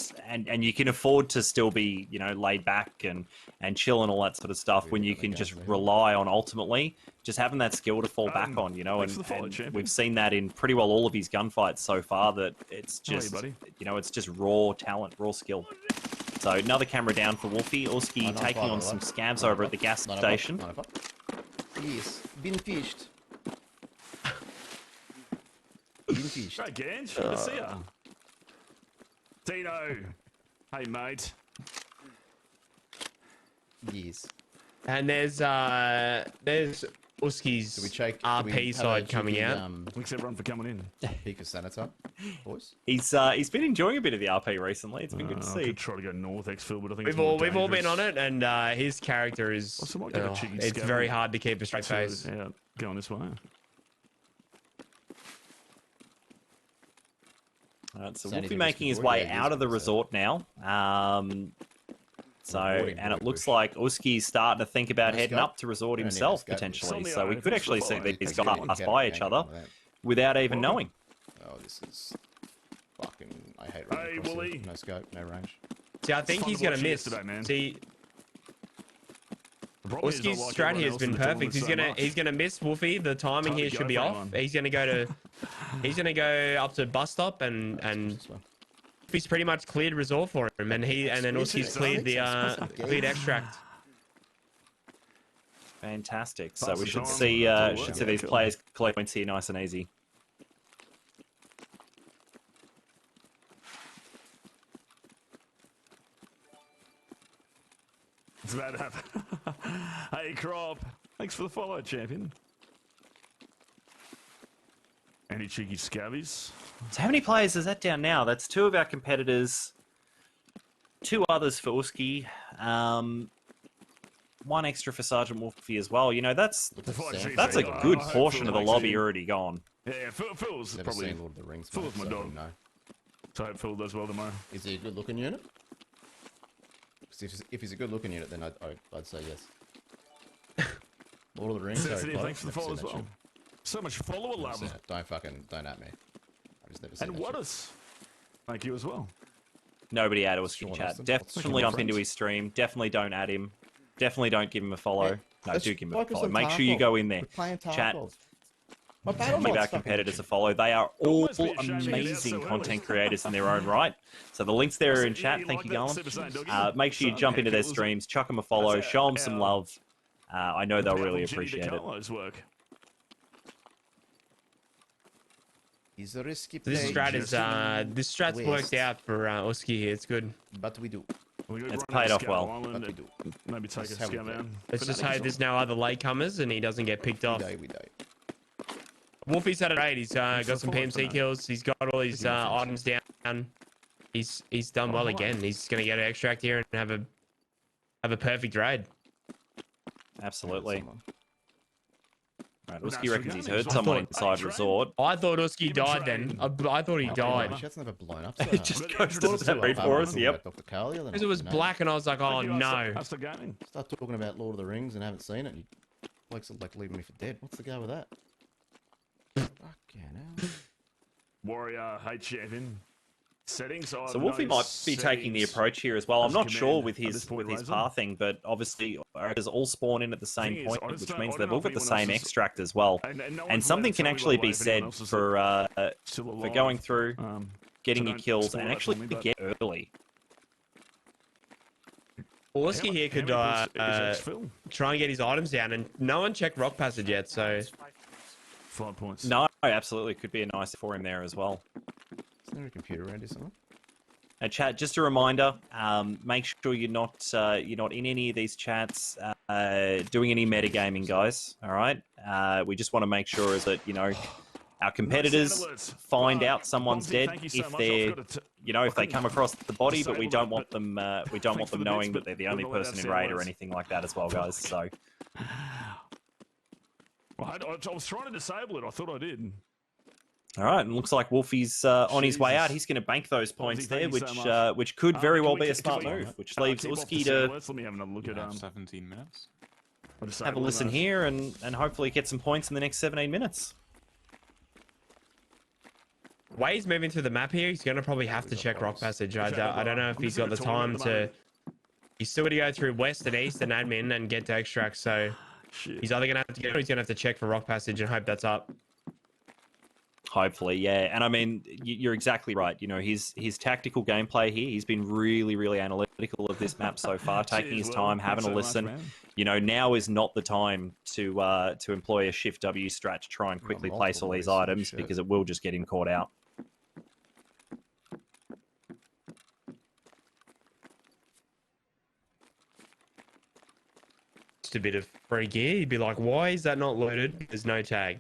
Speaker 2: you can afford to still be, you know, laid back and chill and all that sort of stuff when you can just rely on ultimately just having that skill to fall back on, you know,
Speaker 5: thanks for the follow,
Speaker 2: and
Speaker 5: champion.
Speaker 2: we've seen that in pretty well all of his gunfights so far that it's
Speaker 5: How are you,
Speaker 2: just,
Speaker 5: buddy?
Speaker 2: you know, it's just raw talent, raw skill. So another camera down for Wolfie. Uski taking on some scabs over at the gas station.
Speaker 6: Yes, been fished. Been fished.
Speaker 5: Hey, Ganj. Good to see ya. Tino. Hey, mate.
Speaker 6: Yes.
Speaker 3: And there's Uski's
Speaker 6: Do we check
Speaker 3: RP side coming out.
Speaker 5: Thanks everyone for coming in.
Speaker 6: Peak of Senator, boys.
Speaker 2: He's been enjoying a bit of the RP recently. It's been good to
Speaker 5: I
Speaker 2: see.
Speaker 5: could try to go north exfil, but I think
Speaker 3: We've all been on it, and his character is
Speaker 5: so might get a cheeky
Speaker 3: it's
Speaker 5: scab
Speaker 3: very
Speaker 5: on.
Speaker 3: hard to keep a straight face.
Speaker 5: Yeah, going this way.
Speaker 2: All right, so
Speaker 6: Sandy
Speaker 2: Wolfie
Speaker 6: the
Speaker 2: making his
Speaker 6: Risky Boy,
Speaker 2: way
Speaker 6: yeah,
Speaker 2: out of the
Speaker 6: he's
Speaker 2: resort now. So,
Speaker 6: Avoiding
Speaker 2: and it
Speaker 6: Boy
Speaker 2: looks
Speaker 6: Bush.
Speaker 2: like Uski's starting to think about
Speaker 6: Nice
Speaker 2: heading
Speaker 6: go.
Speaker 2: up to resort
Speaker 6: Don't need
Speaker 2: himself,
Speaker 6: escape.
Speaker 2: potentially.
Speaker 5: Something
Speaker 2: So we
Speaker 5: I-
Speaker 2: could
Speaker 5: thanks for
Speaker 2: actually see
Speaker 5: following.
Speaker 2: these
Speaker 5: Thanks for
Speaker 2: guys pass by each other without even
Speaker 5: Welcome.
Speaker 2: knowing.
Speaker 6: Oh, this is fucking. I hate
Speaker 5: Hey,
Speaker 6: running across
Speaker 5: Wooly.
Speaker 6: here. No scope, no range.
Speaker 3: See, I think
Speaker 5: fun
Speaker 3: he's
Speaker 5: to
Speaker 3: gonna
Speaker 5: watch you
Speaker 3: miss.
Speaker 5: yesterday, man.
Speaker 3: See,
Speaker 5: The problem is I
Speaker 3: Uski's
Speaker 5: like
Speaker 3: strat
Speaker 5: everyone
Speaker 3: here has
Speaker 5: else
Speaker 3: been
Speaker 5: in the tournament
Speaker 3: perfect.
Speaker 5: so
Speaker 3: He's gonna miss Wolfie. The timing
Speaker 5: Time
Speaker 3: here
Speaker 5: to
Speaker 3: should
Speaker 5: go
Speaker 3: be
Speaker 5: for
Speaker 3: off.
Speaker 5: one.
Speaker 3: He's gonna go up to bus stop and he's pretty much cleared resort for him, and then Uski's cleared the cleared extract.
Speaker 2: Fantastic. So
Speaker 5: Pass
Speaker 2: we
Speaker 5: the
Speaker 2: should
Speaker 5: time.
Speaker 2: see
Speaker 5: That'll
Speaker 2: should
Speaker 5: work.
Speaker 2: see these
Speaker 5: Cool.
Speaker 2: players collect points here nice and easy.
Speaker 5: It's about to happen. Hey, Crop. Thanks for the follow, champion. Any cheeky scabbies?
Speaker 2: So how many players is that down now? That's two of our competitors, two others for Uski, one extra for Sergeant Wolfie as well. You know, that's a good portion of the lobby already gone.
Speaker 5: Yeah, Phil's
Speaker 6: Never
Speaker 5: probably.
Speaker 6: seen Lord of the Rings.
Speaker 5: Phil's my
Speaker 6: mate, so I
Speaker 5: dog.
Speaker 6: wouldn't know.
Speaker 5: So I hope Phil does well tomorrow.
Speaker 6: Is he a good looking unit? 'Cause if he's a good looking unit, then I'd say yes. Lord of the Rings.
Speaker 5: Sensitive,
Speaker 6: Harry
Speaker 5: thanks for the
Speaker 6: Potter,
Speaker 5: follow
Speaker 6: never
Speaker 5: as
Speaker 6: seen
Speaker 5: well.
Speaker 6: that
Speaker 5: So much follower
Speaker 6: shit. Never seen
Speaker 5: love.
Speaker 6: it. Don't at me. I've just never seen
Speaker 5: And
Speaker 6: that
Speaker 5: what
Speaker 6: shit.
Speaker 5: us? Thank you as well.
Speaker 2: Nobody add Usky
Speaker 6: Sean
Speaker 2: chat.
Speaker 6: Austin.
Speaker 2: Definitely
Speaker 6: What's
Speaker 2: jump into
Speaker 6: friends?
Speaker 2: his stream. Definitely don't add him. Definitely don't give him a follow.
Speaker 6: Hey,
Speaker 2: No,
Speaker 6: let's
Speaker 2: do give him a
Speaker 6: focus
Speaker 2: follow.
Speaker 6: on
Speaker 2: Make sure you
Speaker 6: Tarkov.
Speaker 2: go in there.
Speaker 6: We're playing
Speaker 2: Chat.
Speaker 6: Tarkov. My battle
Speaker 2: Give our
Speaker 6: mod's fucking
Speaker 2: competitors
Speaker 6: itching.
Speaker 2: a follow. They are all
Speaker 5: Almost be ashamed to get out
Speaker 2: amazing
Speaker 5: so
Speaker 2: content
Speaker 5: early.
Speaker 2: creators in their own right. So the links there are in chat.
Speaker 5: You
Speaker 2: Thank
Speaker 5: like
Speaker 2: you,
Speaker 5: that
Speaker 2: Garland.
Speaker 5: Super Saiyan doggy?
Speaker 2: Make sure you
Speaker 5: Son,
Speaker 2: jump
Speaker 5: how
Speaker 2: into their
Speaker 5: cool is it?
Speaker 2: streams, chuck them a follow,
Speaker 5: That's
Speaker 2: show them some
Speaker 5: our
Speaker 2: love. I know they'll really
Speaker 5: Powerful Jimmy
Speaker 2: appreciate it.
Speaker 5: DiCarlo's work.
Speaker 6: He's a risky
Speaker 3: This
Speaker 6: play.
Speaker 3: strat is this strat's
Speaker 6: West.
Speaker 3: worked out for Usky here. It's good.
Speaker 6: But we do.
Speaker 5: We gotta
Speaker 2: It's
Speaker 5: run
Speaker 2: paid
Speaker 5: out
Speaker 2: off
Speaker 5: Scout
Speaker 2: well.
Speaker 5: Island
Speaker 6: But we
Speaker 5: and
Speaker 6: do.
Speaker 5: Maybe take
Speaker 6: That's
Speaker 5: a
Speaker 6: how we
Speaker 5: scout
Speaker 6: play.
Speaker 5: down.
Speaker 3: Let's just
Speaker 5: Fanatics
Speaker 3: hope there's no other latecomers and he doesn't get picked
Speaker 6: We
Speaker 3: off.
Speaker 6: die, we die.
Speaker 3: Wolfie's had a raid. He's got
Speaker 5: the
Speaker 3: some
Speaker 5: forward
Speaker 3: PMC
Speaker 5: for
Speaker 3: kills. He's got all his
Speaker 5: Pretty much
Speaker 3: items down. He's done well
Speaker 5: hi.
Speaker 3: again. He's gonna get an extract here and have a perfect raid.
Speaker 2: Absolutely.
Speaker 6: Someone.
Speaker 2: Right,
Speaker 5: That's
Speaker 2: Usky reckons he's
Speaker 5: forgetting.
Speaker 2: heard
Speaker 5: I
Speaker 2: someone
Speaker 5: thought-
Speaker 2: inside
Speaker 5: Train.
Speaker 2: resort.
Speaker 3: I thought Usky
Speaker 5: Give him
Speaker 3: died
Speaker 5: train.
Speaker 3: then. I thought he
Speaker 6: Oh,
Speaker 3: died.
Speaker 6: my shit's never blown up.
Speaker 2: It just
Speaker 5: But
Speaker 2: goes
Speaker 5: it's
Speaker 2: to that raid for us. Yep.
Speaker 6: Dr. Carly, then
Speaker 3: Because it was
Speaker 6: you know.
Speaker 3: black and I was like, oh
Speaker 5: Thank you,
Speaker 3: no.
Speaker 5: Asta Gaming.
Speaker 6: Start talking about Lord of the Rings and haven't seen it. You blokes are like leaving me for dead. What's the go with that? Fucking hell.
Speaker 5: Warrior HF in settings. I
Speaker 2: So
Speaker 5: have
Speaker 2: Wolfie
Speaker 5: no
Speaker 2: might be taking the
Speaker 5: settings
Speaker 2: approach here as well. I'm
Speaker 5: as
Speaker 2: not sure
Speaker 5: command
Speaker 2: with
Speaker 5: at
Speaker 2: his
Speaker 5: this point,
Speaker 2: with his
Speaker 5: Razor.
Speaker 2: pathing, but obviously does all spawn in at the
Speaker 5: Thing
Speaker 2: same
Speaker 5: is,
Speaker 2: point,
Speaker 5: I just
Speaker 2: which
Speaker 5: don't-
Speaker 2: means
Speaker 5: I
Speaker 2: they've
Speaker 5: don't
Speaker 2: all
Speaker 5: know
Speaker 2: got
Speaker 5: if
Speaker 2: the
Speaker 5: anyone
Speaker 2: same
Speaker 5: else is-
Speaker 2: extract as well.
Speaker 5: And no one
Speaker 2: And
Speaker 5: can
Speaker 2: something
Speaker 5: ever
Speaker 2: can
Speaker 5: tell me,
Speaker 2: actually
Speaker 5: by the
Speaker 2: be
Speaker 5: way, if anyone
Speaker 2: said
Speaker 5: else is
Speaker 2: for
Speaker 5: still alive.
Speaker 2: going through, getting
Speaker 5: so
Speaker 2: your
Speaker 5: don't
Speaker 2: kills,
Speaker 5: spoil
Speaker 2: and
Speaker 5: that
Speaker 2: actually
Speaker 5: for me, but-
Speaker 2: get early.
Speaker 3: Usky here could try and get his items down, and no one checked rock passage yet, so
Speaker 5: 5 points.
Speaker 2: No, absolutely could be a nice for him there as well.
Speaker 6: Is there a computer around here somewhere?
Speaker 2: And chat, just a reminder, make sure you're not in any of these chats doing any metagaming, guys. All right, we just want to make sure is that our competitors find out someone's dead if they're if they come across the body, but we don't want them knowing that they're the only person in raid or anything like that as well, guys. So.
Speaker 5: Well, I was trying to disable it. I thought I did.
Speaker 2: All right, and looks like Wolfie's on his way out. He's going to bank those points there, which could very well be a smart move, which leaves Usky to
Speaker 5: Let me have another look at
Speaker 7: 17 minutes.
Speaker 2: have a listen here and hopefully get some points in the next 17 minutes.
Speaker 3: the way he's moving through the map here, he's gonna probably have to check rock passage. I don't know if he's got the time to. He's still got to go through west and east and admin and get to extract. So he's either gonna have to get, or he's gonna have to check for rock passage and hope that's up.
Speaker 2: Hopefully, yeah. And I mean, you're exactly right. His tactical gameplay here, he's been really, really analytical of this map so far, taking his time, having a listen. Now is not the time to employ a shift W strat to try and quickly place all these items because it will just get him caught out.
Speaker 3: Just a bit of free gear. You'd be like, why is that not loaded? There's no tag.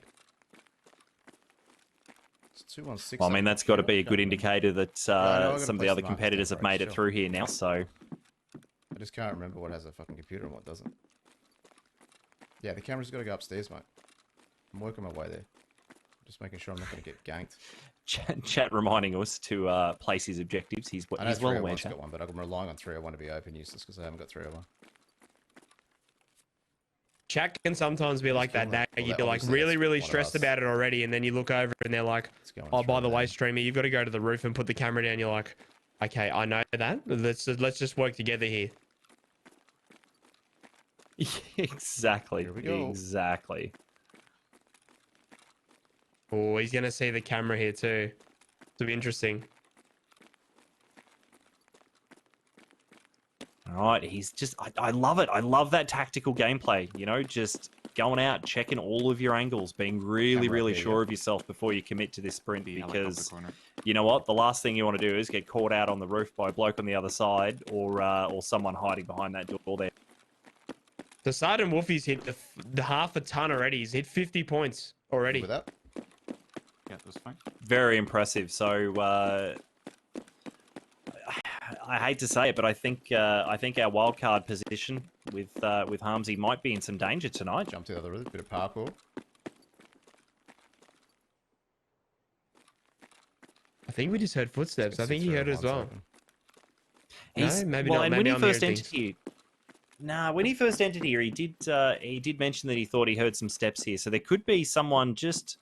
Speaker 6: It's 216.
Speaker 2: Well, I mean, that's got to be a good indicator that
Speaker 6: gotta
Speaker 2: some of the
Speaker 6: place
Speaker 2: other
Speaker 6: the markers
Speaker 2: competitors
Speaker 6: down,
Speaker 2: have
Speaker 6: right,
Speaker 2: made it
Speaker 6: sure.
Speaker 2: through here now. So
Speaker 6: I just can't remember what has a fucking computer and what doesn't. Yeah, the camera's got to go upstairs, mate. I'm working my way there. Just making sure I'm not going to get ganked.
Speaker 2: chat reminding us to place his objectives. He's
Speaker 6: I know
Speaker 2: well aware.
Speaker 6: 301's
Speaker 2: Chat.
Speaker 6: got one, but I'm relying on 301 to be open useless because I haven't got 301.
Speaker 3: Chat can sometimes be like that.
Speaker 6: Well,
Speaker 3: You're
Speaker 6: that
Speaker 3: like
Speaker 6: obviously
Speaker 3: really,
Speaker 6: that's
Speaker 3: really
Speaker 6: one of
Speaker 3: stressed
Speaker 6: us.
Speaker 3: about it already, and then you look over and they're like, "Oh, by the way, streamer, you've got to go to the roof and put the camera down." You're like, "Okay, I know that. Let's just work together here."
Speaker 2: Exactly.
Speaker 6: Here we go.
Speaker 2: Exactly.
Speaker 3: Oh, he's gonna see the camera here too. It'll be interesting.
Speaker 2: All right, he's just, I love it. I love that tactical gameplay, just going out, checking all of your angles, being really,
Speaker 6: Camera
Speaker 2: really
Speaker 6: up there,
Speaker 2: sure
Speaker 6: yeah.
Speaker 2: of yourself before you commit to this sprint because,
Speaker 7: corner.
Speaker 2: you know what, the last thing you want to do is get caught out on the roof by a bloke on the other side or someone hiding behind that door there.
Speaker 3: The Sergeant Wolfie's hit the half a ton already. He's hit 50 points already.
Speaker 6: With that?
Speaker 7: Yeah, that's fine.
Speaker 2: Very impressive. So, I hate to say it, but I think our wildcard position with Harmsy might be in some danger tonight.
Speaker 6: Jump to the other roof, bit of parkour.
Speaker 3: I think we just heard footsteps. I think he heard it as well.
Speaker 2: He's,
Speaker 3: No, maybe
Speaker 2: well,
Speaker 3: not.
Speaker 2: and
Speaker 3: Maybe
Speaker 2: when
Speaker 3: I'm
Speaker 2: he first
Speaker 3: hearing
Speaker 2: entered
Speaker 3: things.
Speaker 2: here, when he first entered here, he did mention that he thought he heard some steps here. So there could be someone just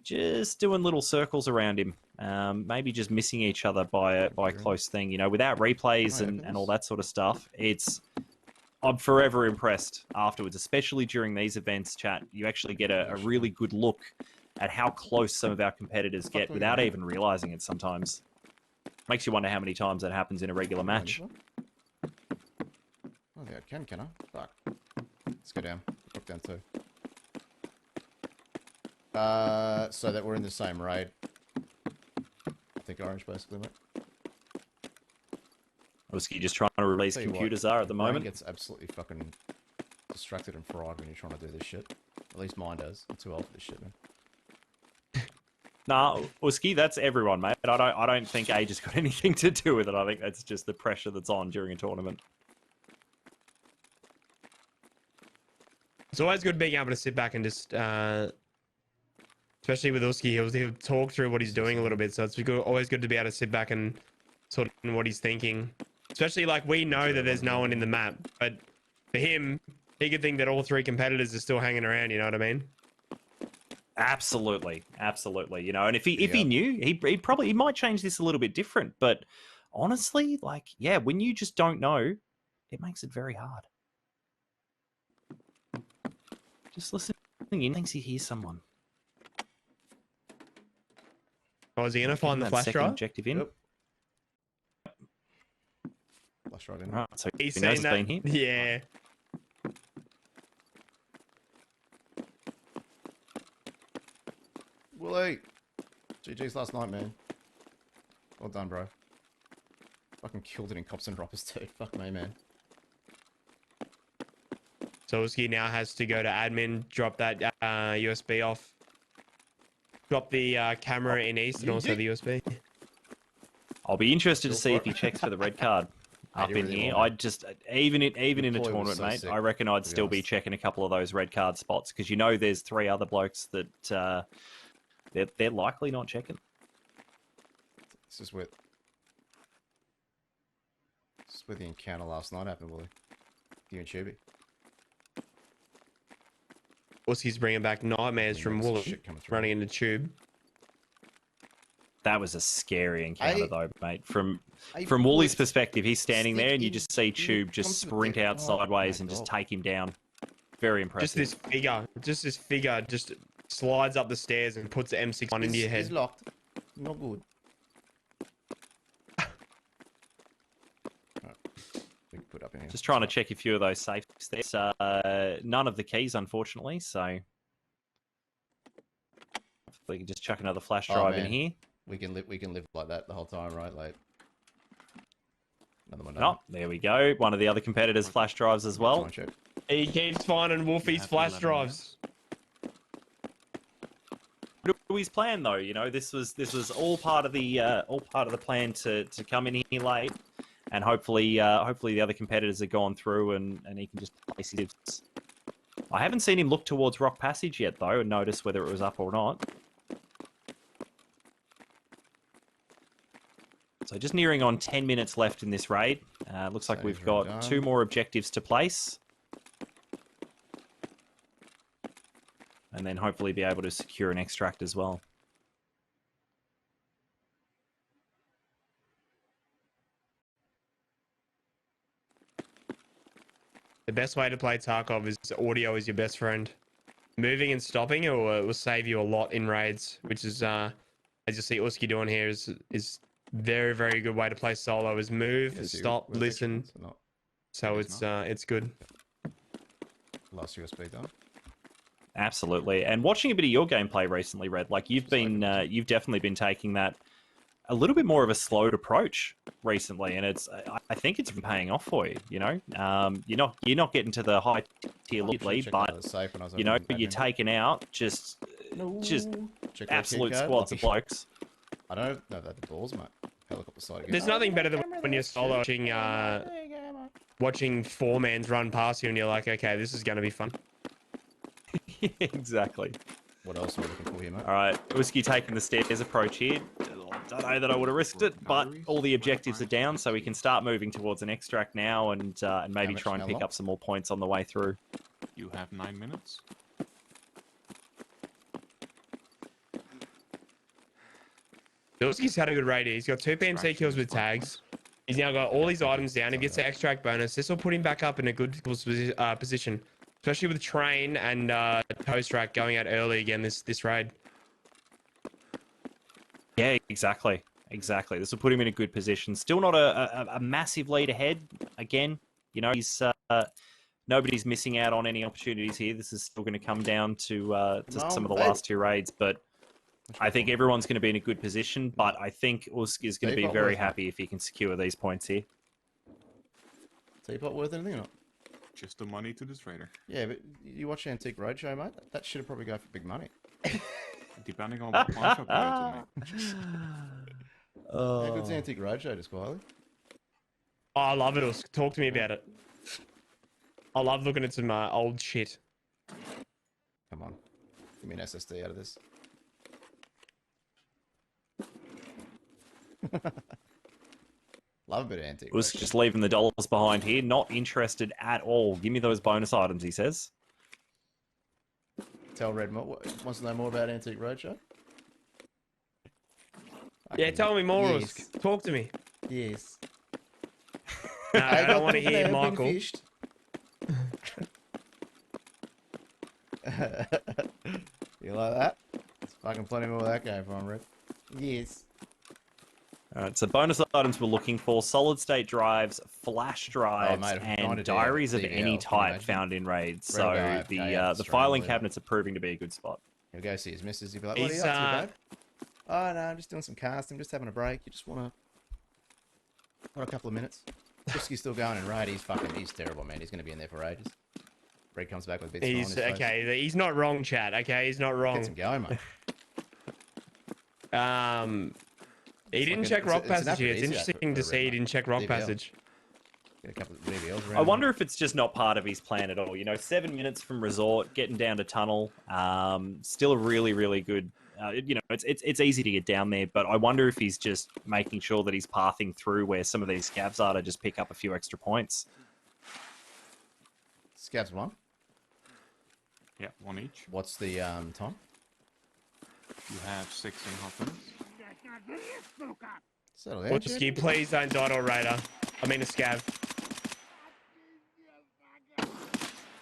Speaker 2: doing little circles around him. maybe just missing each other by a close thing. You know, without replays and all that sort of stuff, I'm forever impressed afterwards, especially during these events, chat. You actually get a really good look at how close some of our competitors get without even realizing it sometimes. Makes you wonder how many times that happens in a regular match.
Speaker 6: Oh, yeah, can I? Fuck. Let's go down. Look down too. So that we're in the same raid. I think orange, basically, mate.
Speaker 2: Obviously, just trying to release computers are at the moment.
Speaker 6: Gets absolutely fucking distracted and fried when you're trying to do this shit. At least mine does. I'm too old for this shit, man.
Speaker 2: Nah, Uski, that's everyone, mate. I don't think age has got anything to do with it. I think that's just the pressure that's on during a tournament.
Speaker 3: It's always good being able to sit back and just, especially with Uski, he'll talk through what he's doing a little bit. So it's always good to be able to sit back and sort of know what he's thinking. Especially like we know that there's no one in the map, but for him, he could think that all three competitors are still hanging around. You know what I mean?
Speaker 2: Absolutely, absolutely. You know, and if he knew, he might change this a little bit different. But honestly, like, yeah, when you just don't know, it makes it very hard. Just listening in, thinks he hears someone.
Speaker 3: Oh, is he gonna find the flash drive?
Speaker 2: Objective in.
Speaker 6: Yep. Flash right in.
Speaker 2: Right, so
Speaker 3: He's
Speaker 2: he knows
Speaker 3: seen
Speaker 2: it's
Speaker 3: that.
Speaker 2: been here.
Speaker 3: Yeah.
Speaker 6: Willie! GG's last night, man. Well done, bro. Fucking killed it in cops and robbers, dude. Fuck me, man.
Speaker 3: So Uski now has to go to admin, drop that USB off. Drop the camera in east and also the USB.
Speaker 2: I'll be interested to see if he checks for the red card up in here. I'd just even in a tournament, mate, I reckon I'd still be checking a couple of those red card spots because you know there's 3 other blokes that they're likely not checking.
Speaker 6: This is where the encounter last night happened, Willie. You and Chubby.
Speaker 3: Uski's bringing back nightmares from Wooly running into tube.
Speaker 2: That was a scary encounter, though, mate. From Wooly's perspective, he's standing there, and you just see Tube just sprint out sideways and just take him down. Very impressive.
Speaker 3: Just this figure, just slides up the stairs and puts the M6 on into your head.
Speaker 6: It's locked. Not good. We can put up in here.
Speaker 2: Just trying to check a few of those safes. There's none of the keys, unfortunately, so we can just chuck another flash drive in here.
Speaker 6: We can live like that the whole time, right? Like another one.
Speaker 2: Oh, there we go. One of the other competitors' flash drives as well.
Speaker 3: He keeps finding Wolfie's flash drives.
Speaker 2: His plan, though, you know, this was all part of the plan to come in here late, and hopefully the other competitors have gone through and he can just place his. I haven't seen him look towards Rock Passage yet, though, and notice whether it was up or not. So just nearing on 10 minutes left in this raid. Looks like we've got 2 more objectives to place. And then hopefully be able to secure an extract as well.
Speaker 3: The best way to play Tarkov is audio is your best friend. Moving and stopping it will save you a lot in raids, which is, as you see Uski doing here, is very, very good way to play solo. Is move, stop, listen. So it's good.
Speaker 6: Last USB done.
Speaker 2: Absolutely. And watching a bit of your gameplay recently, Red, like you've definitely been taking that a little bit more of a slowed approach recently, and I think it's been paying off for you. You know, you're not getting to the high tier lead, but you know, you're taking out just absolute squads of blokes.
Speaker 6: I don't know that the balls, mate. Helicopter side again.
Speaker 3: There's nothing better than when you're solo watching 4-mans run past you, and you're like, okay, this is going to be fun.
Speaker 2: Exactly.
Speaker 6: What else are we looking for here, mate?
Speaker 2: All right, Whiskey taking the stairs approach here. Don't know that I would have risked it, but all the objectives are down, so we can start moving towards an extract now and maybe try and pick up some more points on the way through.
Speaker 7: You have 9 minutes.
Speaker 3: Bilski's had a good raid. He's got 2 PMC kills with tags. He's now got all his items down. He gets the extract bonus. This will put him back up in a good position, especially with train and toast rack going out early again this raid.
Speaker 2: Yeah, exactly. Exactly. This will put him in a good position. Still not a massive lead ahead. Again, you know, he's nobody's missing out on any opportunities here. This is still going to come down to some of the last 2 raids, but I think everyone's going to be in a good position. But I think Usk is going to be very happy if he can secure these points here.
Speaker 6: Teapot worth anything or not?
Speaker 7: Just the money to this raider.
Speaker 6: Yeah, but you watch Antique Roadshow, mate? That should probably go for big money.
Speaker 7: Depending on what points you put into, mate.
Speaker 6: How good's Antique Roadshow, just quietly?
Speaker 3: Oh, I love it, Usk. Talk to me about it. I love looking at some old shit.
Speaker 6: Come on. Give me an SSD out of this. Love a bit of Antique
Speaker 2: Usk
Speaker 6: Roadshow.
Speaker 2: just leaving the dollars behind here. Not interested at all. Give me those bonus items, he says.
Speaker 6: Tell Red wants to know more about Antique Roadshow?
Speaker 3: Yeah, tell me more,
Speaker 6: Yes.
Speaker 3: Usk. Talk to me.
Speaker 6: Yes.
Speaker 3: No, I don't want to hear Michael.
Speaker 6: You like that? There's fucking plenty more where that came from, Red. Yes.
Speaker 2: Alright, so bonus items we're looking for: solid state drives, flash drives,
Speaker 6: mate,
Speaker 2: and diaries of any type found in raids. So the filing cabinets are proving to be a good spot.
Speaker 6: He'll go see his missus. He'll be like, "What are you up to, babe?" "Oh no, I'm just doing some cast. I'm just having a break. You just want a couple of minutes." Frisky's still going in raid. He's terrible, man. He's going to be in there for ages. Red comes back with bits on his face.
Speaker 3: Okay. He's not wrong, chat. Okay, he's not wrong.
Speaker 6: Gets him going, mate.
Speaker 3: He didn't check rock passage here. It's interesting to see he didn't check rock passage.
Speaker 6: Get a couple of VBLs around.
Speaker 2: I wonder if it's just not part of his plan at all. You know, 7 minutes from resort, getting down to tunnel. Still a really, really good. You know, it's easy to get down there, but I wonder if he's just making sure that he's pathing through where some of these scavs are to just pick up a few extra points.
Speaker 6: Scavs 1?
Speaker 7: Yeah, 1 each.
Speaker 6: What's the time?
Speaker 7: You have 6.5 minutes.
Speaker 6: Settle down,
Speaker 3: Whiskey, please don't die to a raider. I mean a scav.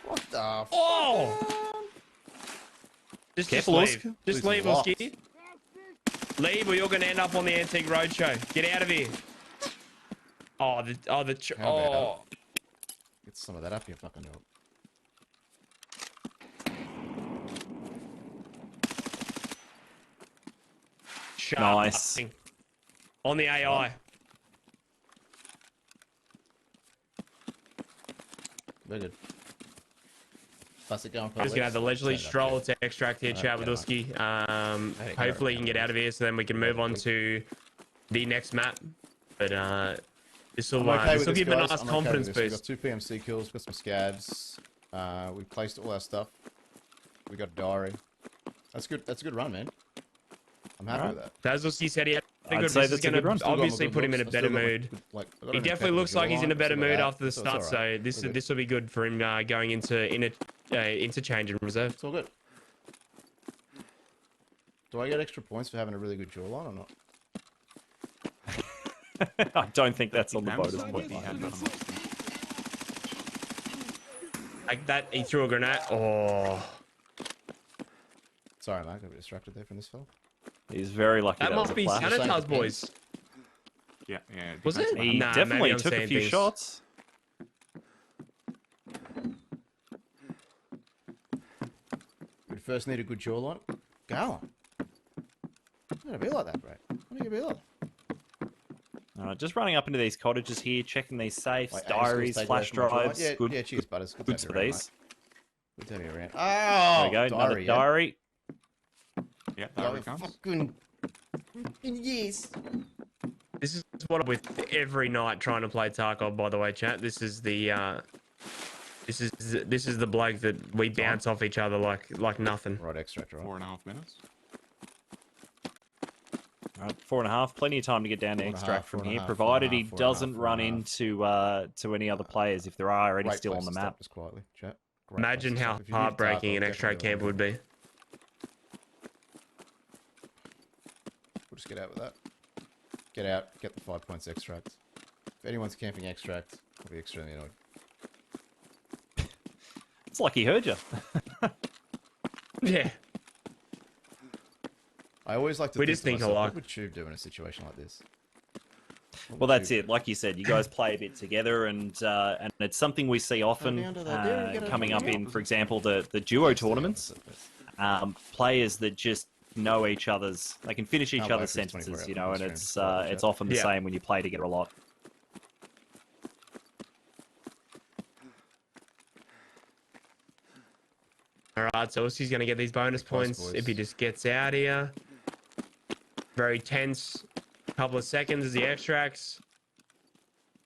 Speaker 6: What the
Speaker 3: Oh! Just leave. Just leave, Whiskey. Leave or you're going to end up on the Antique Roadshow. Get out of here.
Speaker 6: Get some of that up, you fucking dog.
Speaker 2: Nice.
Speaker 3: On the AI.
Speaker 6: Very good. Plus it going
Speaker 3: I'm just going to have the leisurely stroll to extract here, chat with Usky. Hopefully he can get out of here so then we can move on to the next map. But this will give him a nice confidence boost.
Speaker 6: We've got 2 PMC kills, we've got some scabs. We've placed all our stuff. We got a diary. That's good. That's a good run, man. I'm happy with that.
Speaker 3: As Usky said, he had a good run. This is going to obviously put him in a better mood. He definitely looks like he's in a better mood after the start, so this will be good for him going into interchange and reserve.
Speaker 6: It's all good. Do I get extra points for having a really good jawline or not?
Speaker 2: I don't think that's on the bonus point.
Speaker 3: Like that, he threw a grenade. Oh.
Speaker 6: Sorry, mate. I got a bit distracted there from this fella.
Speaker 2: He's very lucky.
Speaker 3: That must be Sanitars, boys.
Speaker 7: Yeah.
Speaker 3: Was it?
Speaker 2: He definitely took a few shots.
Speaker 6: We first need a good jawline. Go on. You gotta be like that, bro. What do you be like?
Speaker 2: Just running up into these cottages here, checking these safes, diaries, flash drives.
Speaker 6: Yeah,
Speaker 2: good.
Speaker 6: Yeah, cheers, butters.
Speaker 2: Good for these.
Speaker 6: Good to have you around. Oh,
Speaker 2: there we go. Another diary.
Speaker 7: Yeah, diary comes.
Speaker 6: Fucking yes.
Speaker 3: This is what I'm with every night trying to play Tarkov. By the way, chat. This is the this is the bloke that we bounce off each other like nothing.
Speaker 6: Right, extract, right.
Speaker 7: 4.5 minutes.
Speaker 2: All right, 4.5. Plenty of time to get down to extract from here, provided he doesn't run into to any other players if there are already still on the map.
Speaker 6: Just quietly, chat.
Speaker 3: Imagine how heartbreaking an extract camp would be.
Speaker 6: We'll just get out with that. Get out, get the 5 points extract. If anyone's camping extract, I'll be extremely annoyed.
Speaker 2: It's like he heard you.
Speaker 3: Yeah.
Speaker 6: I always like to
Speaker 3: We
Speaker 6: think
Speaker 3: just
Speaker 6: to
Speaker 3: think
Speaker 6: myself,
Speaker 3: alike.
Speaker 6: what would Tube do in a situation like this?
Speaker 2: Well, that's it. Like you said, you guys play a bit together, and it's something we see often coming up in, for example, the duo tournaments. Players that just know each other's, they can finish each other's sentences, you know, and it's often the same when you play together a lot.
Speaker 3: All right, so he's going to get these bonus points if he just gets out here. Very tense couple of seconds as he extracts.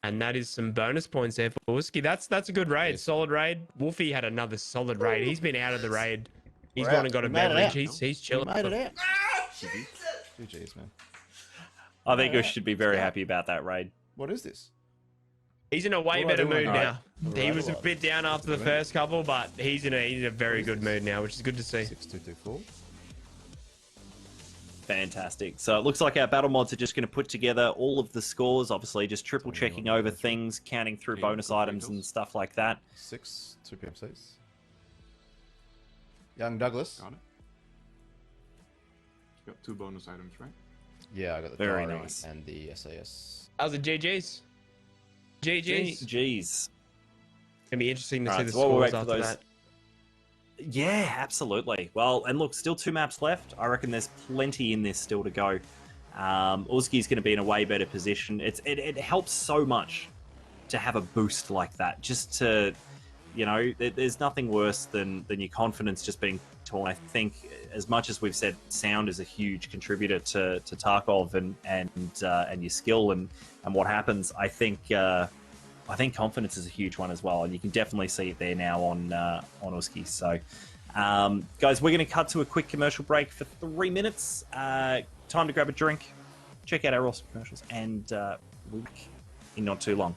Speaker 3: And that is some bonus points there for Whiskey. That's a good raid. Yes. Solid raid. Wolfie had another solid raid. He's been out of the raid. He's gone and got a beverage. He's chilling.
Speaker 6: We made it out. GG's, man.
Speaker 2: I think we should be very happy about that raid.
Speaker 6: What is this?
Speaker 3: He's in a way better mood now. He was a bit down after the first couple, but he's in a very good mood now, which is good to see.
Speaker 6: 6224.
Speaker 2: Fantastic. So it looks like our battle mods are just going to put together all of the scores, obviously just triple checking over things, counting through bonus items and stuff like that.
Speaker 6: 2 PMCs. Young Douglas.
Speaker 7: Got it. You got 2 bonus items, right?
Speaker 6: Yeah, I got the
Speaker 2: very
Speaker 6: diary
Speaker 2: nice
Speaker 6: and the SAS.
Speaker 3: How's the GG's?
Speaker 2: GG's.
Speaker 3: Gonna be interesting to see the scores after that.
Speaker 2: Yeah, absolutely. Well, and look, still 2 maps left. I reckon there's plenty in this still to go. Uzki's going to be in a way better position. It helps so much to have a boost like that. Just to, you know, there's nothing worse than your confidence just being torn. I think, as much as we've said, sound is a huge contributor to Tarkov and your skill and what happens. I think confidence is a huge one as well, and you can definitely see it there now on Uzki. So, guys, we're going to cut to a quick commercial break for 3 minutes. Time to grab a drink, check out our awesome commercials, and we'll be back in not too long.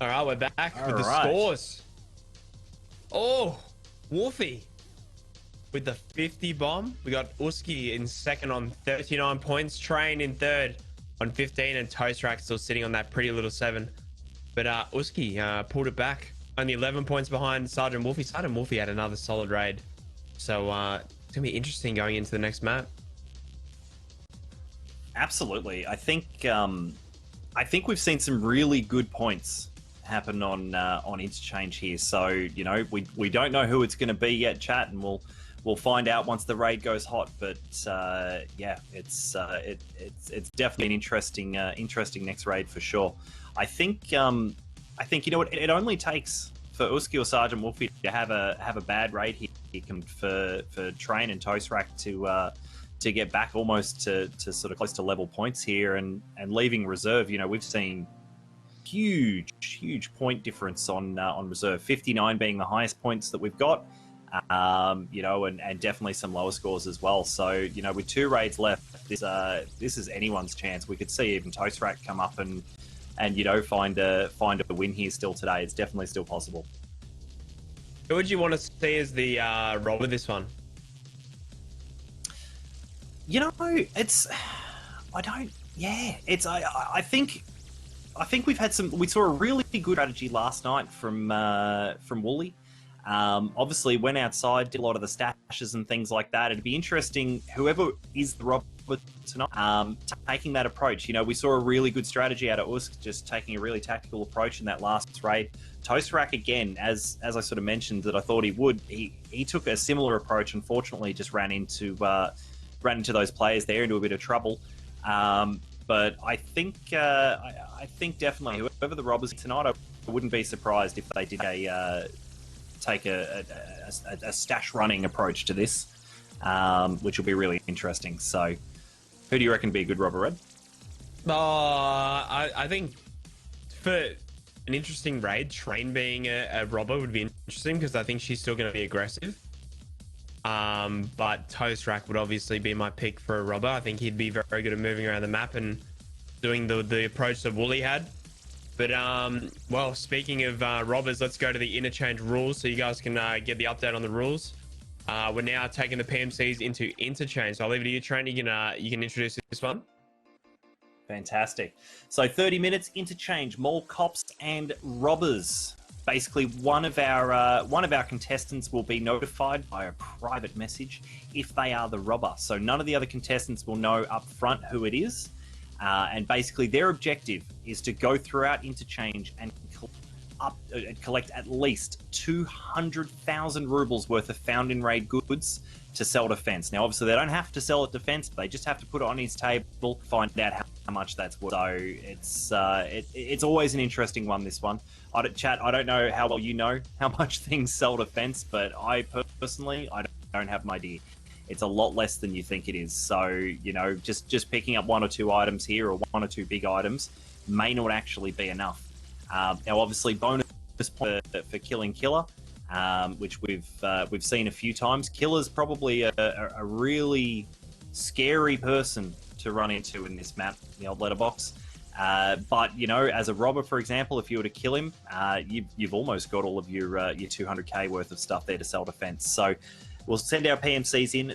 Speaker 3: All right, we're back
Speaker 2: All
Speaker 3: with the
Speaker 2: right.
Speaker 3: scores. Oh, Wolfie with the 50 bomb. We got Uski in second on 39 points. Train in third on 15. And Toast Rack still sitting on that pretty little 7. But Uski pulled it back. Only 11 points behind Sergeant Wolfie. Sergeant Wolfie had another solid raid. So it's going to be interesting going into the next map.
Speaker 2: Absolutely. I think we've seen some really good points happen on interchange here. So we don't know who it's going to be yet, chat, and we'll find out once the raid goes hot. But yeah, it's definitely an interesting next raid for sure. I think what it only takes for Uski or Sergeant Wolfie to have a bad raid here for Train and Toast Rack to get back almost to sort of close to level points here and leaving reserve. We've seen huge point difference on reserve, 59 being the highest points that we've got, and definitely some lower scores as well. So with 2 raids left, this is anyone's chance. We could see even Toast Rack come up and find a win here still today. It's definitely still possible.
Speaker 3: Who would you want to see as the robber this one?
Speaker 2: I think we saw a really good strategy last night from Wooly. Obviously went outside, did a lot of the stashes and things like that. It'd be interesting, whoever is the robber tonight, taking that approach. We saw a really good strategy out of Usk, just taking a really tactical approach in that last raid. Toast Rack, again, as I sort of mentioned that I thought he would, he took a similar approach. Unfortunately, just ran into those players there, into a bit of trouble. But I think definitely whoever the robbers tonight, I wouldn't be surprised if they did take a stash running approach to this, which will be really interesting. So, who do you reckon would be a good robber, Red?
Speaker 3: I think for an interesting raid, Train being a robber would be interesting because I think she's still going to be aggressive. But Toast Rack would obviously be my pick for a robber. I think he'd be very good at moving around the map and doing the approach that Wooly had. But well, speaking of robbers, let's go to the interchange rules so you guys can get the update on the rules. We're now taking the PMCs into interchange. So I'll leave it to you, Train. You can introduce this one.
Speaker 2: Fantastic. So 30 minutes interchange, mall cops and robbers. Basically, one of our contestants will be notified by a private message if they are the robber. So none of the other contestants will know up front who it is. And basically, their objective is to go throughout interchange and collect at least 200,000 rubles worth of found in raid goods to sell to Fence. Now, obviously, they don't have to sell it to Fence, but they just have to put it on his table, find out how much that's worth. So it's always an interesting one, this one. I don't know how well you know how much things sell to Fence, but I personally don't have an idea. It's a lot less than you think it is. So, just picking up 1 or 2 items here or 1 or 2 big items may not actually be enough. Now, obviously, bonus point for killing Killer, which we've seen a few times. Killer's probably a really scary person to run into in this map, the old letterbox. But as a robber, for example, if you were to kill him, you've almost got all of your 200k worth of stuff there to sell to Fence. So we'll send our PMCs in.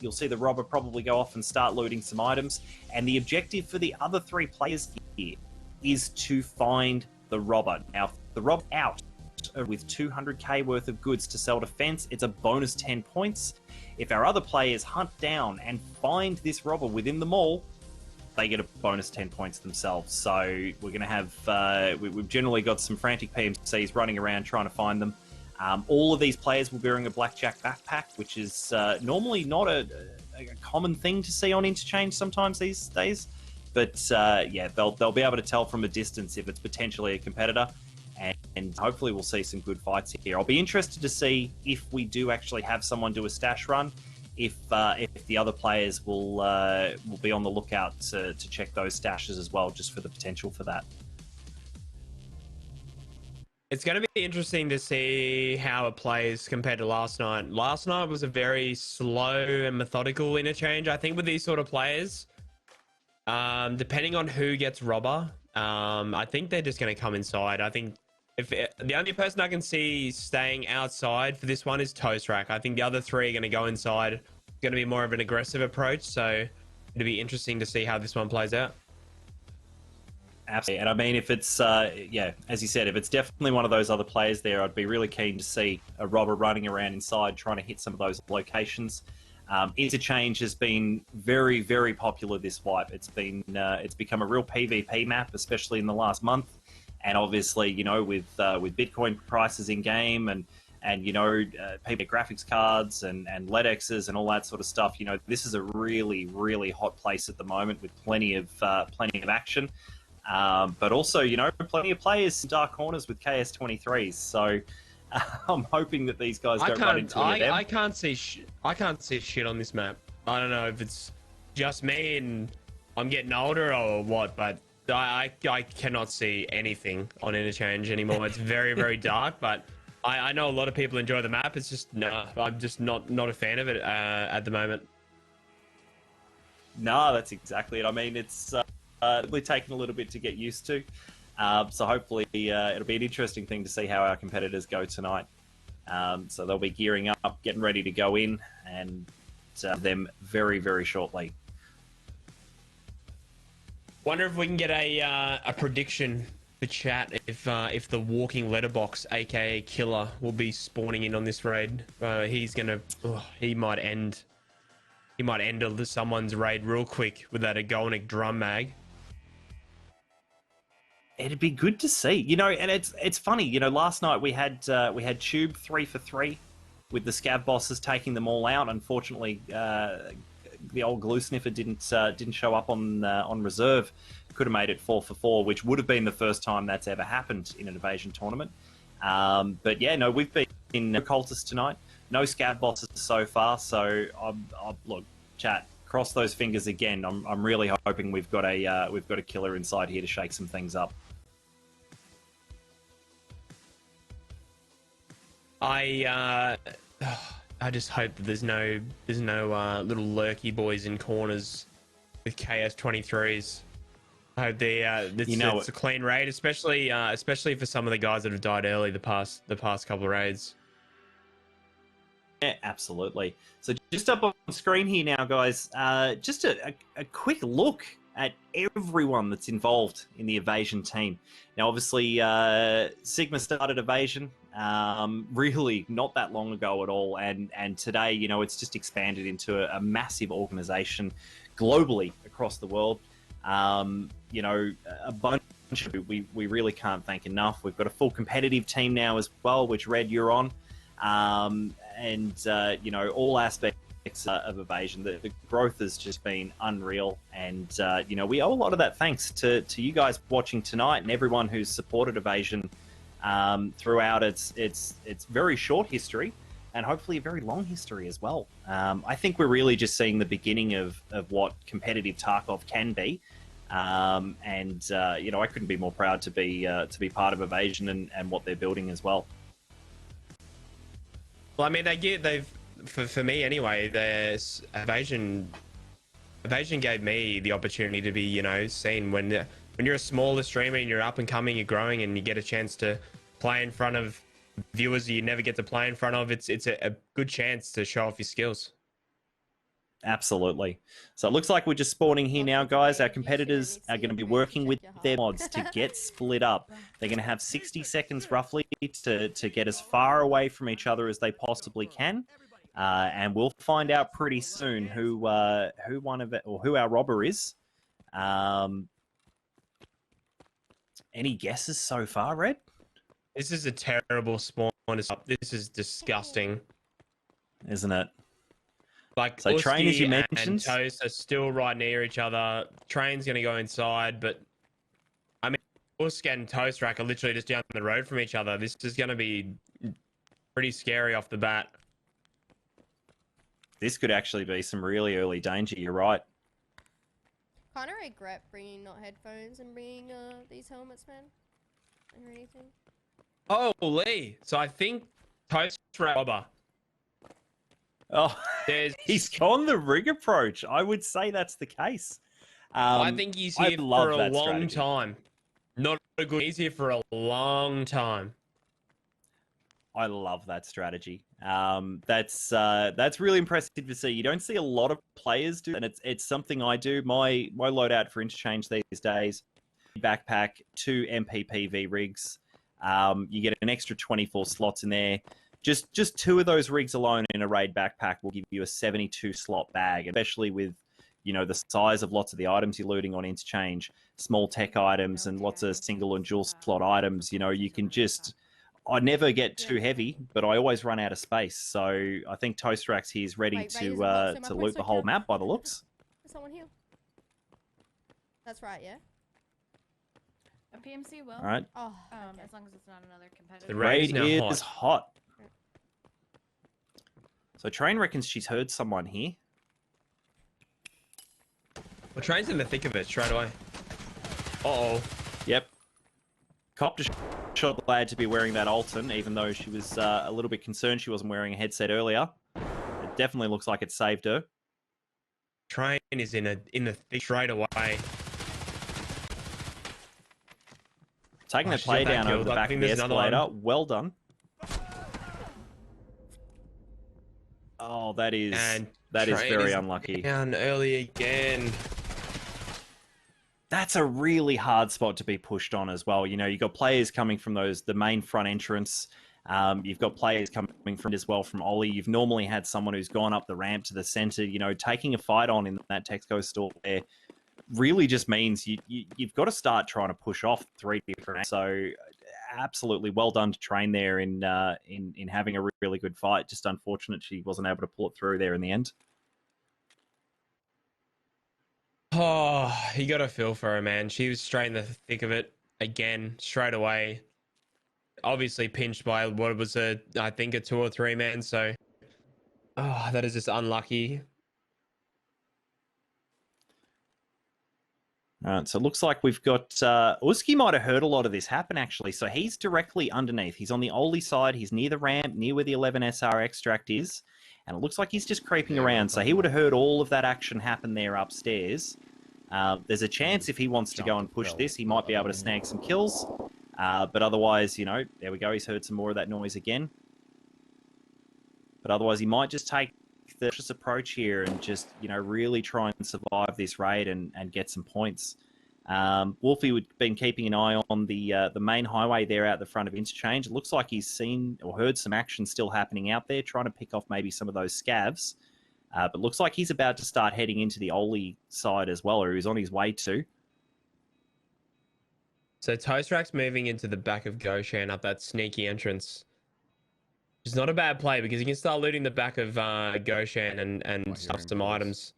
Speaker 2: You'll see the robber probably go off and start looting some items. And the objective for the other 3 players here is to find the robber. Now, if the robber out with 200k worth of goods to sell to Fence, it's a bonus 10 points. If our other players hunt down and find this robber within the mall, they get a bonus 10 points themselves. So we're going to have, we've generally got some frantic PMCs running around trying to find them. All of these players will be wearing a blackjack backpack, which is normally not a common thing to see on interchange sometimes these days. But yeah, they'll be able to tell from a distance if it's potentially a competitor, and hopefully we'll see some good fights here. I'll be interested to see if we do actually have someone do a stash run, if the other players will be on the lookout to check those stashes as well, just for the potential for that.
Speaker 3: It's going to be interesting to see how it plays compared to last night. Last night was a very slow and methodical interchange. I think with these sort of players, depending on who gets robber, I think they're just going to come inside. I think if the only person I can see staying outside for this one is Toast Rack. I think the other three are going to go inside. It's going to be more of an aggressive approach. So it'll be interesting to see how this one plays out.
Speaker 2: Absolutely. And I mean, if it's, yeah, as you said, if it's definitely one of those other players there, I'd be really keen to see a robber running around inside trying to hit some of those locations. Interchange has been very, very popular this wipe. It's become a real PvP map, especially in the last month. And obviously, you know, with Bitcoin prices in game and you know, people graphics cards and LEDXs and all that sort of stuff, you know, this is a really, really hot place at the moment with plenty of action. But also, you know, plenty of players in dark corners with KS23s. So I'm hoping that these guys don't run into any of them.
Speaker 3: I can't see shit on this map. I don't know if it's just me and I'm getting older or what, but I cannot see anything on Interchange anymore. It's very, very dark, but I know a lot of people enjoy the map. It's just, no, I'm just not a fan of it at the moment.
Speaker 2: No, that's exactly it. I mean, it's probably taken a little bit to get used to. So hopefully it'll be an interesting thing to see how our competitors go tonight. So they'll be gearing up, getting ready to go in, and them very, very shortly.
Speaker 3: Wonder if we can get a prediction for chat if the walking letterbox, aka Killer, will be spawning in on this raid. He might end someone's raid real quick with that Agonic drum mag.
Speaker 2: It'd be good to see, you know, and it's funny, you know. Last night we had Tube 3 for 3, with the scav bosses taking them all out. Unfortunately, the old glue sniffer didn't show up on reserve. Could have made it 4 for 4, which would have been the first time that's ever happened in an Evasion tournament. But yeah, no, we've been in cultists tonight. No scav bosses so far. So look, chat. Cross those fingers again. I'm really hoping we've got a killer inside here to shake some things up.
Speaker 3: I just hope that there's no little lurky boys in corners with KS23s. I hope it's a clean raid, especially for some of the guys that have died early the past couple of raids.
Speaker 2: Yeah, absolutely. So just up on screen here now, guys, just a quick look at everyone that's involved in the Evasion team. Now, obviously, Sigma started Evasion really not that long ago at all, and today, you know, it's just expanded into a massive organization globally across the world. You know, a bunch of we really can't thank enough. We've got a full competitive team now as well, which Red, you're on. And you know, all aspects of Evasion, the growth has just been unreal, and you know, we owe a lot of that thanks to you guys watching tonight and everyone who's supported Evasion throughout its very short history, and hopefully a very long history as well. I think we're really just seeing the beginning of what competitive Tarkov can be, and you know, I couldn't be more proud to be part of Evasion and what they're building as well.
Speaker 3: Well, I mean, for me anyway, there's Evasion gave me the opportunity to be, you know, seen when you're a smaller streamer and you're up and coming, you're growing, and you get a chance to play in front of viewers that you never get to play in front of. It's a good chance to show off your skills.
Speaker 2: Absolutely. So it looks like we're just spawning here now, guys. Our competitors are going to be working with their mods to get split up. They're going to have 60 seconds roughly to get as far away from each other as they possibly can. And we'll find out pretty soon who one of it, or who our robber is. Any guesses so far, Red?
Speaker 3: This is a terrible spawn. This is disgusting,
Speaker 2: isn't it?
Speaker 3: Like,
Speaker 2: so Train, as you mentioned,
Speaker 3: and Toast are still right near each other. Train's going to go inside, but I mean, Usk and Toast Rack are literally just down the road from each other. This is going to be pretty scary off the bat.
Speaker 2: This could actually be some really early danger. You're right.
Speaker 9: Kind of regret bringing not headphones and bringing these helmets, man, or anything.
Speaker 3: Holy! So I think Toast Rack robber.
Speaker 2: Oh, he's gone the rig approach. I would say that's the case.
Speaker 3: I think he's here for a long time. good. He's here for a long time.
Speaker 2: I love that strategy. That's really impressive to see. You don't see a lot of players do, and it's something I do. My loadout for interchange these days: backpack, 2 MPPV rigs. You get an extra 24 slots in there. Just 2 of those rigs alone in a raid backpack will give you a 72 slot bag, especially with the size of lots of the items you're looting on interchange, small tech items, and lots of single and dual slot items. You can just. I never get too heavy, but I always run out of space. So I think Toastrax here is ready to loot the whole map by the looks.
Speaker 9: There's someone here. That's right, yeah.
Speaker 12: A PMC will.
Speaker 2: All right.
Speaker 9: Oh,
Speaker 12: as long as it's not another competitor.
Speaker 2: The raid is hot. So Train reckons she's heard someone here.
Speaker 3: Well, Train's in the thick of it straight away. Uh-oh.
Speaker 2: Yep. Copter shot glad to be wearing that Alton, even though she was a little bit concerned she wasn't wearing a headset earlier. It definitely looks like it saved her.
Speaker 3: Train is in the thick straight away.
Speaker 2: Taking the play down over the back of the escalator. Well done. Oh, that is very unlucky.
Speaker 3: Down early again.
Speaker 2: That's a really hard spot to be pushed on as well. You've got players coming from the main front entrance. You've got players coming from as well from Ollie. You've normally had someone who's gone up the ramp to the center. Taking a fight on in that Texco store there really just means you've got to start trying to push off 3 different. So absolutely well done to Train there in having a really good fight. Just unfortunate she wasn't able to pull it through there in the end.
Speaker 3: Oh, you got to feel for her, man. She was straight in the thick of it again, straight away. Obviously pinched by what was I think a 2 or 3 man. So, that is just unlucky.
Speaker 2: All right, so it looks like we've got Uski might have heard a lot of this happen actually. So he's directly underneath. He's on the Oli side. He's near the ramp, near where the 11 SR extract is. And it looks like he's just creeping around. So he would have heard all of that action happen there upstairs. There's a chance if he wants to go and push this, he might be able to snag some kills. But otherwise, there we go. He's heard some more of that noise again. But otherwise, he might just take the cautious approach here and just, really try and survive this raid and get some points. Wolfie would been keeping an eye on the main highway there out the front of interchange. It looks like he's seen or heard some action still happening out there, trying to pick off maybe some of those scavs. But looks like he's about to start heading into the Oli side as well, or he's on his way to.
Speaker 3: So Toastrack's moving into the back of Goshen up that sneaky entrance. It's not a bad play because you can start looting the back of Goshen and stuff some items.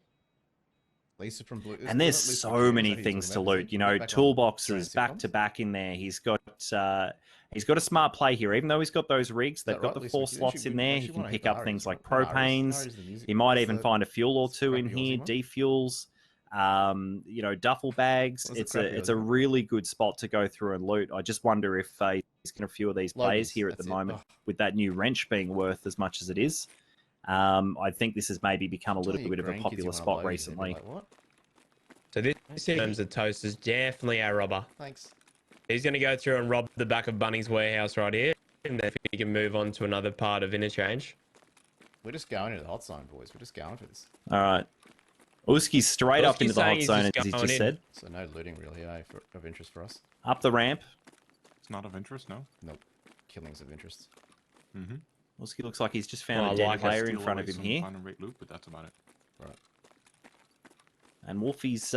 Speaker 6: Lisa from Blue.
Speaker 2: And there's so many things to loot. Toolboxes back to back in there. He's got a smart play here. Even though he's got those rigs, they've got the 4 slots in there. He can pick up things like propanes. He might even find a fuel or 2 in here, defuels, duffel bags. It's a really good spot to go through and loot. I just wonder if he's going to few of these players here at the moment with that new wrench being worth as much as it is. I think this has maybe become a little bit of a popular spot recently.
Speaker 3: So this in terms of Toast is definitely our robber.
Speaker 6: Thanks.
Speaker 3: He's going to go through and rob the back of Bunnings warehouse right here, and then he can move on to another part of interchange.
Speaker 6: We're just going into the hot zone, boys. We're just going for this.
Speaker 2: All right. Uski's straight up into the hot zone, as he just said.
Speaker 6: So no looting really, of interest for us.
Speaker 2: Up the ramp.
Speaker 7: It's not of interest, no?
Speaker 6: Nope. Killings of interest.
Speaker 7: Mm-hmm.
Speaker 2: Uski looks like he's just found a dead player in front of him here.
Speaker 7: Loot, but that's about it.
Speaker 6: Right.
Speaker 2: And Wolfie's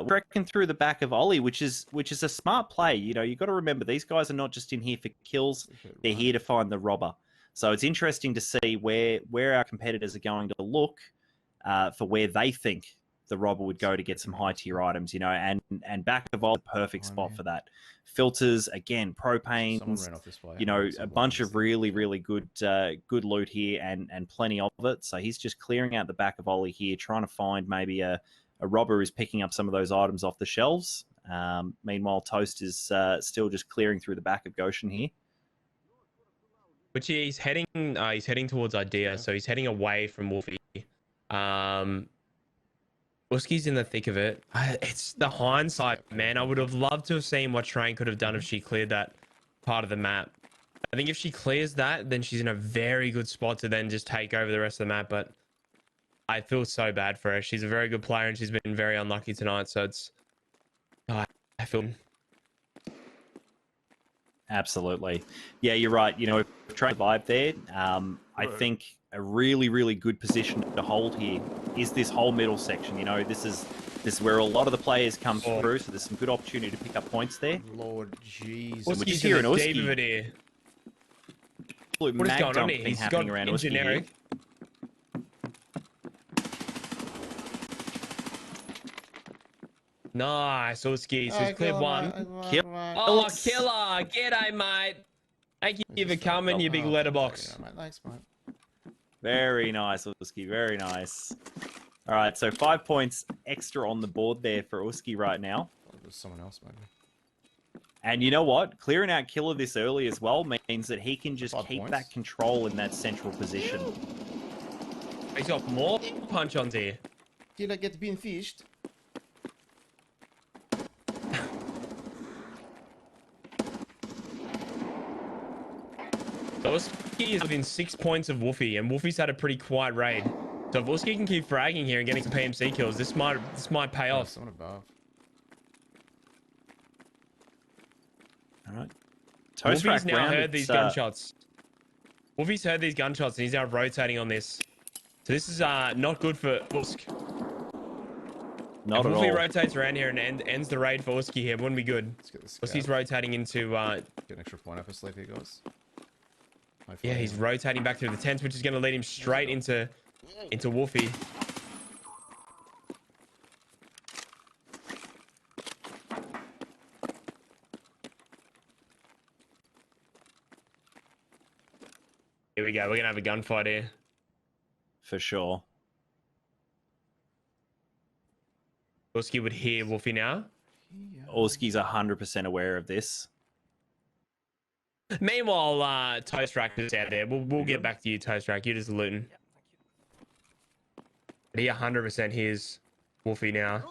Speaker 2: wrecking through the back of Ollie, which is a smart play. You've got to remember these guys are not just in here for kills; they're here to find the robber. So it's interesting to see where our competitors are going to look for where they think the robber would go to get some high tier items. And back of Ollie, perfect spot for that. Filters again, propanes. A bunch of really good loot here and plenty of it. So he's just clearing out the back of Ollie here, trying to find maybe a robber who's picking up some of those items off the shelves. Meanwhile, Toast is still just clearing through the back of Goshen here.
Speaker 3: Which he's heading towards Idea, so he's heading away from Wolfie. Uski's in the thick of it. It's the hindsight, man. I would have loved to have seen what Train could have done if she cleared that part of the map. I think if she clears that, then she's in a very good spot to then just take over the rest of the map. But I feel so bad for her. She's a very good player and she's been very unlucky tonight. So it's, I feel.
Speaker 2: Absolutely. Yeah, you're right. You know, if Train survived there, I think a really, really good position to hold here is this whole middle section. You know, this is where a lot of the players come through, so there's some good opportunity to pick up points there.
Speaker 6: Lord Jesus.
Speaker 2: And we're just hearing Uski.
Speaker 3: What is going on here? He's got
Speaker 2: around
Speaker 3: generic. Nice, Uski. So he's cleared one. Oh, killer! G'day, mate. Thank you for coming, you big letterbox.
Speaker 6: Thanks, mate.
Speaker 2: Very nice, Uski. Very nice. All right, so 5 points extra on the board there for Uski right now.
Speaker 6: There's someone else, maybe.
Speaker 2: And you know what? Clearing out Killer this early as well means that he can just
Speaker 6: 5
Speaker 2: keep
Speaker 6: points.
Speaker 2: that control in that central position.
Speaker 3: He's got more punch-ons here.
Speaker 6: Killer get being fished.
Speaker 3: Uski is within 6 points of Wolfie, and Wolfie's had a pretty quiet raid. So if Uski can keep fragging here and getting some PMC kills, this might pay off.
Speaker 6: Someone above.
Speaker 2: All right.
Speaker 3: Wolfie's now heard these gunshots. Wolfie's heard these gunshots, and he's now rotating on this. So this is not good for Usk.
Speaker 2: Not at all.
Speaker 3: Wolfie rotates around here and ends the raid for Uski here. Wouldn't be good.
Speaker 6: Let's get this.
Speaker 3: Uski's rotating into.
Speaker 6: Get an extra point up his sleeve here, guys. Hopefully.
Speaker 3: Yeah, he's rotating back through the tents, which is going to lead him straight into Wolfie. Here we go. We're going to have a gunfight here.
Speaker 2: For sure.
Speaker 3: Uski would hear Wolfie now.
Speaker 2: Uski's 100% aware of this.
Speaker 3: Meanwhile, Toast Rack is out there. We'll get back to you, Toast Rack. You're just looting. But he 100% hears Wolfie now.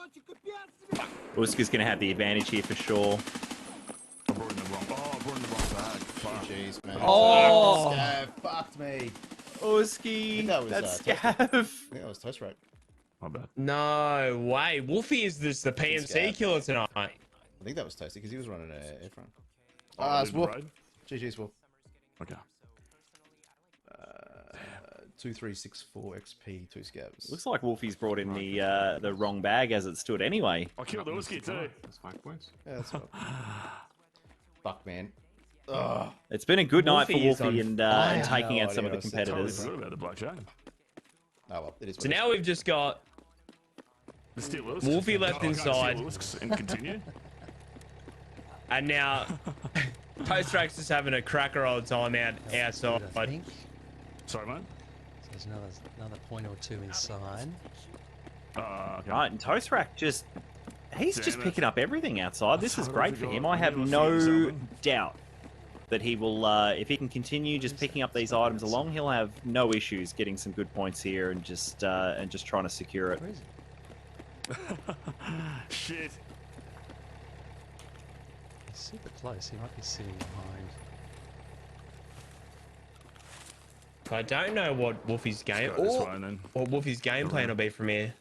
Speaker 2: Uski's going to have the advantage here for sure.
Speaker 5: I brought in the wrong bag. Fuck.
Speaker 6: Jeez, man.
Speaker 2: Oh!
Speaker 6: Scav fucked me.
Speaker 2: Uski, that's Scav.
Speaker 6: I think that was Toast Rack.
Speaker 5: My bad.
Speaker 3: No way. Wolfie is the PMC killer tonight.
Speaker 6: I think that was Toasty because he was running an air front. Ah, it's Wolf. GG's Wolf.
Speaker 5: Okay.
Speaker 6: 2364 XP, 2 scabs.
Speaker 2: Looks like Wolfie's brought in the wrong bag as it stood anyway.
Speaker 5: I killed the Uski too.
Speaker 7: That's 5 points.
Speaker 6: Yeah, that's right. Fuck, man. Ugh.
Speaker 2: It's been a good night for Wolfie and taking
Speaker 6: No
Speaker 2: out some of the
Speaker 6: idea.
Speaker 2: competitors.
Speaker 5: Totally about the blackjack.
Speaker 6: Oh well, it is.
Speaker 3: So now we've just got Wolfie left inside.
Speaker 5: And continue.
Speaker 3: And now Toast Rack's just having a cracker old time outside.
Speaker 4: I think.
Speaker 5: Sorry, mate.
Speaker 4: So there's another point or two inside.
Speaker 5: Okay.
Speaker 2: Right, and Toast Rack just... He's just picking up everything outside. This is great for him. I have
Speaker 5: Totally
Speaker 2: no doubt that he will, if he can continue just picking up these items along, he'll have no issues getting some good points here and just trying to secure it.
Speaker 4: Where is it?
Speaker 5: Shit.
Speaker 4: He's super close. He might be sitting behind.
Speaker 3: I don't know what Wolfie's game or Wolfie's game plan will be from here.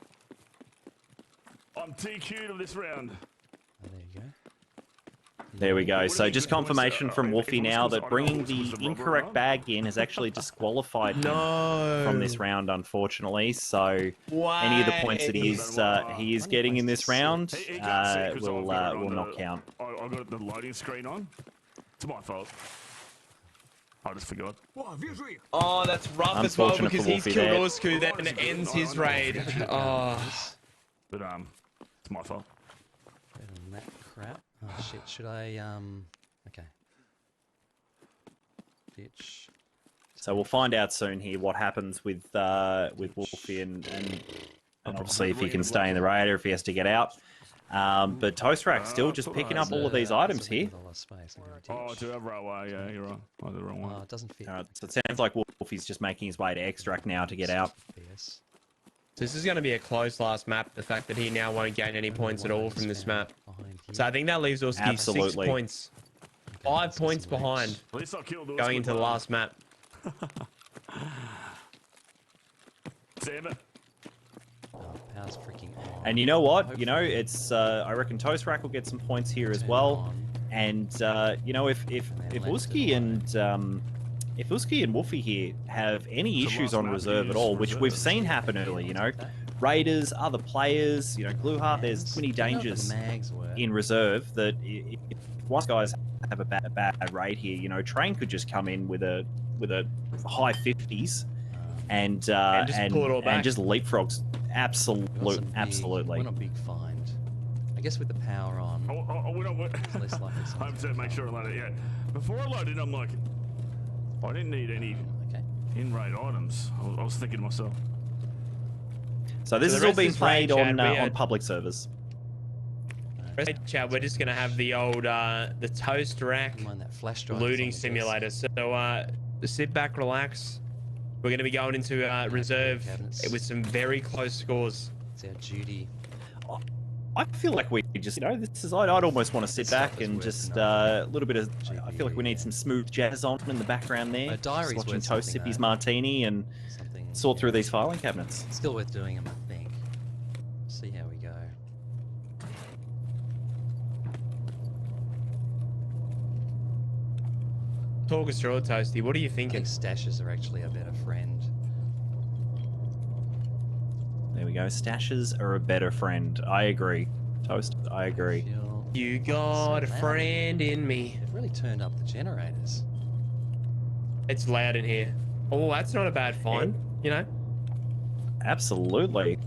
Speaker 5: I'm TQ'd of this round.
Speaker 4: Oh, there you go.
Speaker 2: There we go. So just confirmation from Wolfie now that bringing the incorrect bag in has actually disqualified him from this round, unfortunately. So any of the points that he is getting in this round will not count.
Speaker 5: I got the loading screen on. It's my fault. I just forgot.
Speaker 3: Oh, that's rough as well
Speaker 2: Unfortunate
Speaker 3: because
Speaker 2: for
Speaker 3: he's
Speaker 2: Wolfie
Speaker 3: killed
Speaker 2: there.
Speaker 3: Orsku then and ends his raid. Oh.
Speaker 5: But it's my fault.
Speaker 4: Better than that crap. Oh shit, should I okay. Ditch.
Speaker 2: So we'll find out soon here what happens with Wolfie and obviously if he can stay in the raid or if he has to get out. But Toast Rack's still just picking up all of these items here.
Speaker 5: Oh, I do have railway. Yeah, you're right. I did the wrong one.
Speaker 4: Oh, it doesn't fit.
Speaker 2: All right, so it sounds like Wolfie's just making his way to Extract now to get out.
Speaker 4: Yes.
Speaker 3: So this is going to be a close last map. The fact that he now won't gain any points at all from this map. So I think that leaves Uski 6 points. 5 points behind
Speaker 5: At least I killed
Speaker 3: going into the last map.
Speaker 5: Damn it.
Speaker 4: Power's freaking on.
Speaker 2: And you know what? You know, it's I reckon Toast Rack will get some points here as well. And you know, if Uski and Wolfie here have any issues on reserve at all, which we've seen happen early, you know, Raiders, other players, you know, Glueheart, there's too many dangers in reserve that if one guys have a bad raid here, you know, Train could just come in with a high 50s and just leapfrogs. Absolutely.
Speaker 4: We're not big find. I guess with the power on, it's less likely.
Speaker 5: I have to make sure I load it. Yeah. Before I load it, I'm like, I didn't need any in-raid items. I was thinking to myself.
Speaker 2: So this has all been played on public servers.
Speaker 3: Chad, we're just gonna have the old the Toast Rack looting simulator. So sit back, relax. We're gonna be going into reserve with some very close scores.
Speaker 4: It's our duty.
Speaker 2: I feel like we just, you know, this is. I'd almost want to sit back and just a little bit of. I feel like we need some smooth jazz on in the background there.
Speaker 4: Diary's
Speaker 2: watching
Speaker 4: worth
Speaker 2: Toast sip his martini and sort through these filing cabinets.
Speaker 4: Still worth doing them, I think. See how we go.
Speaker 3: Talk us through it, Toasty. What are you thinking?
Speaker 4: I think stashes are actually a better friend.
Speaker 2: There we go. Stashes are a better friend. I agree. Toast, I agree.
Speaker 3: You got a friend in me.
Speaker 4: They've really turned up the generators.
Speaker 3: It's loud in here. Oh, that's not a bad find, you know?
Speaker 2: Absolutely.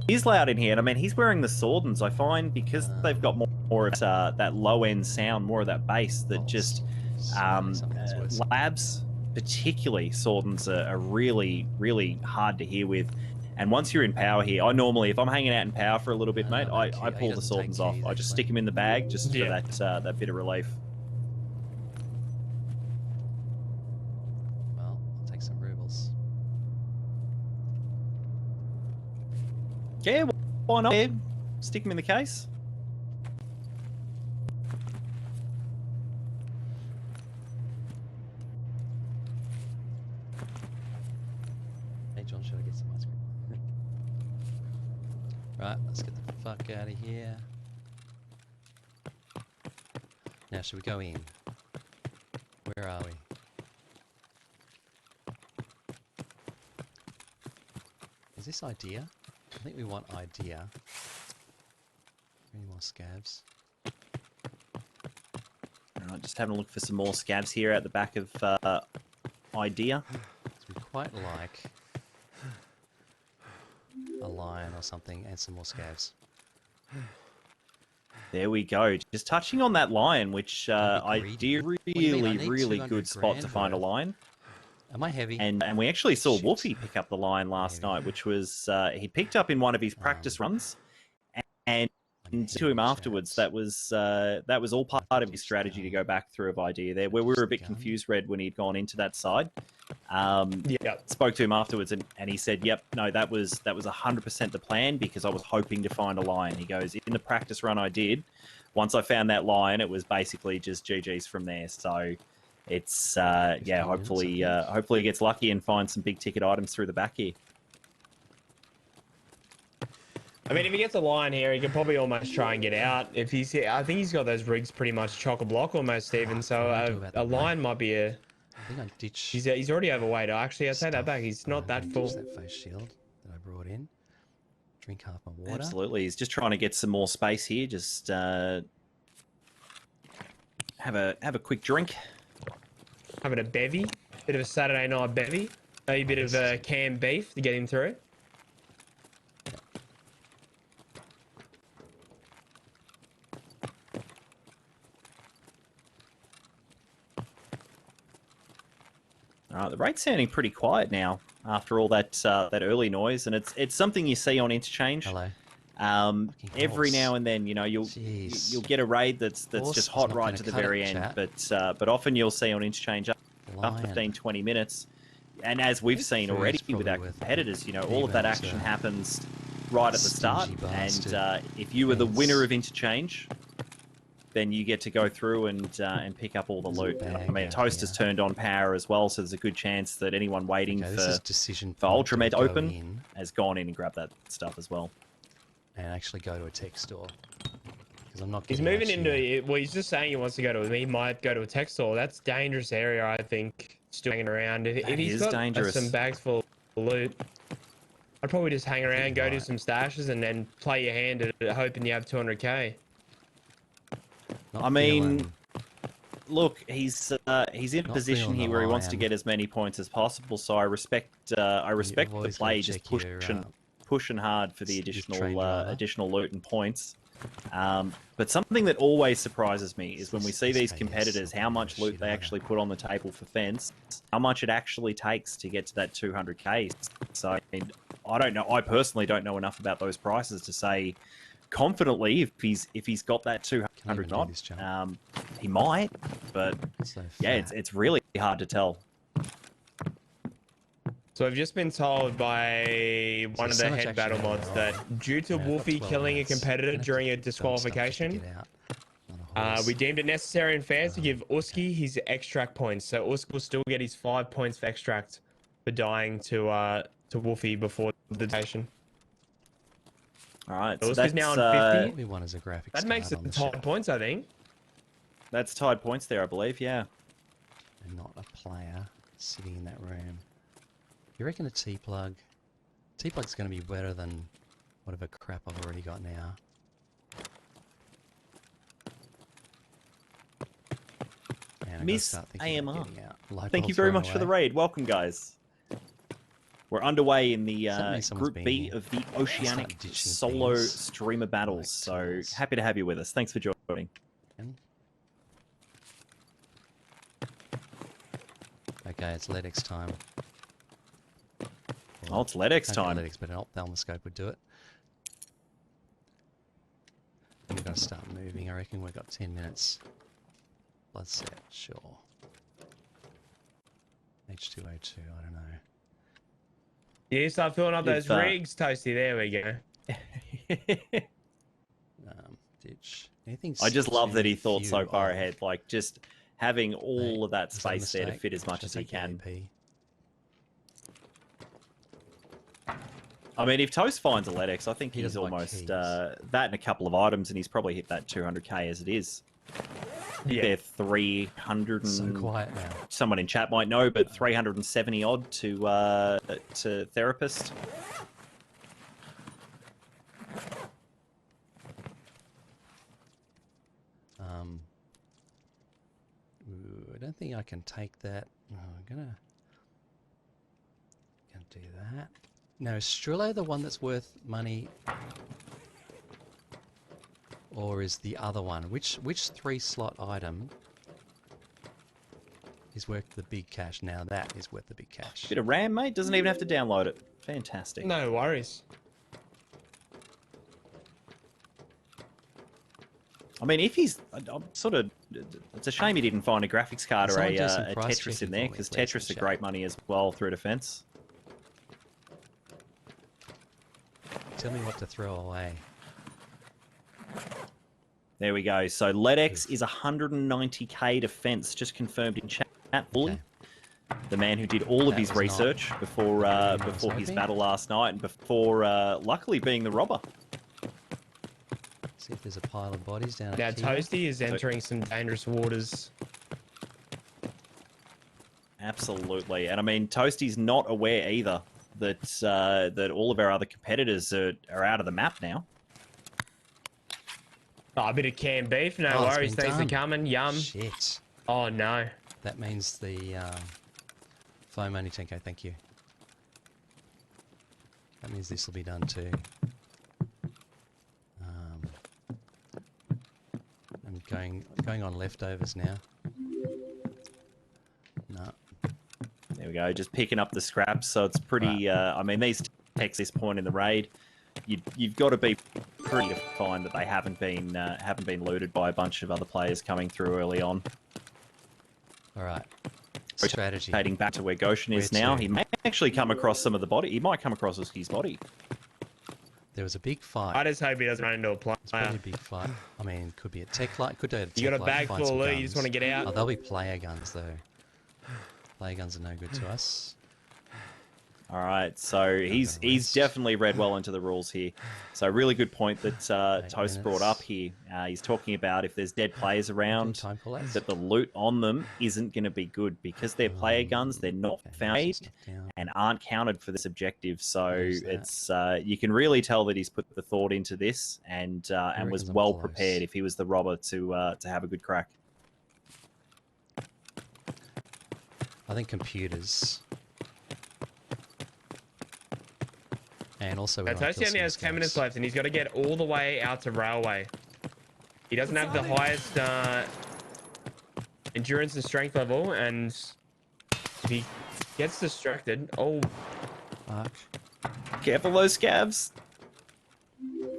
Speaker 2: He's loud in here, and I mean, he's wearing the Swordens. I find because they've got more of that low-end sound, more of that bass that just labs, particularly Swordens, are really, really hard to hear with. And once you're in power here, I normally, if I'm hanging out in power for a little bit, mate, I pull the Swordens off. I just stick them in the bag just for that bit of relief.
Speaker 4: Well, I'll take some rubles.
Speaker 2: Yeah, why not? Yeah, stick them in the case.
Speaker 4: Hey, John, should I get some ice cream? Right, let's get the fuck out of here. Now, should we go in? Where are we? Is this idea? I think we want idea. Any more scabs?
Speaker 2: Alright, just having a look for some more scabs here at the back of idea.
Speaker 4: So we quite like a lion or something and some more scabs.
Speaker 2: There we go. Just touching on that lion, which idea, really good spot to find a lion.
Speaker 4: Am I heavy?
Speaker 2: And we actually saw Wolfie pick up the lion last night, which was he picked up in one of his practice runs, and to him afterwards. That was all part of his strategy to go back through of idea there, where we were a bit confused, Red, when he'd gone into that side. Spoke to him afterwards, and he said, "Yep, no, that was 100% the plan because I was hoping to find a lion." He goes, "In the practice run I did, once I found that lion, it was basically just GG's from there." So. It's hopefully he gets lucky and finds some big ticket items through the back here.
Speaker 3: I mean, if he gets a lion here, he could probably almost try and get out. If he's, I think he's got those rigs pretty much chock-a-block almost, Steven. So a lion might be a.
Speaker 4: I think I ditch.
Speaker 3: He's already overweight. Actually, I take that back. He's not that full.
Speaker 4: That face shield that I brought in. Drink half my water.
Speaker 2: Absolutely, he's just trying to get some more space here. Just have a quick drink.
Speaker 3: Having a bevy, bit of a Saturday night bevy, maybe a bit of canned beef to get him through.
Speaker 2: The rate's sounding pretty quiet now after all that early noise, and it's something you see on interchange.
Speaker 4: Hello.
Speaker 2: Every now and then, you know, you'll get a raid that's just hot right to the very end, but often you'll see on interchange after 15-20 minutes, And as we've seen
Speaker 4: food's
Speaker 2: already with
Speaker 4: probably
Speaker 2: our
Speaker 4: worth
Speaker 2: competitors, you know, all
Speaker 4: even
Speaker 2: of that
Speaker 4: to
Speaker 2: action happens right at the start.
Speaker 4: stingy
Speaker 2: And
Speaker 4: bastard
Speaker 2: if you were the
Speaker 4: fence.
Speaker 2: winner of interchange, then you get to go through and pick up all the
Speaker 4: There's a
Speaker 2: loot.
Speaker 4: bag
Speaker 2: I mean,
Speaker 4: out
Speaker 2: Toast
Speaker 4: here.
Speaker 2: has turned on power as well, so there's a good chance that anyone waiting
Speaker 4: Okay, this
Speaker 2: for
Speaker 4: is decision
Speaker 2: for
Speaker 4: point. Do we
Speaker 2: Ultramed
Speaker 4: go
Speaker 2: open
Speaker 4: in
Speaker 2: has gone in and grabbed that stuff as well.
Speaker 4: and actually go to a tech store. Because I'm not
Speaker 3: He's
Speaker 4: getting
Speaker 3: moving
Speaker 4: much
Speaker 3: into
Speaker 4: here.
Speaker 3: it. Well, he's just saying he wants to go to. He might go to a tech store. That's dangerous area, I think. Still hanging around. If
Speaker 2: That
Speaker 3: he's
Speaker 2: is
Speaker 3: got
Speaker 2: dangerous.
Speaker 3: some bags full of loot, I'd probably just hang around, go
Speaker 4: you're
Speaker 3: do
Speaker 4: right.
Speaker 3: some stashes, and then play your hand at hoping you have 200k.
Speaker 4: Not
Speaker 2: I mean,
Speaker 4: feeling-
Speaker 2: look, he's in a
Speaker 4: Not
Speaker 2: position
Speaker 4: feeling
Speaker 2: here
Speaker 4: the
Speaker 2: where he wants to
Speaker 4: lion.
Speaker 2: get as many points as possible. So I respect the
Speaker 4: always
Speaker 2: play,
Speaker 4: gotta
Speaker 2: just
Speaker 4: check your,
Speaker 2: pushing hard for the
Speaker 4: your
Speaker 2: additional
Speaker 4: train driver.
Speaker 2: additional loot and points. But something that always surprises me is when we see these
Speaker 4: SKS
Speaker 2: competitors, how much loot they actually put on the table for fence, how much it actually takes to get to that 200k. So I mean, I don't know. I personally don't know enough about those prices to say confidently if he's got that 200
Speaker 4: do
Speaker 2: not.
Speaker 4: this jump.
Speaker 2: He might, but
Speaker 4: So
Speaker 2: yeah,
Speaker 4: fat.
Speaker 2: it's really hard to tell.
Speaker 3: So I've just been told by one of
Speaker 4: so
Speaker 3: the
Speaker 4: much
Speaker 3: head
Speaker 4: action
Speaker 3: battle
Speaker 4: going
Speaker 3: mods
Speaker 4: on.
Speaker 3: that due to
Speaker 4: Yeah, I've got
Speaker 3: Wolfie
Speaker 4: 12
Speaker 3: killing a
Speaker 4: minutes.
Speaker 3: competitor
Speaker 4: Gonna have
Speaker 3: during
Speaker 4: to
Speaker 3: a
Speaker 4: dump stuff just to
Speaker 3: disqualification,
Speaker 4: get out on a horse.
Speaker 3: we deemed it necessary and fair to give Uski his extract points. So Usk will still get his 5 points for extract for dying to Wolfie before the station.
Speaker 2: All right,
Speaker 3: So
Speaker 2: so
Speaker 3: Uski's now on 50.
Speaker 4: What we want is a graphics
Speaker 3: That makes
Speaker 4: card
Speaker 3: it
Speaker 4: on the
Speaker 3: top
Speaker 4: shelf
Speaker 3: points, I think.
Speaker 2: that's tied points there, I believe. Yeah.
Speaker 4: and not a player sitting in that room. You reckon a T-plug? T-plug's going to be better than whatever crap I've already got now. And I've gotta
Speaker 2: Miss
Speaker 4: start thinking about
Speaker 2: AMR.
Speaker 4: getting out. Light
Speaker 2: Thank you
Speaker 4: bulbs
Speaker 2: very
Speaker 4: right
Speaker 2: much for the
Speaker 4: away.
Speaker 2: raid. Welcome, guys. We're underway in the
Speaker 4: Suddenly someone's
Speaker 2: Group B
Speaker 4: being-
Speaker 2: of the
Speaker 4: start
Speaker 2: Oceanic
Speaker 4: ditching
Speaker 2: Solo
Speaker 4: things
Speaker 2: Streamer Battles.
Speaker 4: like
Speaker 2: So
Speaker 4: tools.
Speaker 2: happy to have you with us. Thanks for joining.
Speaker 4: Okay, it's LEDX time.
Speaker 2: Oh, it's LEDX
Speaker 4: Can't get
Speaker 2: time.
Speaker 4: LEDX, but an ophthalmoscope would do it. We've got to start moving. I reckon we've got 10 minutes. Blood set, sure. H2O2, I don't know.
Speaker 3: You start filling up those
Speaker 2: If,
Speaker 3: rigs, Toasty. There we go.
Speaker 4: Ditch. Anything
Speaker 2: I just love that he thought
Speaker 4: few
Speaker 2: so far
Speaker 4: of-
Speaker 2: ahead. Like, just having all of that
Speaker 4: Is that a
Speaker 2: space there to
Speaker 4: mistake?
Speaker 2: fit as much
Speaker 4: Should
Speaker 2: as
Speaker 4: I
Speaker 2: he
Speaker 4: take the
Speaker 2: can.
Speaker 4: AP?
Speaker 2: I mean, if Toast finds a LEDX, I think
Speaker 4: He
Speaker 2: he's
Speaker 4: doesn't like
Speaker 2: almost
Speaker 4: keys.
Speaker 2: that and a couple of items, and he's probably hit that 200k as it is. I think they're 300 and...
Speaker 4: So quiet now.
Speaker 2: Someone in chat might know, but 370 odd to Therapist.
Speaker 4: Ooh, I don't think I can take that. Oh, I'm gonna do that. Now, is Strillo the one that's worth money, or is the other one? Which 3-slot item is worth the big cash? Now that is worth the big cash.
Speaker 2: Bit of RAM, mate. Doesn't even have to download it. Fantastic.
Speaker 3: No worries.
Speaker 2: I mean, if he's I'm sort of, it's a shame he didn't find a graphics card or
Speaker 4: Someone do some
Speaker 2: a
Speaker 4: price
Speaker 2: Tetris
Speaker 4: checking
Speaker 2: in there,
Speaker 4: for me,
Speaker 2: because
Speaker 4: please, in
Speaker 2: Tetris are
Speaker 4: chat.
Speaker 2: great money as well through defense.
Speaker 4: Tell me what to throw away.
Speaker 2: There we go. So LEDX is 190k defense, just confirmed in chat. Bully, the man who did all of
Speaker 4: That
Speaker 2: his
Speaker 4: was not
Speaker 2: research before before his
Speaker 4: hoping.
Speaker 2: battle last night, and before luckily being the robber.
Speaker 4: See if there's a pile of bodies down
Speaker 3: Now
Speaker 4: at
Speaker 3: Toasty is entering some dangerous waters.
Speaker 2: Absolutely, and I mean Toasty's not aware either that that all of our other competitors are out of the map now.
Speaker 3: Oh, a bit of canned beef. No
Speaker 4: Oh, it's
Speaker 3: worries.
Speaker 4: been
Speaker 3: Thanks for
Speaker 4: done.
Speaker 3: coming. Yum.
Speaker 4: Shit.
Speaker 3: Oh, no.
Speaker 4: That means the foam only 10k, thank you. That means this will be done too. I'm going on leftovers now. No.
Speaker 2: There we go, just picking up the scraps. So it's pretty. I mean, these techs this point in the raid, you've got to be pretty to find that they haven't been looted by a bunch of other players coming through early on.
Speaker 4: All right. strategy.
Speaker 2: rotating back to where Goshen is
Speaker 4: Where
Speaker 2: now.
Speaker 4: to?
Speaker 2: He may actually come across some of the body. He might come across his body.
Speaker 4: There was a big fight.
Speaker 3: I just hope he doesn't run into a player.
Speaker 4: It's probably a big fight. I mean, could be a tech light. Could be a tech
Speaker 3: You got a
Speaker 4: light,
Speaker 3: bag
Speaker 4: find
Speaker 3: full
Speaker 4: some
Speaker 3: of loot. You just
Speaker 4: guns.
Speaker 3: want to get out.
Speaker 4: Oh, there'll be player guns though. Player guns are no good to us.
Speaker 2: All right, so he's definitely read well into the rules here. So really good point that Toast brought up here. He's talking about if there's dead players around, that the loot on them isn't going to be good because they're player guns. They're not found and aren't counted for this objective. So it's you can really tell that he's put the thought into this and was well prepared if he was the robber to have a good crack.
Speaker 4: I think computers. And also,
Speaker 3: Toasty only has 10 minutes left, and he's got to get all the way out to Railway. He doesn't have the highest endurance and strength level, and if he gets distracted,
Speaker 4: fuck.
Speaker 2: Careful those scavs.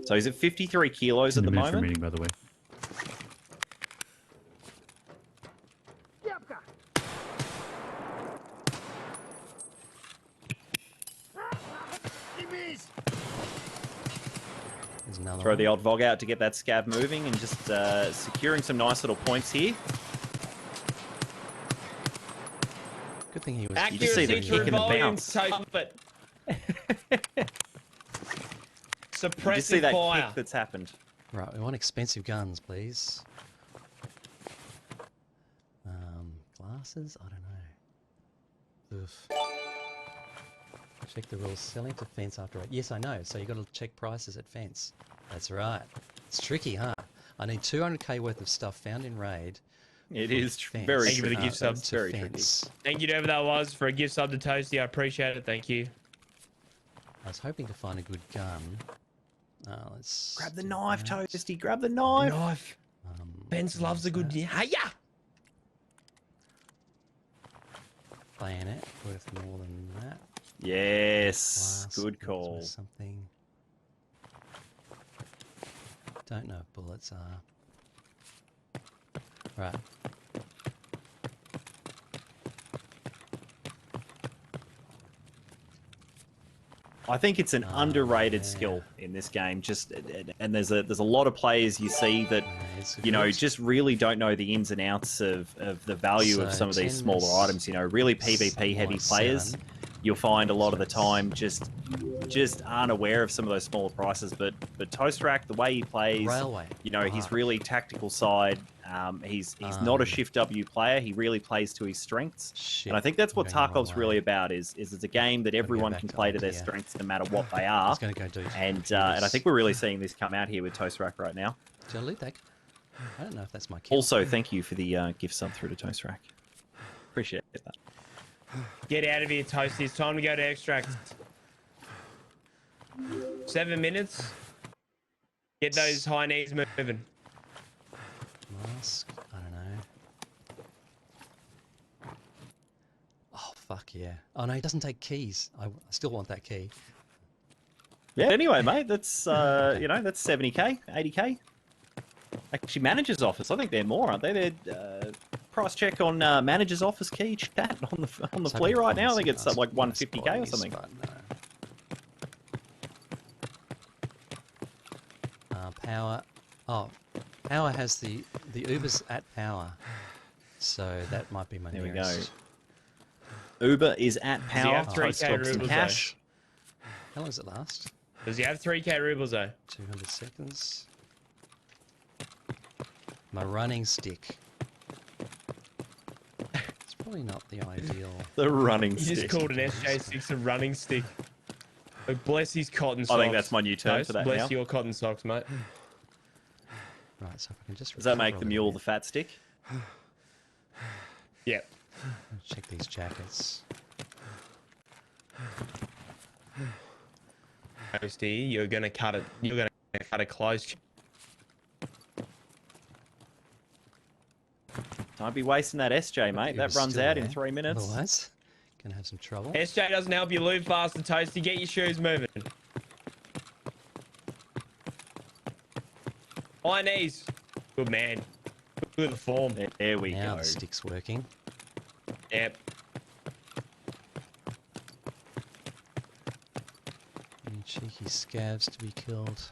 Speaker 2: So he's at 53 kilos at the moment.
Speaker 8: Meeting, by the way.
Speaker 2: Throw the old Vog out to get that scav moving and just securing some nice little points here.
Speaker 4: Good thing he was.
Speaker 2: You just see the kick and the bounce.
Speaker 3: But
Speaker 2: You just see that kick that's happened.
Speaker 4: Right, we want expensive guns, please. Glasses? I don't know. Oof. Check the rules. Selling to fence after 8. Yes, I know. So you got to check prices at fence. That's right. It's tricky, huh? I need 200k worth of stuff found in raid.
Speaker 2: It is very
Speaker 3: Thank you for the gift sub.
Speaker 2: It's very tricky.
Speaker 3: Thank you to whoever that was for a gift sub to Toasty. I appreciate it. Thank you.
Speaker 4: I was hoping to find a good gun. Let's
Speaker 2: grab the knife, Toasty. Grab the knife.
Speaker 3: Benz loves a good hiya.
Speaker 4: Bayonet worth more than that.
Speaker 2: Yes, good call.
Speaker 4: Something. Don't know if bullets are. Right.
Speaker 2: I think it's an underrated skill in this game. And there's a lot of players you see that just really don't know the ins and outs of the value of some of these smaller items. Really PvP heavy players, you'll find a lot of the time just aren't aware of some of those smaller prices. But Toastrak, the way he plays, he's really tactical side. He's not a shift W player. He really plays to his strengths. And I think that's what Tarkov's really about. Is it's a game that everyone can play to their strengths no matter what they are. And I think we're really seeing this come out here with Toastrak right now.
Speaker 4: Did I loot that? I don't know if that's my kid.
Speaker 2: Also, thank you for the gift sub through to Toastrak. Appreciate that.
Speaker 3: Get out of here, Toasty. It's time to go to extract. 7 minutes. Get those high knees moving.
Speaker 4: Mask? I don't know. Oh, fuck yeah. Oh, no, he doesn't take keys. I still want that key.
Speaker 2: Yeah, anyway, mate, that's, that's 70k, 80k. Actually, manager's office. I think they're more, aren't they? They're price check on manager's office key chat on the flea right now. I think it's like 150k or something.
Speaker 4: Power. Oh, Power has the Uber's at Power, so that might be my nearest.
Speaker 2: There we go. Uber is at Power.
Speaker 3: Does he have 3k rubles
Speaker 2: cash?
Speaker 4: How long does it last?
Speaker 3: Does he have 3k rubles though?
Speaker 4: 200 seconds. My running stick. It's probably not the ideal.
Speaker 2: The running
Speaker 3: stick.
Speaker 2: stick.
Speaker 3: He just called an SJ6 a running stick. Like, bless his cotton socks.
Speaker 2: I think that's my new term for that
Speaker 3: bless
Speaker 2: now.
Speaker 3: Bless your cotton socks, mate.
Speaker 4: Right, so if I can just...
Speaker 2: Does that make the mule the fat stick?
Speaker 3: Yep.
Speaker 4: Check these jackets.
Speaker 3: Toasty, you're gonna cut it. You're gonna cut it close.
Speaker 2: Don't be wasting that SJ, mate. That runs out in 3 minutes.
Speaker 4: Otherwise, gonna have some trouble.
Speaker 3: SJ doesn't help you loot faster, Toasty. Get your shoes moving. High knees. Good man. Good form.
Speaker 2: There we
Speaker 4: now
Speaker 2: go.
Speaker 4: The stick's working.
Speaker 3: Yep.
Speaker 4: Any cheeky scavs to be killed.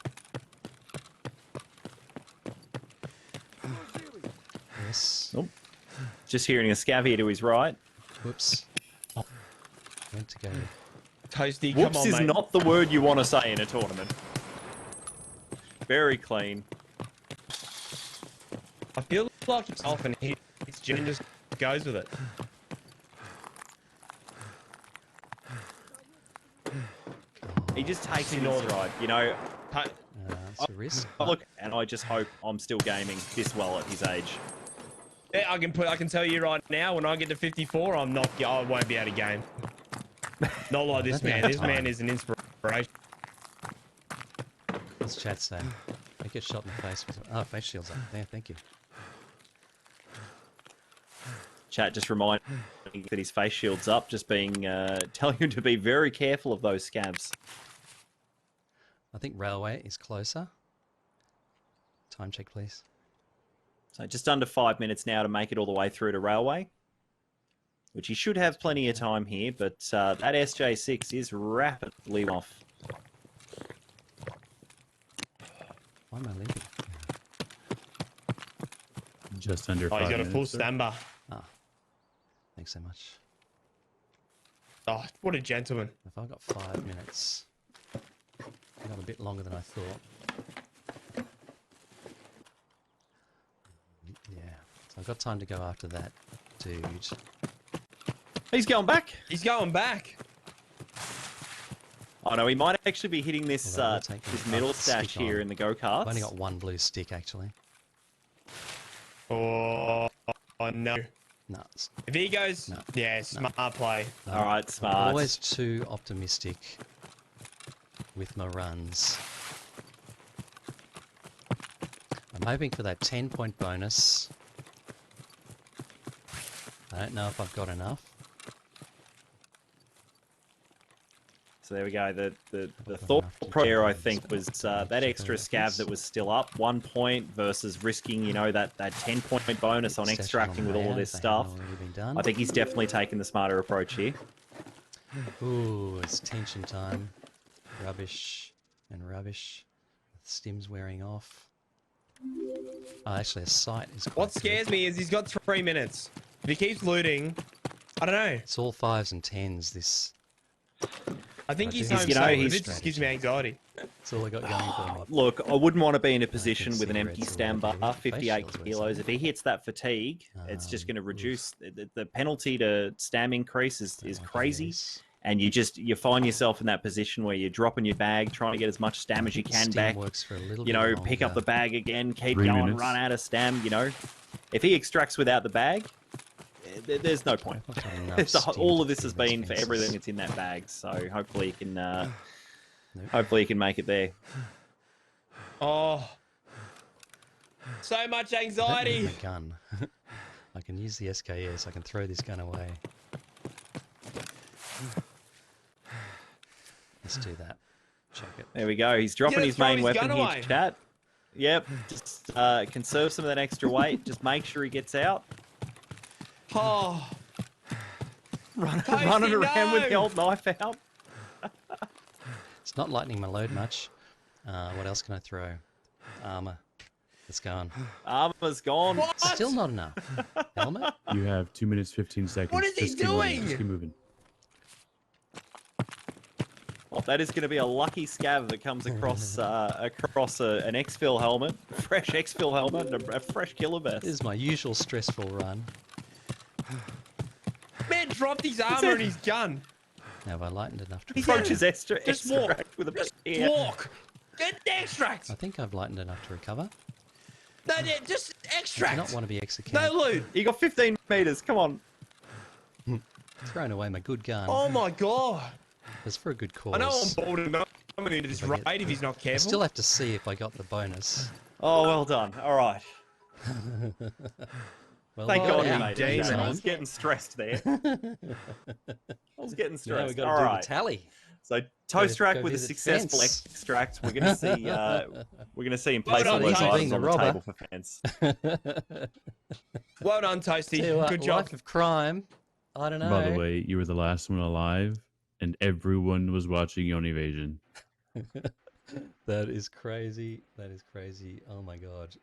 Speaker 4: Yes.
Speaker 2: Nope. Just hearing a scav here to his right.
Speaker 4: Whoops. Meant to go.
Speaker 3: Toasty,
Speaker 2: Whoops
Speaker 3: come on,
Speaker 2: is
Speaker 3: mate.
Speaker 2: not the word you want to say in a tournament. Very clean.
Speaker 3: I feel like it's off and his Jin just goes with it.
Speaker 2: He just takes it all right, you know.
Speaker 4: It's a risk.
Speaker 2: Look, and I just hope I'm still gaming this well at his age.
Speaker 3: Yeah, I can tell you right now, when I get to 54, I won't be able to game. Not like this man. This man is an inspiration.
Speaker 4: What's chat say? I get shot in the face with... Oh, face shield's up there, thank you.
Speaker 2: Chat just reminding that his face shield's up, just telling him to be very careful of those scabs.
Speaker 4: I think railway is closer. Time check, please.
Speaker 2: So just under 5 minutes now to make it all the way through to railway, which he should have plenty of time here, but that SJ6 is rapidly off.
Speaker 4: Why am I leaving?
Speaker 8: Just under 5
Speaker 3: Oh, he's got a
Speaker 8: minutes,
Speaker 3: full
Speaker 8: sir.
Speaker 3: stamber.
Speaker 4: Ah, thanks so much.
Speaker 3: Oh, what a gentleman.
Speaker 4: If I've got 5 minutes, I got a bit longer than I thought. Yeah, so I've got time to go after that dude.
Speaker 2: He's going back.
Speaker 3: He's going back.
Speaker 2: Oh no, he might actually be hitting this
Speaker 4: Although we'll take
Speaker 2: this
Speaker 4: the
Speaker 2: middle
Speaker 4: stick
Speaker 2: stash here
Speaker 4: on.
Speaker 2: in the go-karts.
Speaker 4: I've only got one blue stick, actually.
Speaker 3: Oh no.
Speaker 4: No.
Speaker 3: If he goes,
Speaker 4: No.
Speaker 3: yeah, smart play.
Speaker 4: No.
Speaker 2: All right,
Speaker 4: I'm
Speaker 2: smart.
Speaker 4: always too optimistic with my runs. I'm hoping for that 10-point bonus. I don't know if I've got enough.
Speaker 2: So there we go. The thought there, I think, was that extra scav that was still up 1 point versus risking, you know, that 10-point bonus on extracting with all of this stuff. I think he's definitely taken the smarter approach here.
Speaker 4: Ooh, it's tension time. Rubbish and rubbish. The stim's wearing off. Oh, actually, a sight is quite
Speaker 3: What scares me is he's got 3 minutes. If he keeps looting, I don't know.
Speaker 4: It's all 5s and 10s, this.
Speaker 3: I think he's
Speaker 2: He's-
Speaker 3: home
Speaker 2: you know,
Speaker 3: safe.
Speaker 2: he's-
Speaker 3: It just gives me anxiety.
Speaker 4: That's all I got going for me.
Speaker 2: Look, I wouldn't want to be in a position with an empty
Speaker 4: cigarettes
Speaker 2: stand
Speaker 4: are
Speaker 2: bar,
Speaker 4: okay. Face
Speaker 2: 58
Speaker 4: shields,
Speaker 2: kilos. If he hits that fatigue, it's just going to reduce the penalty to stam increase is crazy. And you find yourself in that position where you're dropping your bag, trying to get as much stam as you can
Speaker 4: Steam
Speaker 2: back.
Speaker 4: works for a little
Speaker 2: You
Speaker 4: bit
Speaker 2: know, pick up
Speaker 4: longer.
Speaker 2: the bag again, keep
Speaker 8: 3
Speaker 2: going,
Speaker 8: minutes.
Speaker 2: run out of stam. You know, if he extracts without the bag, there's no point.
Speaker 4: I've got enough
Speaker 2: It's
Speaker 4: steam
Speaker 2: all
Speaker 4: to
Speaker 2: of this has
Speaker 4: clear those
Speaker 2: been for
Speaker 4: fences.
Speaker 2: everything that's in that bag. So hopefully you can, hopefully you can make it there.
Speaker 3: Oh, so much
Speaker 4: I don't
Speaker 3: anxiety.
Speaker 4: need a gun. I can use the SKS. I can throw this gun away. Let's do that. Check it.
Speaker 2: There we go. He's dropping
Speaker 3: Yeah,
Speaker 2: his
Speaker 3: throw
Speaker 2: main
Speaker 3: his
Speaker 2: weapon
Speaker 3: gun
Speaker 2: here,
Speaker 3: away.
Speaker 2: chat. Yep. Just conserve some of that extra weight. Just make sure he gets out.
Speaker 3: Oh,
Speaker 2: Running
Speaker 3: Toasty,
Speaker 2: around with the
Speaker 3: no!
Speaker 2: old knife out.
Speaker 4: It's not lightening my load much. What else can I throw? Armor. It's gone.
Speaker 2: Armor's gone.
Speaker 3: what?
Speaker 4: Still not enough. Helmet?
Speaker 8: You have 2 minutes, 15 seconds.
Speaker 3: What is he
Speaker 8: Just keep moving,
Speaker 3: doing?
Speaker 8: Just keep moving.
Speaker 2: Well, that is going to be a lucky scav that comes across an exfil helmet, fresh exfil helmet, and a fresh killer vest.
Speaker 4: This is my usual stressful run.
Speaker 3: Man dropped his armor and his gun.
Speaker 4: Now, have I lightened enough to
Speaker 2: Approaches extra
Speaker 3: Just walk.
Speaker 2: extract with a
Speaker 3: Just
Speaker 2: spear.
Speaker 3: walk. Get the extract.
Speaker 4: I think I've lightened enough to recover.
Speaker 3: No, just
Speaker 4: I do
Speaker 3: extract.
Speaker 4: not want to be executed.
Speaker 3: No loot.
Speaker 2: You got 15 meters. Come on.
Speaker 4: Thrown away my good gun.
Speaker 3: Oh my god.
Speaker 4: It's for a good cause.
Speaker 3: I know I'm bold enough. I'm going to this
Speaker 4: If I get-
Speaker 3: raid if he's not
Speaker 4: I
Speaker 3: careful.
Speaker 4: still have to see if I got the bonus.
Speaker 2: Oh, well done. All right.
Speaker 4: Well,
Speaker 2: Thank
Speaker 4: well,
Speaker 2: God
Speaker 4: yeah,
Speaker 2: you made
Speaker 3: damn
Speaker 2: it.
Speaker 3: it.
Speaker 2: I was getting stressed there. I was getting
Speaker 4: Now
Speaker 2: stressed.
Speaker 4: we've got
Speaker 2: All
Speaker 4: to do
Speaker 2: right.
Speaker 4: the tally.
Speaker 2: So toast rack
Speaker 4: go
Speaker 2: with a
Speaker 4: visit
Speaker 2: successful
Speaker 4: Fence.
Speaker 2: extract. We're gonna see. We're gonna see him
Speaker 3: Well
Speaker 2: place all
Speaker 3: done,
Speaker 2: those
Speaker 3: Toast.
Speaker 2: items
Speaker 4: Being
Speaker 2: on
Speaker 4: the
Speaker 2: the
Speaker 4: robber.
Speaker 2: table for Fence.
Speaker 3: Well done, Toasty.
Speaker 4: Tell you what,
Speaker 3: Good job.
Speaker 4: Life of crime. I don't know.
Speaker 8: By the way, you were the last one alive, and everyone was watching on Evasion.
Speaker 4: That is crazy. That is crazy. Oh my god.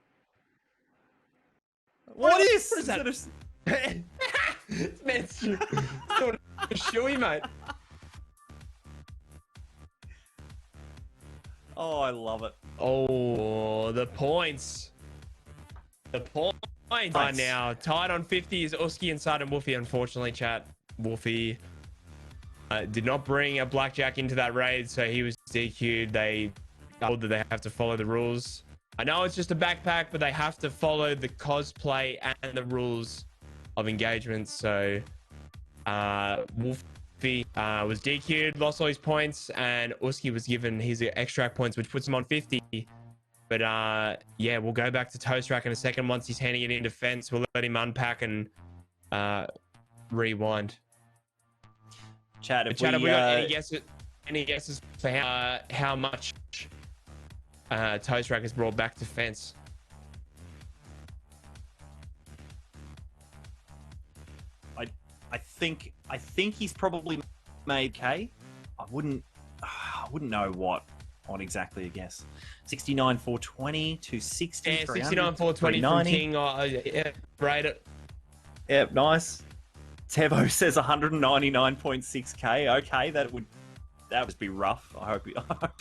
Speaker 3: What is that? It's still shoey, mate.
Speaker 2: Oh, I love it.
Speaker 3: Oh, the points. The points are now tied on 50 is Uski and Sud and Wolfie. Unfortunately, chat. Wolfie did not bring a blackjack into that raid, so he was DQ'd. They told that they have to follow the rules. I know it's just a backpack, but they have to follow the cosplay and the rules of engagement. So Wolfie was DQ'd, lost all his points, and Uski was given his extract points, which puts him on 50. But yeah, we'll go back to Toast Rack in a second. Once he's handing it in defense, we'll let him unpack and rewind.
Speaker 2: Chad, if
Speaker 3: Chad, have
Speaker 2: we
Speaker 3: we got any guesses for how much Toast Rack has brought back to fence?
Speaker 2: I think he's probably made K. I wouldn't know what on exactly a guess. 69 420 260.
Speaker 3: Yeah, 69 420 from King. Yeah, rate it.
Speaker 2: Yep, nice. Tevo says 199.6k. Okay, that would be rough. I hope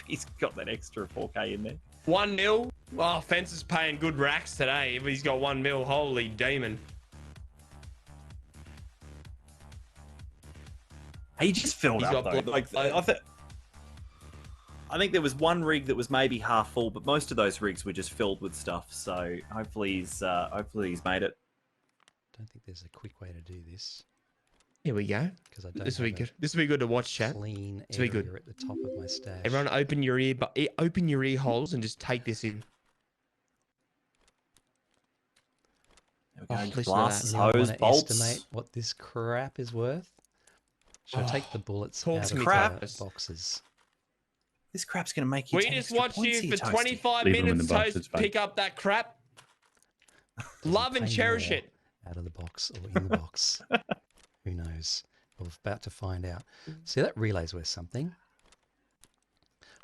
Speaker 2: he's got that extra 4k in there.
Speaker 3: 1 mil. Oh, Fence is paying good racks today. If he's got 1 mil, holy demon.
Speaker 2: He just filled up though. Like I think there was one rig that was maybe half full, but most of those rigs were just filled with stuff. So hopefully he's made it.
Speaker 4: Don't think there's a quick way to do this.
Speaker 3: Here we go.
Speaker 4: Because I don't.
Speaker 3: This will be good. This will be good to watch, chat.
Speaker 4: Clean
Speaker 3: this will be good.
Speaker 4: at the top of my stash.
Speaker 3: Everyone, open your ear holes and just take this in.
Speaker 2: There we go.
Speaker 3: Oh,
Speaker 2: glasses,
Speaker 4: Anyone
Speaker 2: hose,
Speaker 4: wanna
Speaker 2: bolts.
Speaker 4: estimate what this crap is worth? Should I take the bullets
Speaker 3: talk
Speaker 4: out
Speaker 3: to
Speaker 4: of
Speaker 3: me,
Speaker 4: the boxes?
Speaker 2: This crap's gonna make you.
Speaker 3: We
Speaker 2: 10
Speaker 3: just
Speaker 2: extra
Speaker 3: watched
Speaker 2: points
Speaker 3: you
Speaker 2: here,
Speaker 3: for
Speaker 2: Toasty.
Speaker 3: 25
Speaker 8: Leave 'em in
Speaker 3: minutes,
Speaker 8: the box,
Speaker 3: Toast.
Speaker 8: it's fine.
Speaker 3: Pick up that crap. Love and
Speaker 4: Pay
Speaker 3: cherish
Speaker 4: more
Speaker 3: it.
Speaker 4: out of the box or in the box. Who knows? We're about to find out. See, that relay's worth something.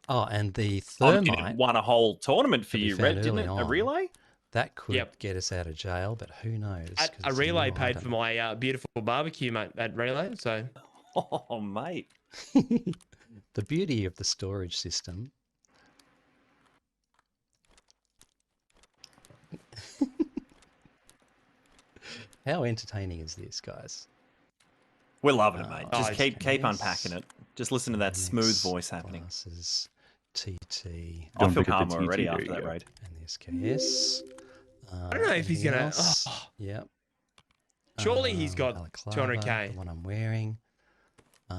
Speaker 4: Oh, and the thermite
Speaker 2: It won a whole tournament for
Speaker 4: that we
Speaker 2: you,
Speaker 4: found
Speaker 2: Red, didn't
Speaker 4: early
Speaker 2: it? A
Speaker 4: on,
Speaker 2: relay?
Speaker 4: that could
Speaker 3: Yep.
Speaker 4: get us out of jail, but who knows? 'cause
Speaker 3: A
Speaker 4: it's
Speaker 3: relay
Speaker 4: new
Speaker 3: paid
Speaker 4: item.
Speaker 3: for my beautiful barbecue, mate. That relay. So
Speaker 2: Oh, mate.
Speaker 4: The beauty of the storage system. How entertaining is this, guys?
Speaker 2: We're loving it, mate. Just
Speaker 3: Guys,
Speaker 2: keep unpacking it. Just listen to that smooth
Speaker 4: Next
Speaker 2: voice happening.
Speaker 4: Glasses, TT,
Speaker 2: I feel
Speaker 8: Don't forget the
Speaker 2: calmer
Speaker 8: TT,
Speaker 2: already
Speaker 8: there
Speaker 2: after
Speaker 8: you
Speaker 2: that
Speaker 8: go.
Speaker 2: raid.
Speaker 4: and the SKS.
Speaker 3: I don't know if he's
Speaker 4: anything
Speaker 3: gonna.
Speaker 4: else?
Speaker 3: Oh,
Speaker 4: Yep.
Speaker 3: surely he's got
Speaker 4: Balaclava,
Speaker 3: 200k.
Speaker 4: The one I'm wearing.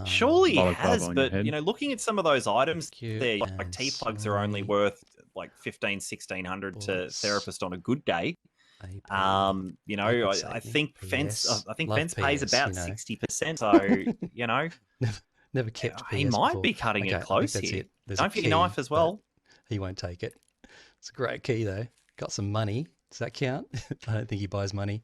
Speaker 2: Surely he
Speaker 8: Balaclava
Speaker 2: has,
Speaker 8: on your
Speaker 2: but
Speaker 8: head.
Speaker 2: you know, looking at some of those items
Speaker 4: Cute
Speaker 2: there, like
Speaker 4: and
Speaker 2: T-plugs are only
Speaker 4: slimy.
Speaker 2: worth like 1600 to
Speaker 4: Bullets.
Speaker 2: therapist on a good day.
Speaker 4: AP.
Speaker 2: You know,
Speaker 4: Liquid
Speaker 2: I
Speaker 4: saving,
Speaker 2: think Fence,
Speaker 4: PS.
Speaker 2: I think
Speaker 4: Love
Speaker 2: Fence pays
Speaker 4: PS,
Speaker 2: about
Speaker 4: you know.
Speaker 2: 60%. So you know,
Speaker 4: Never kept PS
Speaker 2: he might
Speaker 4: before.
Speaker 2: be cutting
Speaker 4: Okay,
Speaker 2: it close
Speaker 4: I think that's
Speaker 2: here.
Speaker 4: it. There's
Speaker 2: Don't
Speaker 4: a
Speaker 2: forget
Speaker 4: key,
Speaker 2: your knife as
Speaker 4: but
Speaker 2: well.
Speaker 4: He won't take it. It's a great key though. Got some money. Does that count? I don't think he buys money.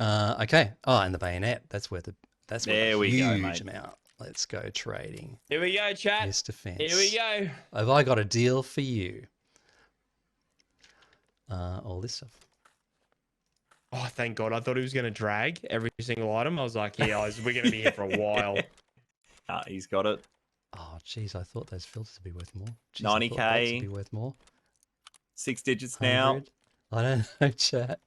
Speaker 4: Okay. Oh, and the bayonet. That's worth
Speaker 2: There
Speaker 4: a
Speaker 2: we
Speaker 4: huge
Speaker 2: go, mate.
Speaker 4: amount. Let's go trading.
Speaker 3: Here we go, chat.
Speaker 4: Yes, defense.
Speaker 3: Here we go.
Speaker 4: Have I got a deal for you? All this stuff.
Speaker 3: Oh, thank God. I thought he was going to drag every single item. I was like, yeah, we're going to be here for a while.
Speaker 2: He's got it.
Speaker 4: Oh, geez, I thought those filters would be worth more. Jeez, I thought
Speaker 2: 90K.
Speaker 4: bolts would be worth more.
Speaker 2: 6 digits now.
Speaker 4: 100. I don't know, chat.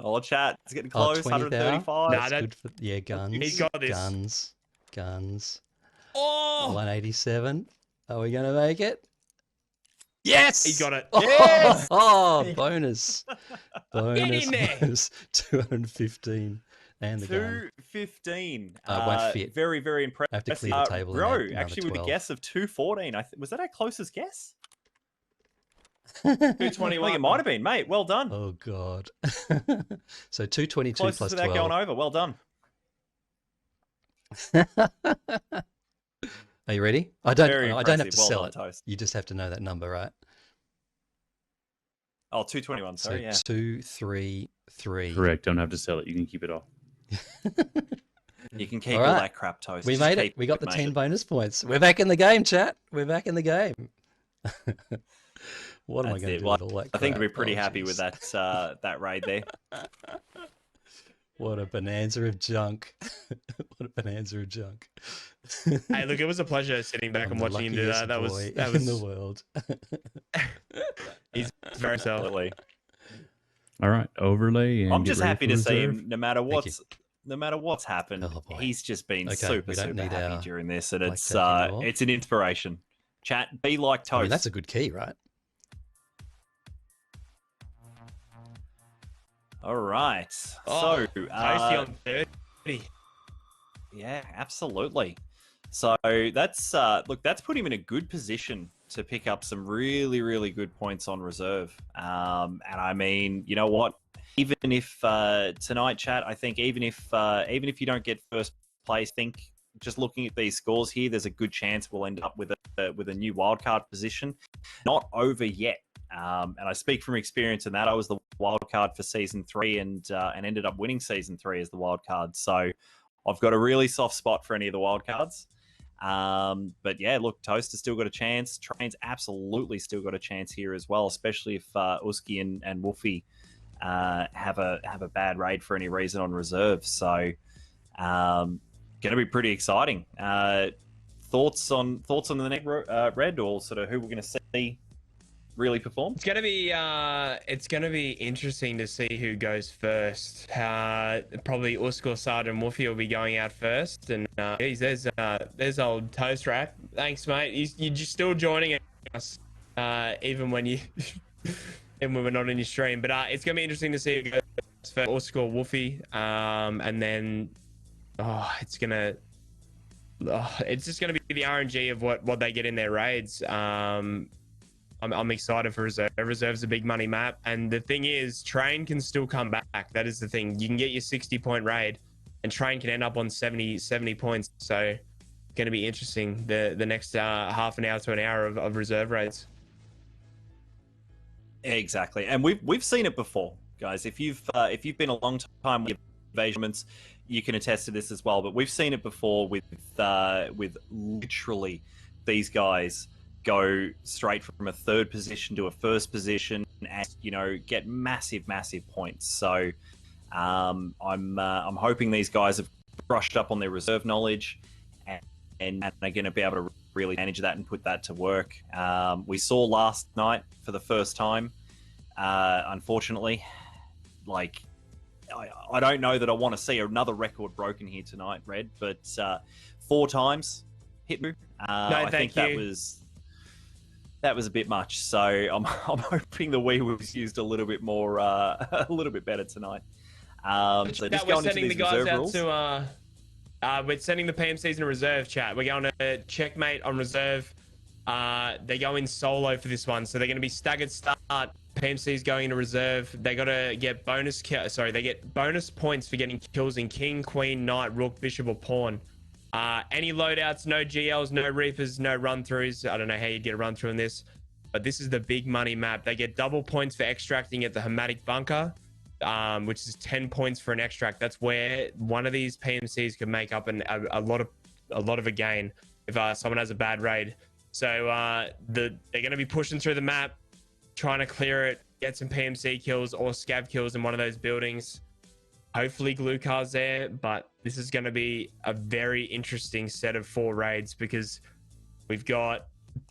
Speaker 2: Oh, chat. It's getting
Speaker 4: Oh,
Speaker 2: close.
Speaker 4: 20,000.
Speaker 2: 135.
Speaker 3: Nah,
Speaker 4: That's good for guns.
Speaker 3: He's got this.
Speaker 4: Guns.
Speaker 3: Oh,
Speaker 4: 187. Are we gonna make it? Yes.
Speaker 3: he got it.
Speaker 4: Yes. Oh, bonus.
Speaker 3: Get in there.
Speaker 4: Bonus. 215. And the gun.
Speaker 2: 215.
Speaker 4: Won't fit.
Speaker 2: Very, very impressive.
Speaker 4: I have to clear the table. and
Speaker 2: Bro,
Speaker 4: add another
Speaker 2: actually, with a
Speaker 4: 12.
Speaker 2: guess of 214. Was that our closest guess?
Speaker 3: 221.
Speaker 2: I think it might have been, mate. Well done.
Speaker 4: Oh god. So 222
Speaker 2: Closest
Speaker 4: plus
Speaker 2: without
Speaker 4: 12.
Speaker 2: going over. Well done.
Speaker 4: Are you ready? I don't
Speaker 2: Very
Speaker 4: have to
Speaker 2: impressive. Well
Speaker 4: sell
Speaker 2: done,
Speaker 4: it.
Speaker 2: Toast.
Speaker 4: You just have to know that number, right?
Speaker 2: Oh, 221.
Speaker 4: So
Speaker 2: Sorry, yeah.
Speaker 4: 233.
Speaker 8: Correct. Don't have to sell it. You can keep it all.
Speaker 2: You can keep
Speaker 4: All
Speaker 2: all
Speaker 4: right.
Speaker 2: that crap, Toast.
Speaker 4: We
Speaker 2: Just
Speaker 4: made it.
Speaker 2: keep
Speaker 4: We got the
Speaker 2: mate.
Speaker 4: 10 bonus points. We're back in the game, chat. We're back in the game. What am I
Speaker 2: That's
Speaker 4: going to
Speaker 2: it.
Speaker 4: do
Speaker 2: Well,
Speaker 4: with all that
Speaker 2: I think
Speaker 4: crap?
Speaker 2: we'd be pretty
Speaker 4: Oh,
Speaker 2: happy with
Speaker 4: jeez.
Speaker 2: that raid there.
Speaker 4: What a bonanza of junk. What a bonanza of junk.
Speaker 3: Hey, look, it was a pleasure sitting back
Speaker 4: I'm
Speaker 3: and
Speaker 4: the
Speaker 3: watching him do
Speaker 4: luckiest
Speaker 3: that.
Speaker 4: boy
Speaker 3: That
Speaker 4: in the
Speaker 3: was
Speaker 4: world.
Speaker 3: he's very self.
Speaker 2: Absolutely.
Speaker 8: All right, overlay and
Speaker 2: I'm
Speaker 8: get
Speaker 2: just
Speaker 8: ready
Speaker 2: happy
Speaker 8: for
Speaker 2: to see
Speaker 8: reserve.
Speaker 2: him. No matter what's happened,
Speaker 4: Oh, boy.
Speaker 2: he's just been
Speaker 4: Okay, we
Speaker 2: super
Speaker 4: don't need
Speaker 2: happy
Speaker 4: our
Speaker 2: during this, and
Speaker 4: black tape anymore.
Speaker 2: it's an inspiration. Chat, be like Toast.
Speaker 4: I mean, that's a good key, right?
Speaker 2: All right.
Speaker 3: Oh,
Speaker 2: So,
Speaker 3: Toasty on 30.
Speaker 2: yeah, absolutely. So that's look, that's put him in a good position to pick up some really, really good points on reserve. And I mean, you know what? Even if tonight, chat, I think even if you don't get first place, think just looking at these scores here, there's a good chance we'll end up with a new wildcard position. Not over yet. And I speak from experience in that I was the wild card for season 3 and ended up winning season 3 as the wild card. So I've got a really soft spot for any of the wild cards. But yeah, look, Toast has still got a chance. Train's absolutely still got a chance here as well, especially if Uski and Wolfie have a bad raid for any reason on reserve. So going to be pretty exciting. Thoughts on the next Red, or sort of who we're going to see really perform?
Speaker 3: It's gonna be interesting to see who goes first. Probably Usko, Sada, and Wolfie will be going out first. And there's old Toast Rap. Thanks, mate. You're just still joining us, even when even when we're not in your stream. But it's gonna be interesting to see who goes first. Usko, Wolfie, and then it's just gonna be the RNG of what they get in their raids. I'm excited for reserve. Reserve's a big money map, and the thing is, Train can still come back. That is the thing. You can get your 60-point raid, and Train can end up on 70 points. So, it's going to be interesting the next half an hour to an hour of reserve raids.
Speaker 2: Exactly, and we've seen it before, guys. If you've been a long time with evasions, you can attest to this as well. But we've seen it before with literally these guys go straight from a third position to a first position and get massive points. So I'm hoping these guys have brushed up on their reserve knowledge and are going to be able to really manage that and put that to work. We saw last night for the first time, unfortunately, like I don't know that I want to see another record broken here tonight, Red, but 4 times hit me. I think that was a bit much, so I'm hoping the Wii was used a little bit more, a little bit better tonight. So just going into these reserve rules.
Speaker 3: We're sending the PMCs in reserve, chat. We're going to checkmate on reserve. They go in solo for this one, so they're going to be staggered start. PMCs going into reserve. They got to get they get bonus points for getting kills in King, Queen, Knight, Rook, Bishop, or Pawn. Any loadouts, no GLs, no Reapers, no run-throughs. I don't know how you'd get a run-through in this, but this is the big money map. They get double points for extracting at the Hematic Bunker, which is 10 points for an extract. That's where one of these PMCs could make up a lot of a gain if someone has a bad raid. So they're going to be pushing through the map, trying to clear it, get some PMC kills or scav kills in one of those buildings. Hopefully glue car's there, but this is going to be a very interesting set of 4 raids because we've got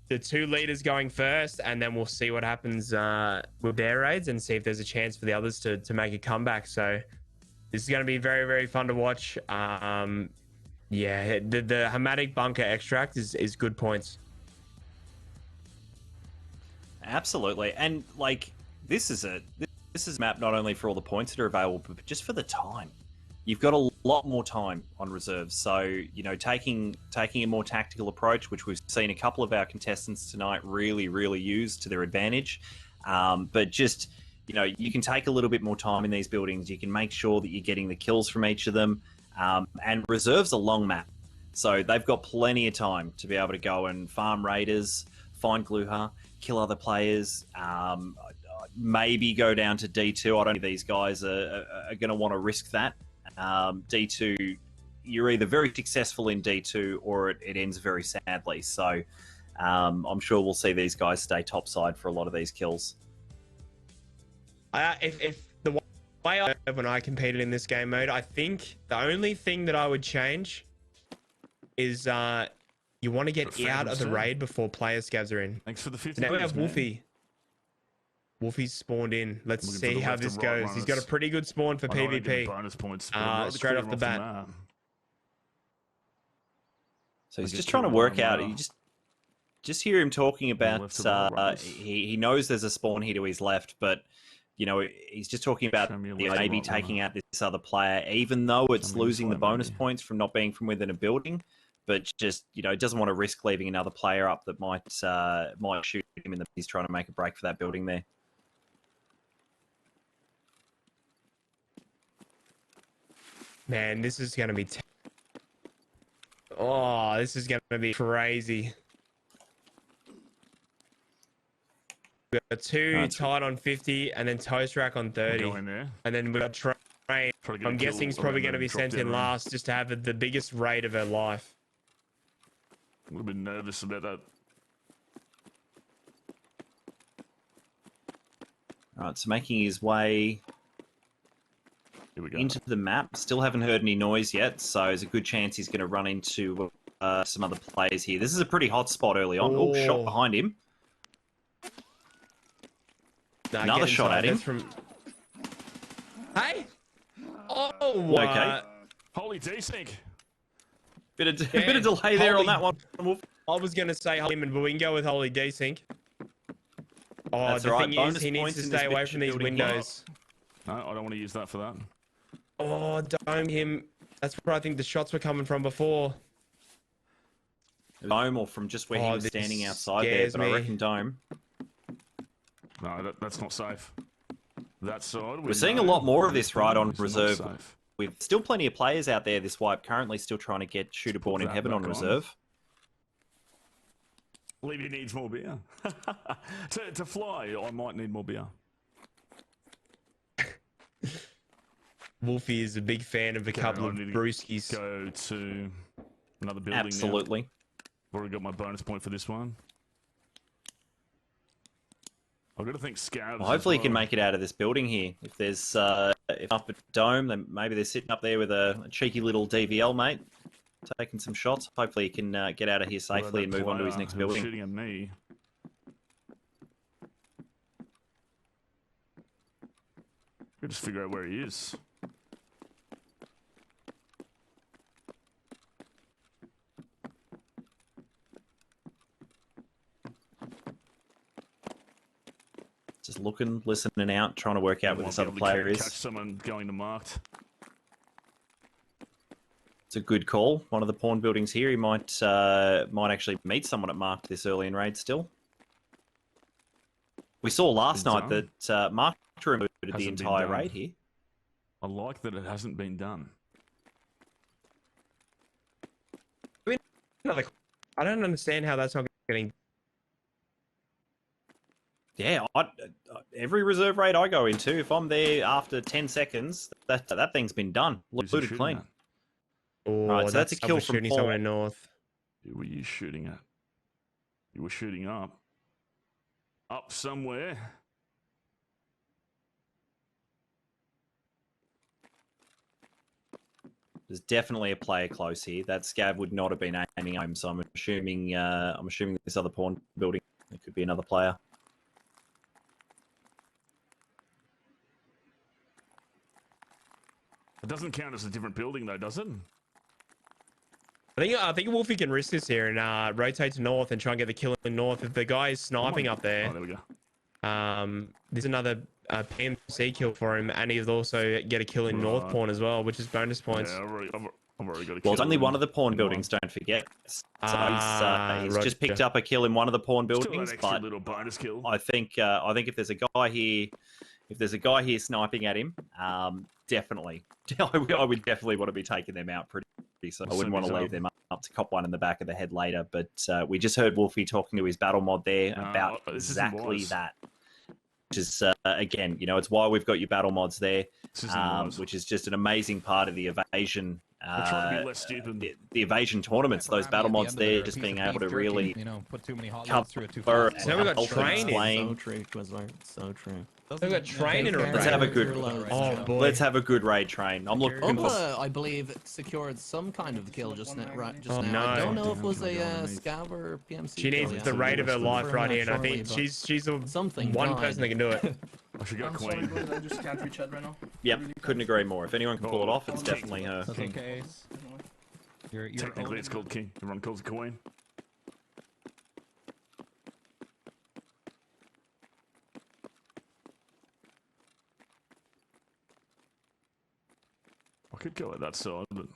Speaker 3: the 2 leaders going first, and then we'll see what happens with their raids and see if there's a chance for the others to make a comeback. So this is going to be very, very fun to watch. Yeah, the Hematic Bunker extract is good points.
Speaker 2: Absolutely, and like this is a map not only for all the points that are available, but just for the time. You've got a lot more time on reserves, so taking a more tactical approach, which we've seen a couple of our contestants tonight really use to their advantage. But just you can take a little bit more time in these buildings. You can make sure that you're getting the kills from each of them, and reserves a long map, so they've got plenty of time to be able to go and farm raiders, find Gluha, kill other players, maybe go down to D2. I don't think these guys are going to want to risk that. D2, you're either very successful in D2 or it ends very sadly. So I'm sure we'll see these guys stay topside for a lot of these kills.
Speaker 3: If the way when I competed in this game mode, I think the only thing that I would change is you want to get out of the raid before player scavs are in.
Speaker 5: Thanks for the 50.
Speaker 3: So now we have Wolfie. Wolfie's spawned in. Let's see how this goes. He's got a pretty good spawn for PvP.
Speaker 5: Bonus points,
Speaker 3: Straight off the bat.
Speaker 2: So he's just trying to work out. You just hear him talking about he knows there's a spawn here to his left, but you know he's just talking about maybe taking out this other player, even though it's losing the bonus points from not being from within a building. But just doesn't want to risk leaving another player up that might shoot him in the. He's trying to make a break for that building there.
Speaker 3: Man, this is gonna be. Oh, this is gonna be crazy. We got two tied on 50, and then Toast Rack on 30, and then we got Train. I'm guessing he's probably going to be sent in last just to have the biggest raid of her life.
Speaker 5: A little bit nervous about that.
Speaker 2: All right, so making his way into the map. Still haven't heard any noise yet, so there's a good chance he's going to run into some other players here. This is a pretty hot spot early on. Oh, shot behind him. Another shot at him. Hey! Oh, okay.
Speaker 5: Holy desync.
Speaker 2: Bit of delay there on that one.
Speaker 3: I was going to say him, but we can go with Holy Desync. Oh,
Speaker 2: that's
Speaker 3: the
Speaker 2: right.
Speaker 3: thing is, he needs to stay away from these windows.
Speaker 5: No, I don't want to use that for that.
Speaker 3: Oh, dome him. That's where I think the shots were coming from before.
Speaker 2: Dome or from just where he was standing outside there, but I reckon dome.
Speaker 5: No, that's not safe. That side.
Speaker 2: We're seeing a lot more of this right on reserve. With still plenty of players out there this wipe, currently still trying to get Shooter Born in Heaven on reserve.
Speaker 5: Levy needs more beer. to fly, I might need more beer.
Speaker 3: Wolfie is a big fan of a couple of brewskis.
Speaker 5: Go to another building.
Speaker 2: Absolutely.
Speaker 5: Now. I've already got my bonus point for this one. I've got to think scavs.
Speaker 2: Well, hopefully he can make it out of this building here. If there's if up at Dome, then maybe they're sitting up there with a cheeky little DVL mate, taking some shots. Hopefully he can get out of here safely and move on to his next building.
Speaker 5: Shooting at me. We'll just figure out where he is.
Speaker 2: Just looking, listening out, trying to work out where this other player is.
Speaker 5: Catch someone going to marked.
Speaker 2: It's a good call. One of the pawn buildings here. He might actually meet someone at marked this early in raid still. We saw last night that marked removed the entire raid here.
Speaker 5: I like that it hasn't been done.
Speaker 3: I don't understand how that's not getting.
Speaker 2: Yeah, every reserve raid I go into, if I'm there after 10 seconds, that thing's been done. Looted clean.
Speaker 3: Oh,
Speaker 2: right, so that's a kill from
Speaker 3: shooting somewhere north.
Speaker 5: Who were you shooting at? You were shooting up. Up somewhere.
Speaker 2: There's definitely a player close here. That scav would not have been aiming home, so I'm assuming this other pawn building, it could be another player.
Speaker 5: It doesn't count as a different building though, does it?
Speaker 3: I think Wolfie can risk this here and rotate to north and try and get the kill in north. If the guy is sniping up there,
Speaker 5: oh, there we go.
Speaker 3: There's another PMC kill for him, and he'll also get a kill in north pawn as well, which is bonus points.
Speaker 5: Yeah, I've already got a kill.
Speaker 2: Well, it's only one of the pawn buildings, don't forget. So he's just picked up a kill in one of the pawn buildings, but
Speaker 5: little bonus kill.
Speaker 2: I think if there's a guy here, sniping at him, definitely, I would definitely want to be taking them out pretty. So I wouldn't want to leave them up to cop one in the back of the head later. But we just heard Wolfie talking to his battle mod there about exactly that. Which is, again, it's why we've got your battle mods there, which is just an amazing part of the evasion
Speaker 5: We're trying to be less stupid.
Speaker 2: the evasion tournaments, those battle mods there, just being able to really
Speaker 14: put too many hot
Speaker 2: cover
Speaker 14: through it too
Speaker 2: and
Speaker 14: fast.
Speaker 3: So we got
Speaker 2: help
Speaker 3: training.
Speaker 2: explain.
Speaker 7: So true, Twizzler. So true.
Speaker 3: We got training.
Speaker 2: Let's have a good.
Speaker 3: Oh boy.
Speaker 2: Let's have a good raid train. I'm looking for.
Speaker 7: I believe secured some kind of kill just now.
Speaker 3: Oh,
Speaker 7: now. I don't
Speaker 3: no.
Speaker 7: know if it was a scav or PMC.
Speaker 3: She needs the raid of her life right here, and I think she's the
Speaker 7: something
Speaker 3: one person that can do it.
Speaker 5: I should go Queen.
Speaker 11: I just can't reach out right now.
Speaker 2: Yep, couldn't agree more. If anyone can pull it off, it's definitely her.
Speaker 14: That's okay. You're
Speaker 5: Technically, it's called King. Everyone calls it Queen. I could go at that side, but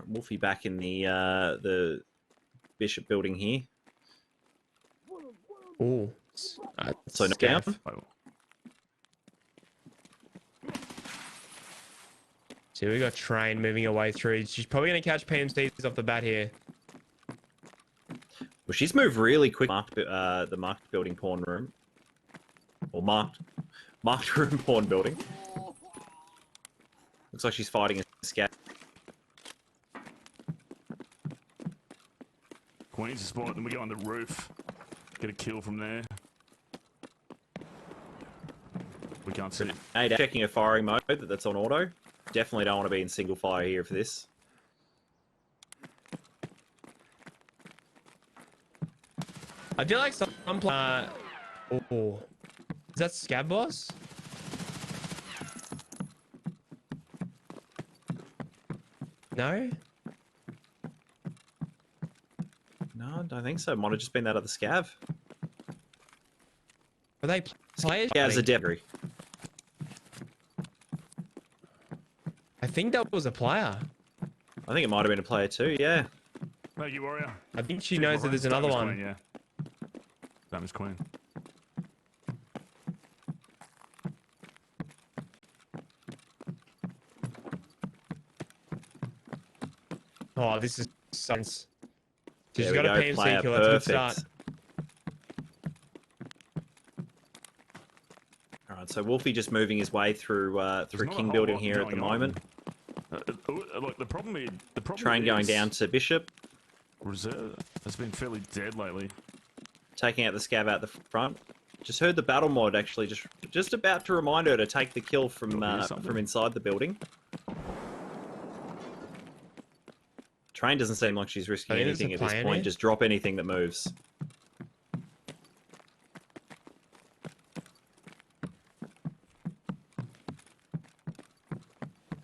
Speaker 2: Wolfie back in the Bishop building here.
Speaker 3: Ooh.
Speaker 2: So knock down.
Speaker 3: See, we got train moving away through. She's probably gonna catch PMCs off the bat here.
Speaker 2: Well, she's moved really quick. The marked building pawn room, or marked room pawn building. Looks like she's fighting a scout.
Speaker 5: Queen's a spot, then we go on the roof. Get a kill from there. We can't see it.
Speaker 2: Hey, checking her firing mode, that's on auto. Definitely don't want to be in single fire here for this.
Speaker 3: I feel like some oh, is that Scab Boss? No?
Speaker 2: No, I don't think so. Might have just been that other scav.
Speaker 3: Were they players?
Speaker 2: Scav's a debris.
Speaker 3: I think that was a player.
Speaker 2: I think it might have been a player too, yeah.
Speaker 5: Thank you, Warrior.
Speaker 3: I think she knows that there's another one.
Speaker 5: Queen, yeah. Damage Queen.
Speaker 3: Oh, this is sense. She's
Speaker 2: There
Speaker 3: got
Speaker 2: we
Speaker 3: a
Speaker 2: go,
Speaker 3: PMC
Speaker 2: player,
Speaker 3: kill. That's a good
Speaker 2: perfect.
Speaker 3: start.
Speaker 2: Alright, so Wolfie just moving his way through King building here at the moment.
Speaker 5: Look, the problem
Speaker 2: Train going down to Bishop.
Speaker 5: Reserve has been fairly dead lately.
Speaker 2: Taking out the scav out the front. Just heard the battle mod actually just about to remind her to take the kill from inside the building. Train doesn't seem like she's risking anything at this point. Just drop anything that moves.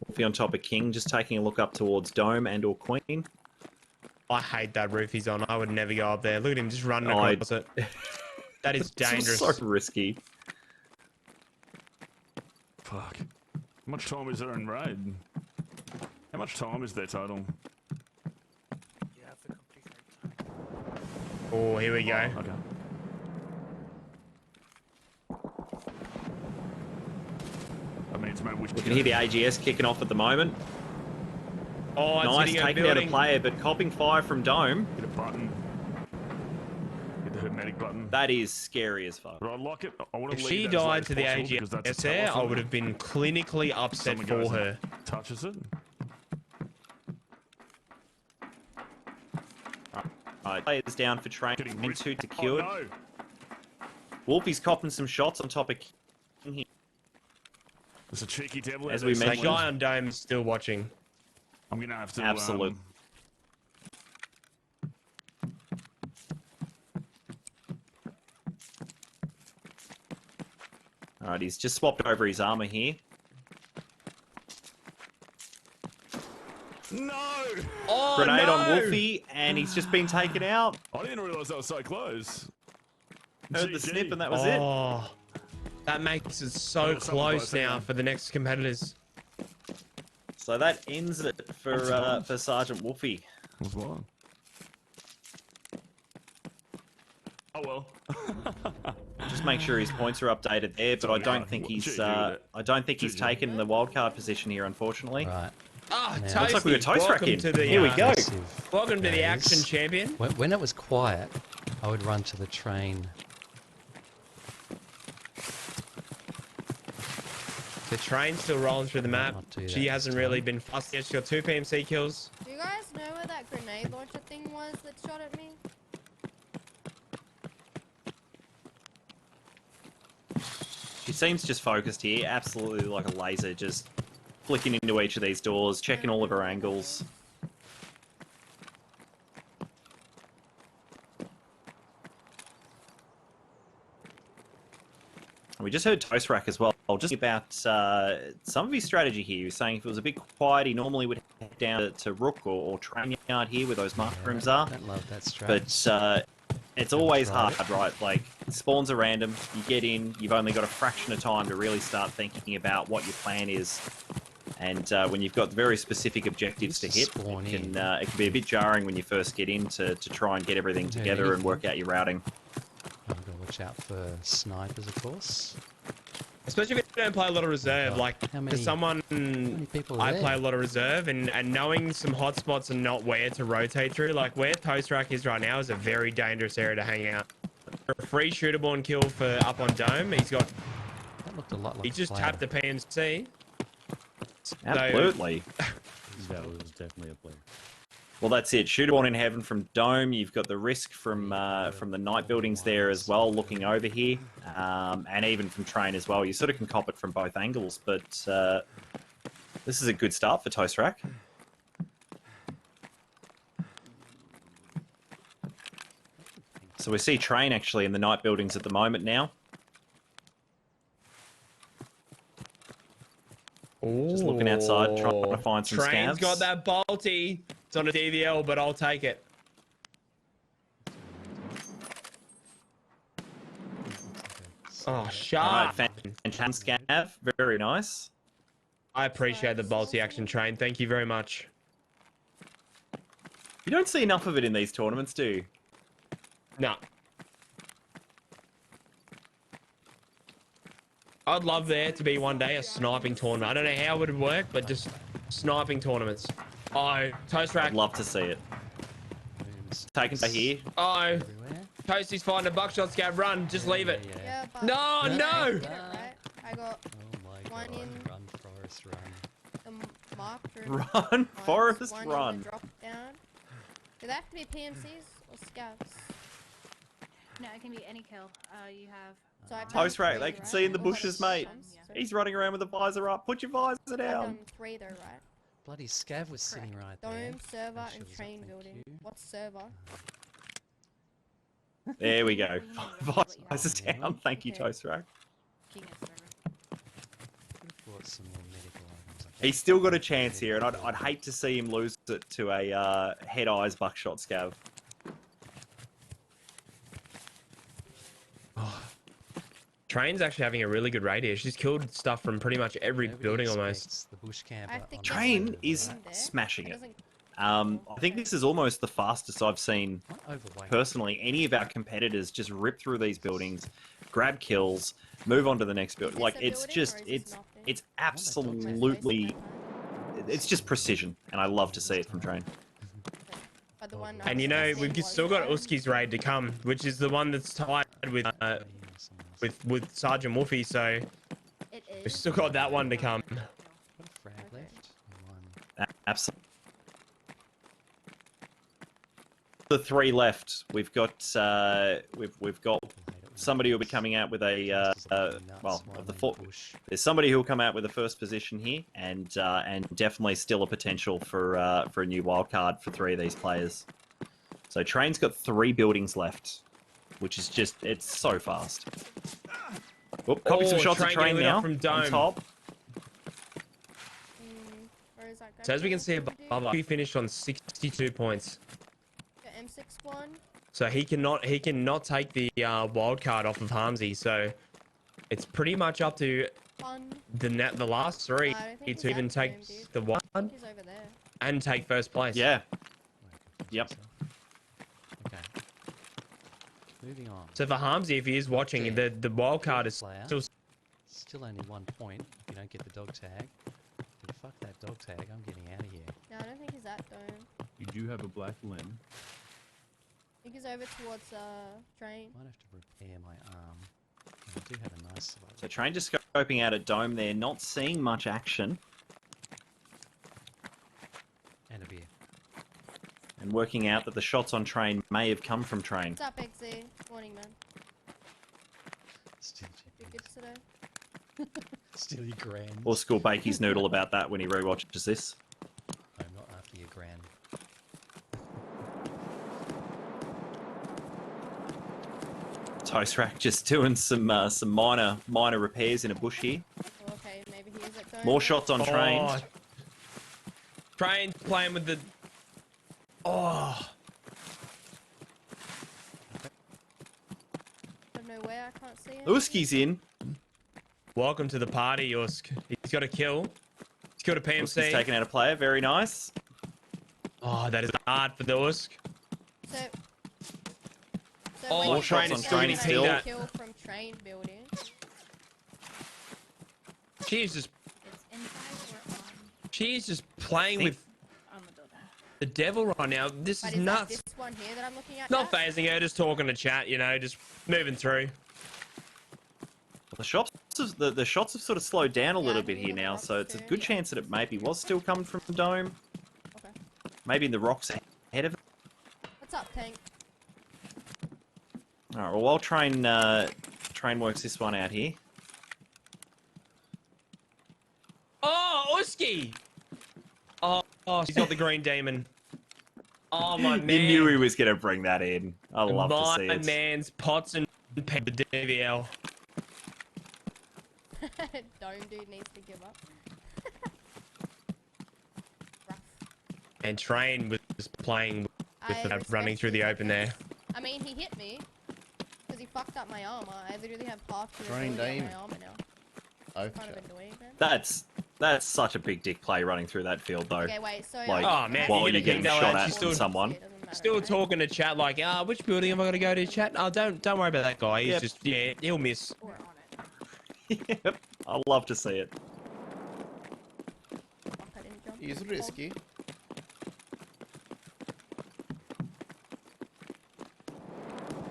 Speaker 2: Wolfie on top of King, just taking a look up towards Dome and or Queen.
Speaker 3: I hate that roof he's on. I would never go up there. Look at him just running across it. That is dangerous.
Speaker 2: So risky.
Speaker 5: Fuck. How much time is there in raid? How much time is there total?
Speaker 3: Oh, here we go.
Speaker 5: Okay. I mean, it's my wish.
Speaker 2: You can hear the AGS kicking off at the moment.
Speaker 3: Oh, it's
Speaker 2: nice,
Speaker 3: hitting a
Speaker 2: taking out a
Speaker 3: building.
Speaker 2: player, but copping fire from Dome.
Speaker 5: Hit a button. Hit the hermetic button.
Speaker 2: That is scary as fuck.
Speaker 5: But I like it. I want to
Speaker 3: If
Speaker 5: leave
Speaker 3: she
Speaker 5: that as late
Speaker 3: died
Speaker 5: as
Speaker 3: to the
Speaker 5: possible because that's a
Speaker 3: AGS there, I
Speaker 5: telephone.
Speaker 3: would have been clinically upset
Speaker 5: Someone
Speaker 3: for
Speaker 5: goes and
Speaker 3: her.
Speaker 5: touches it.
Speaker 2: Right, players down for train.
Speaker 5: Getting
Speaker 2: And
Speaker 5: ripped.
Speaker 2: 2 secured.
Speaker 5: Oh, no.
Speaker 2: Wolfie's copping some shots on top of King here.
Speaker 5: There's a cheeky devil.
Speaker 2: As
Speaker 5: out
Speaker 2: we
Speaker 5: there
Speaker 3: That
Speaker 2: mentioned.
Speaker 5: somewhere.
Speaker 3: guy on Dome is still watching.
Speaker 5: I'm gonna have to.
Speaker 2: Absolute. Alright, he's just swapped over his armor here.
Speaker 5: No!
Speaker 3: Oh,
Speaker 2: Grenade
Speaker 3: no!
Speaker 2: on Wolfie, and he's just been taken out.
Speaker 5: I didn't realise that was so close.
Speaker 2: Heard the
Speaker 5: GG.
Speaker 2: snip, and that was it.
Speaker 3: Oh, that makes it so
Speaker 5: Yeah, someone
Speaker 3: close
Speaker 5: close,
Speaker 3: now
Speaker 5: yeah.
Speaker 3: for the next competitors.
Speaker 2: So that ends it for Sergeant Wolfie.
Speaker 5: Was what? Oh well.
Speaker 2: Just make sure his points are updated there, but I don't think he's taken the wildcard position here, unfortunately.
Speaker 4: Right.
Speaker 3: Ah,
Speaker 4: Now-
Speaker 3: Toasty,
Speaker 2: Looks like we got Toast Rack
Speaker 3: welcome
Speaker 2: in.
Speaker 3: to the,
Speaker 2: Here we go.
Speaker 3: Welcome to the
Speaker 4: Days.
Speaker 3: action, champion.
Speaker 4: When it was quiet, I would run to the train.
Speaker 3: The train's still rolling through the map.
Speaker 4: not do that
Speaker 3: She
Speaker 4: this
Speaker 3: hasn't really
Speaker 4: time.
Speaker 3: been fussed yet. She's got 2 PMC kills.
Speaker 9: Do you guys know where that grenade launcher thing was that shot at me?
Speaker 2: She seems just focused here, absolutely like a laser, just flicking into each of these doors, checking all of her angles. We just heard Toast Rack as well. Just about some of his strategy here. He was saying if it was a bit quiet, he normally would head down to Rook or Train Yard here where those mark rooms are.
Speaker 4: I don't love that strat.
Speaker 2: But it's always
Speaker 4: try
Speaker 2: hard, right? Like, spawns are random, you get in, you've only got a fraction of time to really start thinking about what your plan is. And when you've got very specific objectives to hit, it can be a bit jarring when you first get in to try and get everything together and work out your routing.
Speaker 4: I've got to watch out for snipers, of course.
Speaker 3: Especially if you don't play a lot of reserve. Like, for someone, I play a lot of reserve, and knowing some hotspots and not where to rotate through, like where Toast Rack is right now is a very dangerous area to hang out. For a free shooterborn kill for up on Dome, he's got...
Speaker 4: That looked a lot like
Speaker 3: he just tapped the PMC.
Speaker 2: Absolutely.
Speaker 8: That was definitely a player.
Speaker 2: Well, that's it. Shooterborn in heaven from Dome. You've got the risk from the night buildings there as well, looking over here, and even from Train as well. You sort of can cop it from both angles, but this is a good start for Toast Rack. So we see Train actually in the night buildings at the moment now. Just looking outside, trying to find some
Speaker 3: Train's
Speaker 2: scavs.
Speaker 3: got that bolty. It's on a DVL, but I'll take it. Oh, sharp.
Speaker 2: Right, fantastic scav. Very nice.
Speaker 3: I appreciate the bolty action, Train. Thank you very much.
Speaker 2: You don't see enough of it in these tournaments, do you?
Speaker 3: No. I'd love there to be one day a sniping tournament. I don't know how it would work, but just sniping tournaments. Oh, Toast Rack.
Speaker 2: I'd love to see it. Taken by here.
Speaker 3: Oh, Toasty's finding a buckshot scav. Run, just leave it.
Speaker 9: Yeah, but
Speaker 3: No, no!
Speaker 9: Right? I got one in
Speaker 4: Run, Forest, run.
Speaker 9: the marked room.
Speaker 2: Run, Forest,
Speaker 9: one
Speaker 2: run.
Speaker 9: in the drop down. Do they have to be PMCs or scavs?
Speaker 12: No, it can be any kill. You have.
Speaker 9: So I've
Speaker 2: Toast
Speaker 9: done
Speaker 2: Rack,
Speaker 9: three,
Speaker 2: they can
Speaker 9: right?
Speaker 2: see in the
Speaker 9: Or
Speaker 2: bushes, mate. He's running around with the visor up. Put your visor
Speaker 9: I've
Speaker 2: down.
Speaker 9: done 3 though, right?
Speaker 4: Bloody scav was sitting right there.
Speaker 9: Dome, server,
Speaker 4: Make sure
Speaker 9: and
Speaker 4: there's
Speaker 9: train
Speaker 4: nothing
Speaker 9: building.
Speaker 4: queue.
Speaker 9: What's server?
Speaker 2: There we go. Visors down. Thank you,
Speaker 9: Okay.
Speaker 2: Toast Rack.
Speaker 4: Brought some more medical items.
Speaker 2: He's still got a chance here, and I'd hate to see him lose it to a head eyes buckshot scav.
Speaker 3: Train's actually having a really good raid here. She's killed stuff from pretty much every
Speaker 4: Nobody
Speaker 3: building almost.
Speaker 4: expects the bush camper
Speaker 9: I think
Speaker 4: on
Speaker 2: Train
Speaker 4: the
Speaker 2: is
Speaker 4: right.
Speaker 2: smashing it.
Speaker 9: doesn't-
Speaker 2: I think this is almost the fastest I've seen
Speaker 4: Not overweight.
Speaker 2: personally any of our competitors just rip through these buildings, grab kills, move on to the next building.
Speaker 9: Is
Speaker 2: Like
Speaker 9: this a
Speaker 2: it's
Speaker 9: building
Speaker 2: just
Speaker 9: or is this
Speaker 2: it's
Speaker 9: nothing?
Speaker 2: it's absolutely it's just precision, and I love to see it from Train.
Speaker 9: But the one I
Speaker 3: And you
Speaker 9: was
Speaker 3: know,
Speaker 9: testing
Speaker 3: we've
Speaker 9: was
Speaker 3: still got
Speaker 9: dome.
Speaker 3: Uski's raid to come, which is the one that's tied with Sergeant Wolfie, so
Speaker 9: It
Speaker 3: we've
Speaker 9: is.
Speaker 3: still got that one to come.
Speaker 4: Got a frag left. One.
Speaker 2: Absolutely. The 3 left. We've got we've got somebody who'll be coming out with a well of the four. There's somebody who'll come out with a first position here, and definitely still a potential for a new wild card for 3 of these players. So Train's got 3 buildings left, which is just it's so fast. Oh, copy some shots of Train
Speaker 3: getting lit
Speaker 2: now
Speaker 3: up from
Speaker 2: on
Speaker 3: Dome.
Speaker 2: top.
Speaker 9: Where is that guy?
Speaker 3: So as we can see above, he finished on 62 points.
Speaker 9: The M6 one.
Speaker 3: So he cannot take the wild card off of Harmsy. So it's pretty much up to
Speaker 9: Fun.
Speaker 3: the last 3
Speaker 9: I don't think
Speaker 3: to
Speaker 9: he's
Speaker 3: even
Speaker 9: that
Speaker 3: take
Speaker 9: Dome, dude.
Speaker 3: the one
Speaker 9: He's over there.
Speaker 3: and take first place.
Speaker 2: Yeah. Yep.
Speaker 4: Okay. Moving on.
Speaker 3: So for Harmsy, if he is watching, the wild card is
Speaker 4: Player.
Speaker 3: still
Speaker 4: only 1 point if you don't get the dog tag. But fuck that dog tag, I'm getting out of here.
Speaker 9: No, I don't think he's that Dome.
Speaker 8: You do have a black limb.
Speaker 9: I think he's over towards train.
Speaker 4: Might have to repair my arm. do have a nice slow.
Speaker 2: So Train just scoping out at Dome there, not seeing much action.
Speaker 4: And a beer.
Speaker 2: And working out that the shots on Train may have come from Train.
Speaker 9: What's up, XZ? Morning, man.
Speaker 4: Still
Speaker 9: You good today?
Speaker 4: Still your grand.
Speaker 2: Or school Bakey's noodle about that when he rewatches this.
Speaker 4: I'm not after your grand.
Speaker 2: Toast Rack just doing some minor repairs in a bush here.
Speaker 9: Oh, okay, maybe he is at Dome.
Speaker 2: More shots on Train.
Speaker 3: Oh. Train playing with the... Oh.
Speaker 9: Don't know where, I can't see him.
Speaker 2: Uski's in.
Speaker 3: Welcome to the party, Usk. He's got a kill. He's killed a PMC.
Speaker 2: Uski's taken out a player. Very nice.
Speaker 3: Oh, that is hard for the Usk.
Speaker 9: So
Speaker 3: Oh,
Speaker 9: when
Speaker 2: more
Speaker 9: you
Speaker 2: shots
Speaker 9: say
Speaker 2: on
Speaker 9: that
Speaker 2: Train
Speaker 9: you
Speaker 2: still.
Speaker 9: have a kill from Train building.
Speaker 3: She's
Speaker 12: It's inside or on?
Speaker 3: just playing with
Speaker 12: On the building.
Speaker 3: the devil right now. This
Speaker 9: But
Speaker 3: is
Speaker 9: is
Speaker 3: nuts.
Speaker 9: that this one here that I'm looking at?
Speaker 3: Not
Speaker 9: Jack?
Speaker 3: phasing her, just talking to chat, you know, just moving through.
Speaker 2: The shots have sort of slowed down a
Speaker 9: Yeah,
Speaker 2: little
Speaker 9: I
Speaker 2: bit
Speaker 9: can
Speaker 2: here
Speaker 9: hear the
Speaker 2: now,
Speaker 9: rocks
Speaker 2: so it's a
Speaker 9: too.
Speaker 2: good chance that it maybe was still coming from Dome.
Speaker 9: Okay.
Speaker 2: Maybe in the rocks ahead of it.
Speaker 9: What's up, Tank?
Speaker 2: Alright, well while Train works this one out here.
Speaker 3: Oh, Uski! Oh, she's got the green demon. Oh, my man.
Speaker 2: You knew he was going to bring that in. I love to see
Speaker 3: My
Speaker 2: it.
Speaker 3: man's pots and pans the DVL.
Speaker 9: Dome dude needs to give up. Rough.
Speaker 3: And Train was playing with
Speaker 9: I
Speaker 3: running through the
Speaker 9: respect
Speaker 3: open
Speaker 9: his
Speaker 3: there.
Speaker 9: efforts. I mean, he hit me. Because he fucked up my armor. I literally have half the
Speaker 6: Train
Speaker 9: ability on
Speaker 6: Dame.
Speaker 9: my armor now.
Speaker 6: Oh,
Speaker 9: Kind of annoying, man.
Speaker 2: That's such a big dick play running through that field though.
Speaker 9: Okay, wait, so...
Speaker 2: Like,
Speaker 3: Oh, man,
Speaker 2: while
Speaker 3: you're
Speaker 2: you're
Speaker 3: gonna
Speaker 2: getting
Speaker 3: kick that
Speaker 2: shot
Speaker 3: out,
Speaker 2: at
Speaker 3: she's
Speaker 2: from
Speaker 3: still-
Speaker 2: someone.
Speaker 9: It doesn't matter,
Speaker 3: Still
Speaker 9: right?
Speaker 3: talking to chat like, which building am I gonna go to chat? Oh, don't worry about that guy. He's
Speaker 2: Yep.
Speaker 3: just, yeah, he'll miss.
Speaker 12: Or on it.
Speaker 2: Yep, I love to see it.
Speaker 9: Fuck, I didn't jump.
Speaker 6: He's risky.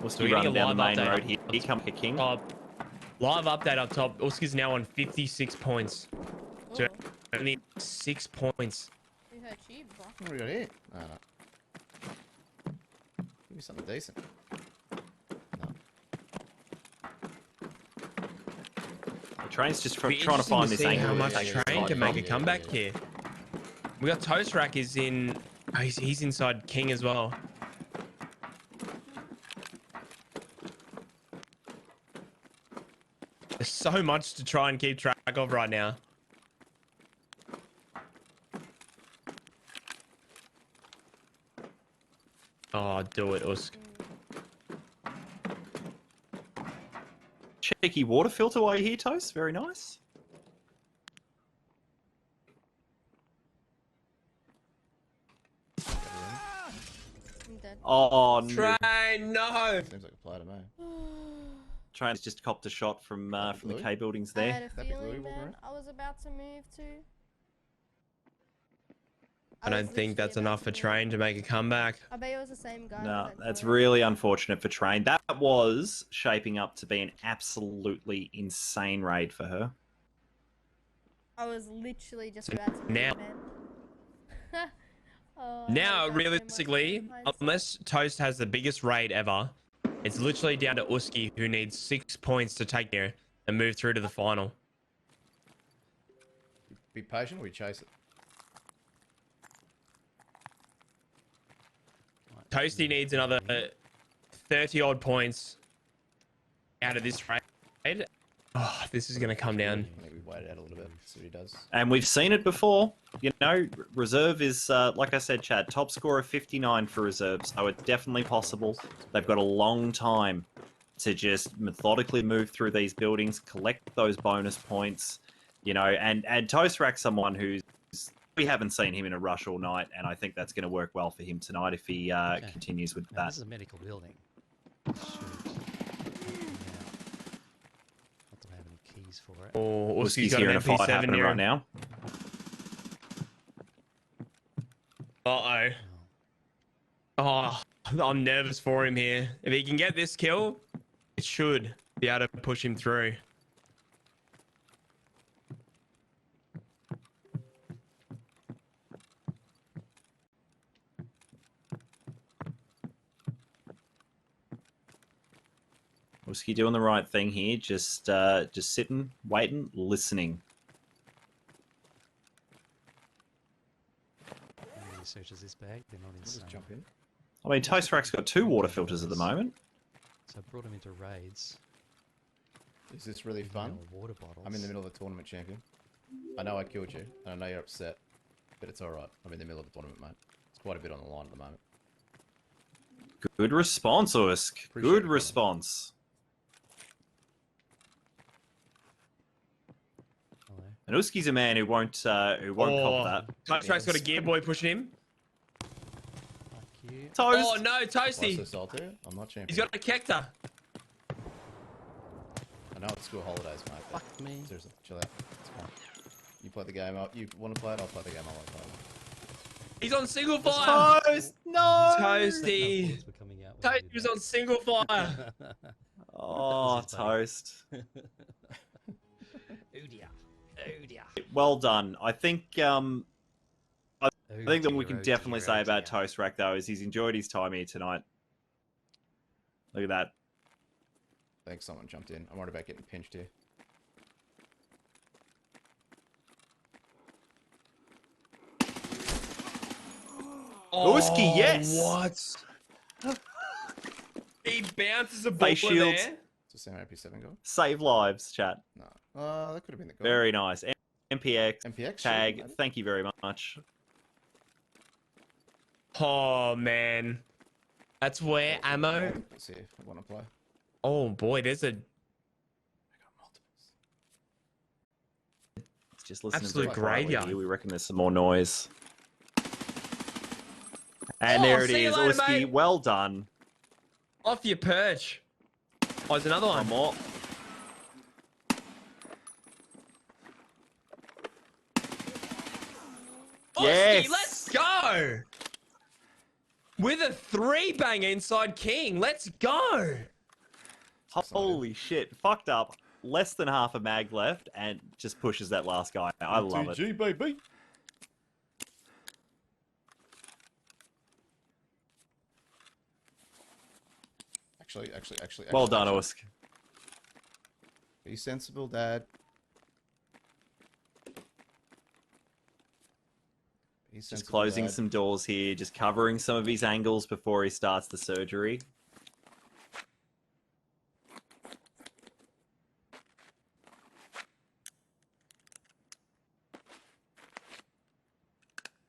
Speaker 2: We'll
Speaker 3: we're
Speaker 2: be
Speaker 3: getting
Speaker 2: running
Speaker 3: a
Speaker 2: down the
Speaker 3: live
Speaker 2: main
Speaker 3: update
Speaker 2: road
Speaker 3: on-
Speaker 2: here. Here comes a king.
Speaker 3: Live update up top. Uski's now on 56 points. So
Speaker 9: Ooh,
Speaker 3: only 6 points.
Speaker 9: we heard you, bro.
Speaker 6: What do we got here? No, no. Give me something decent. No.
Speaker 2: The Train's just
Speaker 3: Be
Speaker 2: trying to
Speaker 3: interesting
Speaker 2: find this
Speaker 3: see
Speaker 2: angle.
Speaker 3: how
Speaker 2: to
Speaker 3: much
Speaker 2: take this
Speaker 3: Train
Speaker 2: fight
Speaker 3: can make
Speaker 2: from.
Speaker 3: a comeback here. We got Toast Rack is in. Oh, he's inside King as well. There's so much to try and keep track of right now. Oh, do it, Usk.
Speaker 2: Cheeky water filter while you're here, Toast. Very nice.
Speaker 9: I'm dead.
Speaker 2: Oh no.
Speaker 3: Train, no!
Speaker 6: Seems like a play to me.
Speaker 2: Train's just copped a shot from the
Speaker 6: Louis?
Speaker 2: K buildings
Speaker 9: I
Speaker 2: there.
Speaker 9: had a
Speaker 6: That'd be Louis
Speaker 9: feeling,
Speaker 6: walking
Speaker 9: man.
Speaker 6: around.
Speaker 9: I was about to move to...
Speaker 3: I don't think that's enough for Train to make a comeback.
Speaker 9: I bet it was the same guy.
Speaker 2: No,
Speaker 9: that
Speaker 2: that's
Speaker 9: died.
Speaker 2: really unfortunate for Train. That was shaping up to be an absolutely insane raid for her.
Speaker 9: I was literally just
Speaker 3: So
Speaker 9: about to move,
Speaker 3: now-
Speaker 9: man. Oh, I
Speaker 3: Now,
Speaker 9: regret so much
Speaker 3: realistically,
Speaker 9: in hindsight.
Speaker 3: unless Toast has the biggest raid ever, it's literally down to Uski, who needs 6 points to take here and move through to the final.
Speaker 6: Be patient or we chase it.
Speaker 3: Toasty needs another 30 odd points out of this raid. Oh, this is going to come down.
Speaker 6: I think we wait it out a little bit, see what he does.
Speaker 2: And we've seen it before. You know, reserve is, like I said, Chad, top score of 59 for reserve, so it's definitely possible. They've got a long time to just methodically move through these buildings, collect those bonus points, you know, and Toast Rack's someone who's, we haven't seen him in a rush all night, and I think that's going to work well for him tonight if he continues with
Speaker 4: Now,
Speaker 2: that.
Speaker 4: this is a medical building. Should. Not that I have any keys for it.
Speaker 3: Oh, Uski's
Speaker 2: Uski's
Speaker 3: got
Speaker 2: hearing
Speaker 3: an
Speaker 2: a fight
Speaker 3: MP7
Speaker 2: happening
Speaker 3: near
Speaker 2: right
Speaker 3: him.
Speaker 2: now.
Speaker 3: Uh-oh. Oh, I'm nervous for him here. If he can get this kill, it should. be able to push him through.
Speaker 2: Whiskey doing the right thing here, just sitting, waiting, listening.
Speaker 4: Nobody searches this bag. They're not insane.
Speaker 6: Just jump in.
Speaker 2: I mean, Toast Rack's got 2 water filters at the moment.
Speaker 4: So I brought him into raids.
Speaker 6: Is this really fun?
Speaker 4: Water bottles.
Speaker 6: I'm in the middle of a tournament, champion. I know I killed you, and I know you're upset, but it's alright. I'm in the middle of a tournament, mate. It's quite a bit on the line at the moment.
Speaker 2: Good response, Usk. Good response. And Uski's a man who won't cop that.
Speaker 3: Toast Rack's got a gear boy pushing him.
Speaker 2: Toast.
Speaker 3: Oh no, Toasty!
Speaker 6: Why so salty? I'm not champion.
Speaker 3: He's got a Kector.
Speaker 6: I know it's school holidays, mate.
Speaker 4: Fuck me.
Speaker 6: Seriously, chill out. It's fine. You play the game up. You want to play it? I'll play the game. I won't play it.
Speaker 3: He's on single fire.
Speaker 2: Toast! No!
Speaker 3: Toasty! Toasty was on single fire.
Speaker 2: Oh, Toast.
Speaker 4: Oh dear. Oh dear.
Speaker 2: Well done. I think that we can definitely say about Toast Rack though is he's enjoyed his time here tonight. Look at that.
Speaker 6: Thanks, someone jumped in. I'm worried about getting pinched here.
Speaker 2: Uski, yes!
Speaker 3: What? He bounces a
Speaker 2: Face
Speaker 3: ball
Speaker 2: shields.
Speaker 3: there.
Speaker 6: It's the same AP7 guy?
Speaker 2: Save lives, chat.
Speaker 6: No. That could have been the guy.
Speaker 2: Very nice. MPX,
Speaker 6: MPX
Speaker 2: tag,
Speaker 6: shield,
Speaker 2: thank you very much.
Speaker 3: Oh man, that's where ammo.
Speaker 6: Let's see if I want to play.
Speaker 3: Oh boy, there's a
Speaker 2: It's just listening
Speaker 3: absolute
Speaker 2: to quietly
Speaker 3: graveyard.
Speaker 2: here. We reckon there's some more noise. And
Speaker 3: Oh,
Speaker 2: there it
Speaker 3: see you
Speaker 2: is,
Speaker 3: later,
Speaker 2: Uski.
Speaker 3: mate.
Speaker 2: Well done.
Speaker 3: Off your perch. Oh, there's another one.
Speaker 2: One more.
Speaker 3: Yes. Let's go. With a 3-banger inside King. Let's go.
Speaker 2: Holy shit. Fucked up. Less than half a mag left and just pushes that last guy. I love it.
Speaker 6: GG, baby. Actually.
Speaker 2: Well done, Usk.
Speaker 6: Be sensible, Dad.
Speaker 2: Just closing some doors here, just covering some of his angles before he starts the surgery.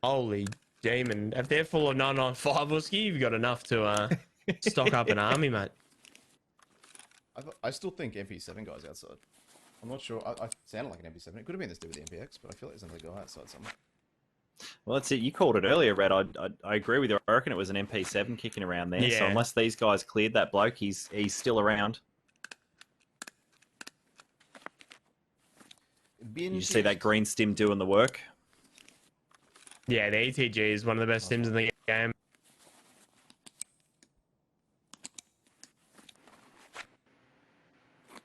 Speaker 3: Holy demon. If they're full of 995 Whiskey, you've got enough to stock up an army, mate.
Speaker 6: I still think MP7 guy's outside. I'm not sure. I sounded like an MP7. It could have been this dude with the MPX, but I feel like there's another guy outside somewhere.
Speaker 2: Well, that's it. You called it earlier, Red. I agree with you. I reckon it was an MP7 kicking around there.
Speaker 3: Yeah.
Speaker 2: So unless these guys cleared that bloke, he's still around. You see that green stim doing the work?
Speaker 3: Yeah, the ETG is one of the best stims in the game.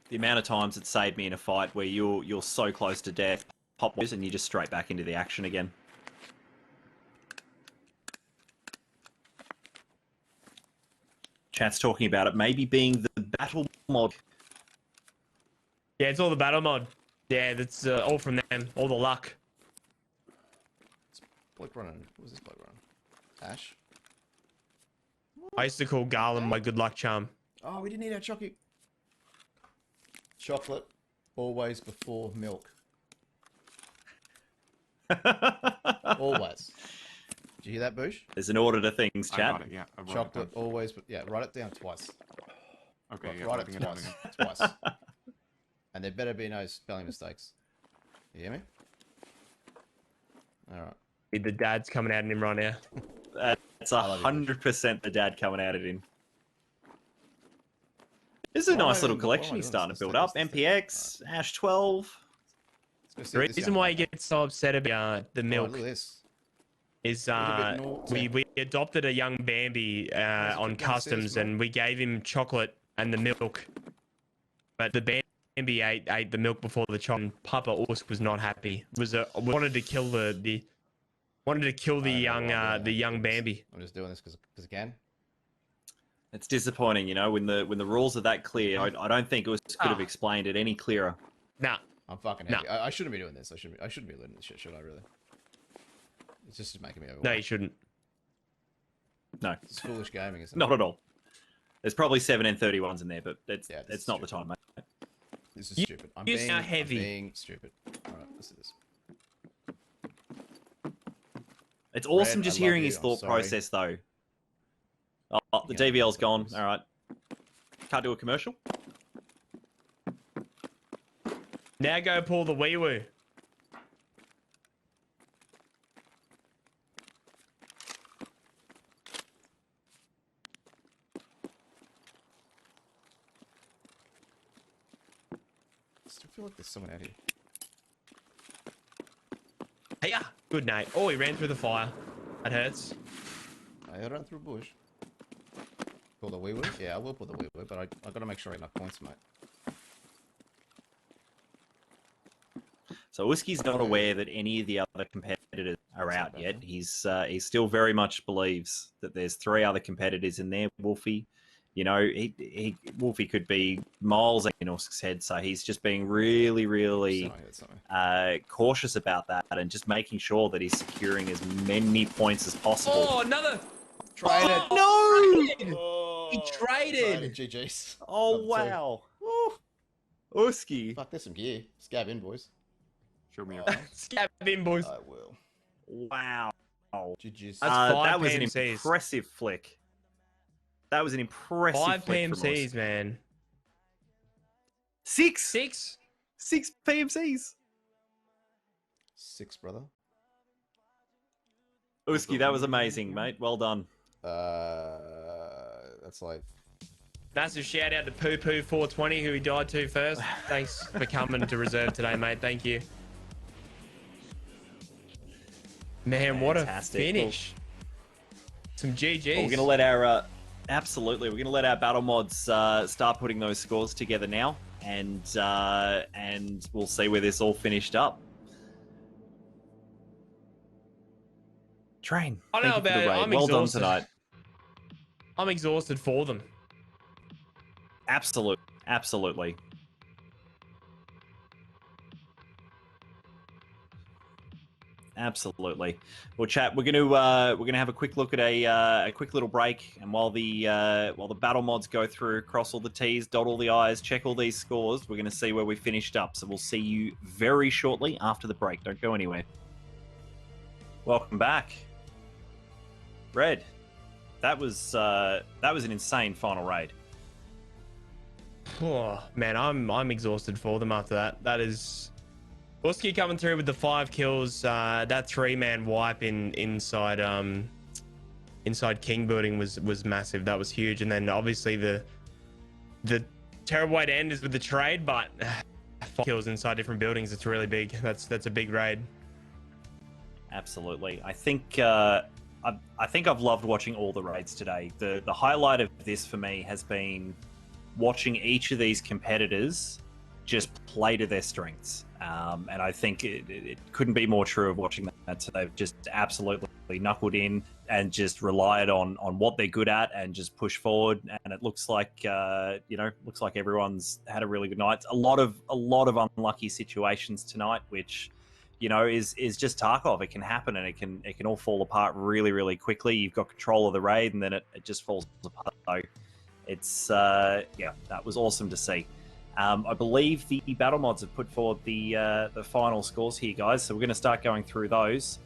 Speaker 2: The amount of times it saved me in a fight where you're so close to death, pop and you're just straight back into the action again. Chat's talking about it maybe being the battle mod.
Speaker 3: Yeah, it's all the battle mod. Yeah, that's all from them. All the luck.
Speaker 6: Bloke running. What was this bloke running? Ash?
Speaker 3: I used to call Garland my good luck charm.
Speaker 6: Oh, we didn't eat our chocolate. Chocolate always before milk. Always. Did you hear that, Boosh?
Speaker 2: There's an order to things,
Speaker 7: I
Speaker 2: chat.
Speaker 7: got it, yeah. I wrote it
Speaker 6: Chocolate
Speaker 7: down.
Speaker 6: always, yeah, write it down twice.
Speaker 7: Okay,
Speaker 6: Right,
Speaker 7: yeah,
Speaker 6: write
Speaker 7: writing
Speaker 6: it
Speaker 7: it down
Speaker 6: twice.
Speaker 7: again.
Speaker 6: Twice. And there better be no spelling mistakes. You hear me? Alright.
Speaker 3: The dad's coming out in him right now.
Speaker 2: That's 100% the dad coming out at him. This is a nice little collection he's starting to build up. MPX, Ash 12.
Speaker 3: The reason why he gets so upset about the milk
Speaker 6: look at this.
Speaker 3: is
Speaker 6: naughty.
Speaker 3: we adopted a young Bambi on customs and we gave him chocolate and the milk but the Bambi ate the milk before the child. And Papa Usk was not happy. Wanted to kill the young Bambi.
Speaker 6: I'm just doing this because I can.
Speaker 2: It's disappointing, you know, when the rules are that clear. I don't think Usk could have explained it any clearer.
Speaker 3: Nah.
Speaker 6: I'm fucking happy. I shouldn't be doing this. I shouldn't be learning this shit, should I really? It's just making me overwhelmed.
Speaker 3: No, you shouldn't.
Speaker 2: No.
Speaker 6: It's foolish gaming, isn't it?
Speaker 2: Not at all. There's probably 7 and 31s in there, but it's not the time, mate.
Speaker 6: This is stupid. I'm being stupid. Alright, let's do this.
Speaker 2: It's awesome just hearing his thought process, though. Oh, the DVL's gone. Alright. Can't do a commercial?
Speaker 3: Now go pull the wee-woo.
Speaker 6: I still feel like there's someone out here.
Speaker 3: Hey, good night. Oh, he ran through the fire. That hurts.
Speaker 6: I ran through a bush. Pull the wee-woo? Yeah, I will pull the wee-woo, but I gotta make sure I get enough points, mate.
Speaker 2: So Whiskey's not aware that any of the other competitors are out yet. He still very much believes that there's 3 other competitors in there. Wolfie, you know, Wolfie could be miles in Usk's head, so he's just being really, really cautious about that and just making sure that he's securing as many points as possible.
Speaker 3: Oh, another
Speaker 6: traded.
Speaker 3: Oh, no!
Speaker 6: Oh,
Speaker 3: he traded.
Speaker 6: GG's.
Speaker 2: Oh wow. Usky.
Speaker 6: Fuck, there's some gear. Scab in, boys.
Speaker 7: Show me your
Speaker 3: Scab in, boys.
Speaker 6: I will.
Speaker 2: Wow.
Speaker 6: GG's.
Speaker 2: That was an impressive flick. That was an impressive
Speaker 3: 5
Speaker 2: flick from
Speaker 3: PMCs,
Speaker 2: Usk.
Speaker 3: man.
Speaker 2: 6 PMCs.
Speaker 6: 6, brother.
Speaker 2: Usky, that was amazing, mate. Well done.
Speaker 6: That's like...
Speaker 3: Massive shout out to Poo Poo 420, who he died to first. Thanks for coming to reserve today, mate. Thank you. Man, what a finish. Some GGs.
Speaker 2: Well, we're gonna let our absolutely. We're gonna let our battle mods start putting those scores together now, and we'll see where this all finished up. Train.
Speaker 3: I know about it. I'm
Speaker 2: well
Speaker 3: exhausted.
Speaker 2: done tonight.
Speaker 3: I'm exhausted for them.
Speaker 2: Absolutely. Absolutely. Well, chat. We're gonna have a quick look at a quick little break, and while the battle mods go through, cross all the T's, dot all the I's, check all these scores, we're gonna see where we finished up. So we'll see you very shortly after the break. Don't go anywhere. Welcome back, Red. That was an insane final raid.
Speaker 3: Oh man, I'm exhausted for them after that. That is Usky coming through with the 5 kills. That 3-man wipe inside King building was massive. That was huge. And then obviously the terrible way to end is with the trade, but 5 kills inside different buildings. It's really big. That's a big raid.
Speaker 2: Absolutely. I think I've loved watching all the raids today. The highlight of this for me has been watching each of these competitors just play to their strengths. And I think it couldn't be more true of watching that. So they've just absolutely knuckled in and just relied on what they're good at and just push forward. And it looks like everyone's had a really good night. A lot of unlucky situations tonight, which is just Tarkov. It can happen, and it can all fall apart really, really quickly. You've got control of the raid, and then it just falls apart. So it's that was awesome to see. I believe the battle mods have put forward the final scores here, guys. So we're going to start going through those.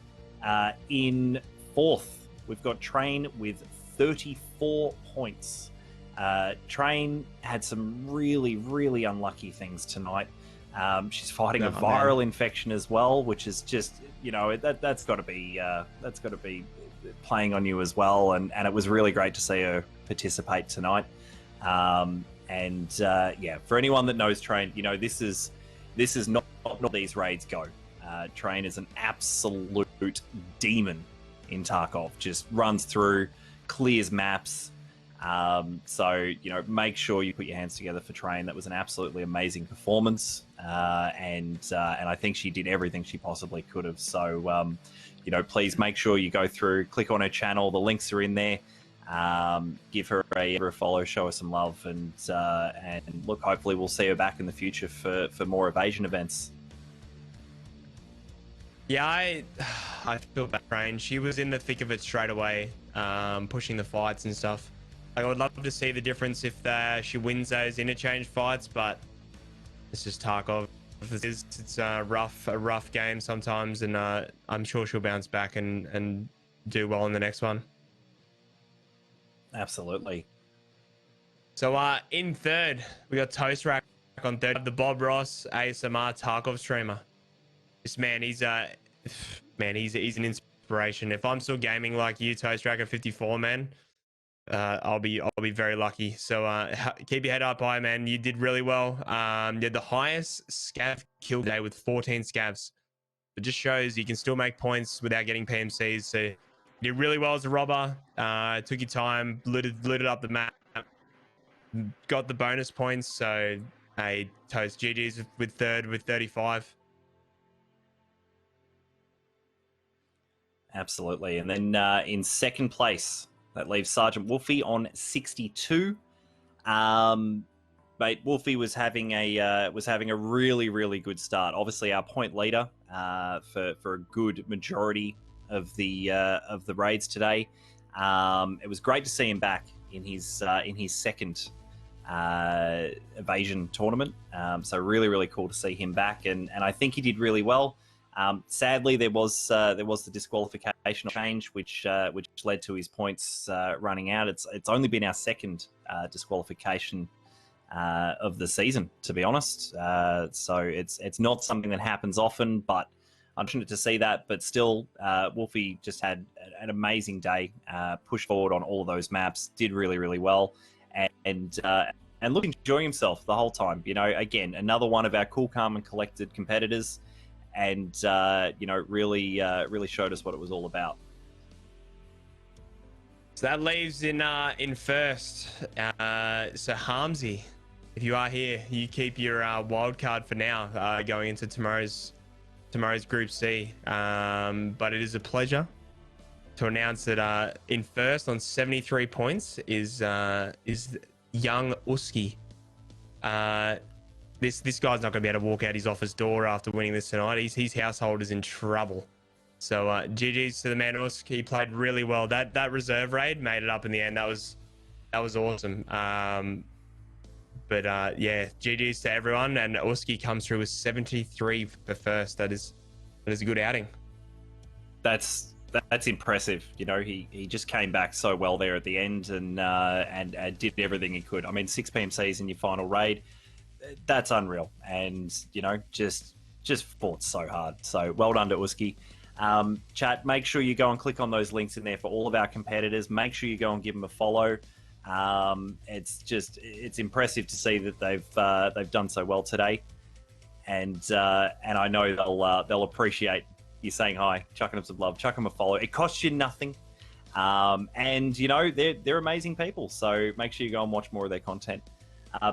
Speaker 2: In 4th, we've got Train with 34 points. Train had some really, really unlucky things tonight. She's fighting a viral infection as well, which is just that's got to be playing on you as well. And it was really great to see her participate tonight. For anyone that knows Train, this is not these raids go. Train is an absolute demon in Tarkov. Just runs through, clears maps, So, make sure you put your hands together for Train. That was an absolutely amazing performance. And I think she did everything she possibly could have. So, please make sure you go through, click on her channel. The links are in there. Give her a follow, show her some love. And look, hopefully we'll see her back in the future for more evasion events.
Speaker 3: Yeah, I feel bad, Train. She was in the thick of it straight away, pushing the fights and stuff. I would love to see the difference if she wins those interchange fights, but it's just Tarkov. It's a rough game sometimes, and I'm sure she'll bounce back and do well in the next one.
Speaker 2: Absolutely.
Speaker 3: So in third, we got Toast Rack on third. The Bob Ross ASMR Tarkov streamer. This man, he's an inspiration. If I'm still gaming like you, Toast Rack at 54, man, I'll be very lucky. So keep your head up high, man. You did really well. You had the highest scav kill day with 14 scavs. It just shows you can still make points without getting PMCs. So you did really well as a robber. Took your time, looted up the map, got the bonus points. So hey, Toast, GG's with third with 35.
Speaker 2: Absolutely. And then in second place, that leaves Sergeant Wolfie on 62. Mate, Wolfie was having a really, really good start. Obviously, our point leader for a good majority of the raids today. It was great to see him back in his second evasion tournament. So really, really cool to see him back, and I think he did really well. Sadly, there was the disqualification change, which led to his points running out. It's only been our second disqualification of the season, to be honest. So it's not something that happens often, but I'm fortunate to see that. But still, Wolfie just had an amazing day. Pushed forward on all of those maps, did really, really well, and look, enjoying himself the whole time. Again, another one of our cool, calm, and collected competitors. And really showed us what it was all about.
Speaker 3: So that leaves in first. So Harmsy, if you are here, you keep your wild card for now, going into tomorrow's Group C. But it is a pleasure to announce that in first on 73 points is young Uski. This guy's not going to be able to walk out his office door after winning this tonight. His household is in trouble. So GG's to the man Usk. He played really well. That reserve raid made it up in the end. That was awesome. But yeah, GG's to everyone. And Uski comes through with 73 for first. That is a good outing.
Speaker 2: That's impressive. He just came back so well there at the end and did everything he could. I mean, 6 PMCs in your final raid. That's unreal, and just fought so hard. So well done to Uski. Chat, make sure you go and click on those links in there for all of our competitors. Make sure you go and give them a follow. It's impressive to see that they've done so well today, and I know they'll appreciate you saying hi, chucking them some love, chuck them a follow. It costs you nothing, and they're amazing people. So make sure you go and watch more of their content.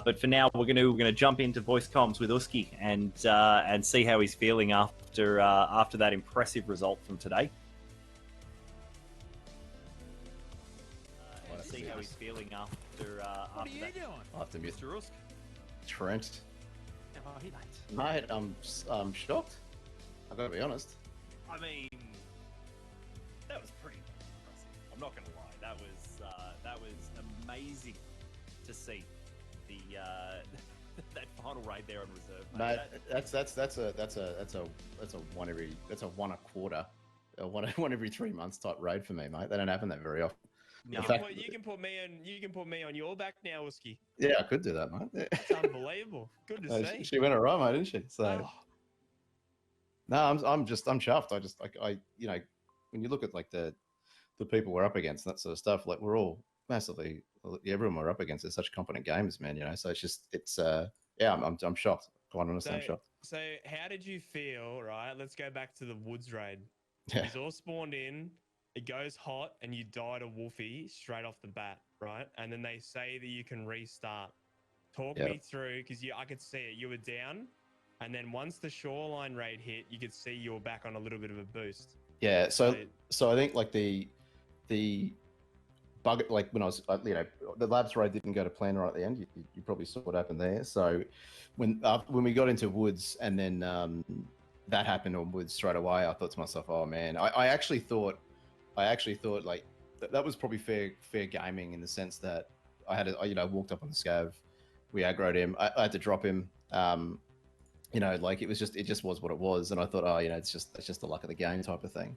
Speaker 2: But for now, we're gonna jump into voice comms with Uski and see how he's feeling after that impressive result from today. See how he's feeling after
Speaker 15: What are you
Speaker 2: that.
Speaker 15: doing?
Speaker 6: I'll have to mute
Speaker 2: Mr. Usk.
Speaker 6: Trent.
Speaker 2: How are you, mate?
Speaker 6: Mate, I'm shocked. I've got to be honest.
Speaker 2: I mean, that was pretty impressive. I'm not gonna lie. That was amazing to see. That final raid there on reserve,
Speaker 6: mate. That's a one a quarter, one every 3 months type raid for me, mate. They don't happen that very often.
Speaker 3: You can put me on your back now, Uski.
Speaker 6: Yeah, I could do that, mate. Yeah.
Speaker 3: It's unbelievable. Good to see.
Speaker 6: She went alright, mate, didn't she? So no, I'm chuffed. I when you look at like the people we're up against and that sort of stuff, like we're all massively, everyone we're up against is such competent gamers, man. So I'm shocked. Quite honestly, I'm shocked.
Speaker 3: So how did you feel? Right, let's go back to the woods raid.
Speaker 6: Yeah.
Speaker 3: He's all spawned in. it goes hot and you die to Wolfie straight off the bat, right? And then they say that you can restart. Talk me through, because I could see it. You were down, and then once the shoreline raid hit, you could see you were back on a little bit of a boost.
Speaker 6: Yeah, so I think like the bug, like when I was, the labs raid didn't go to plan right at the end. You probably saw what happened there. So when we got into woods and then that happened on woods straight away, I thought to myself, oh man, I actually thought like that was probably fair gaming in the sense that I walked up on the scav, we aggroed him, I had to drop him. Like it just was what it was, and I thought, oh, it's just the luck of the game type of thing.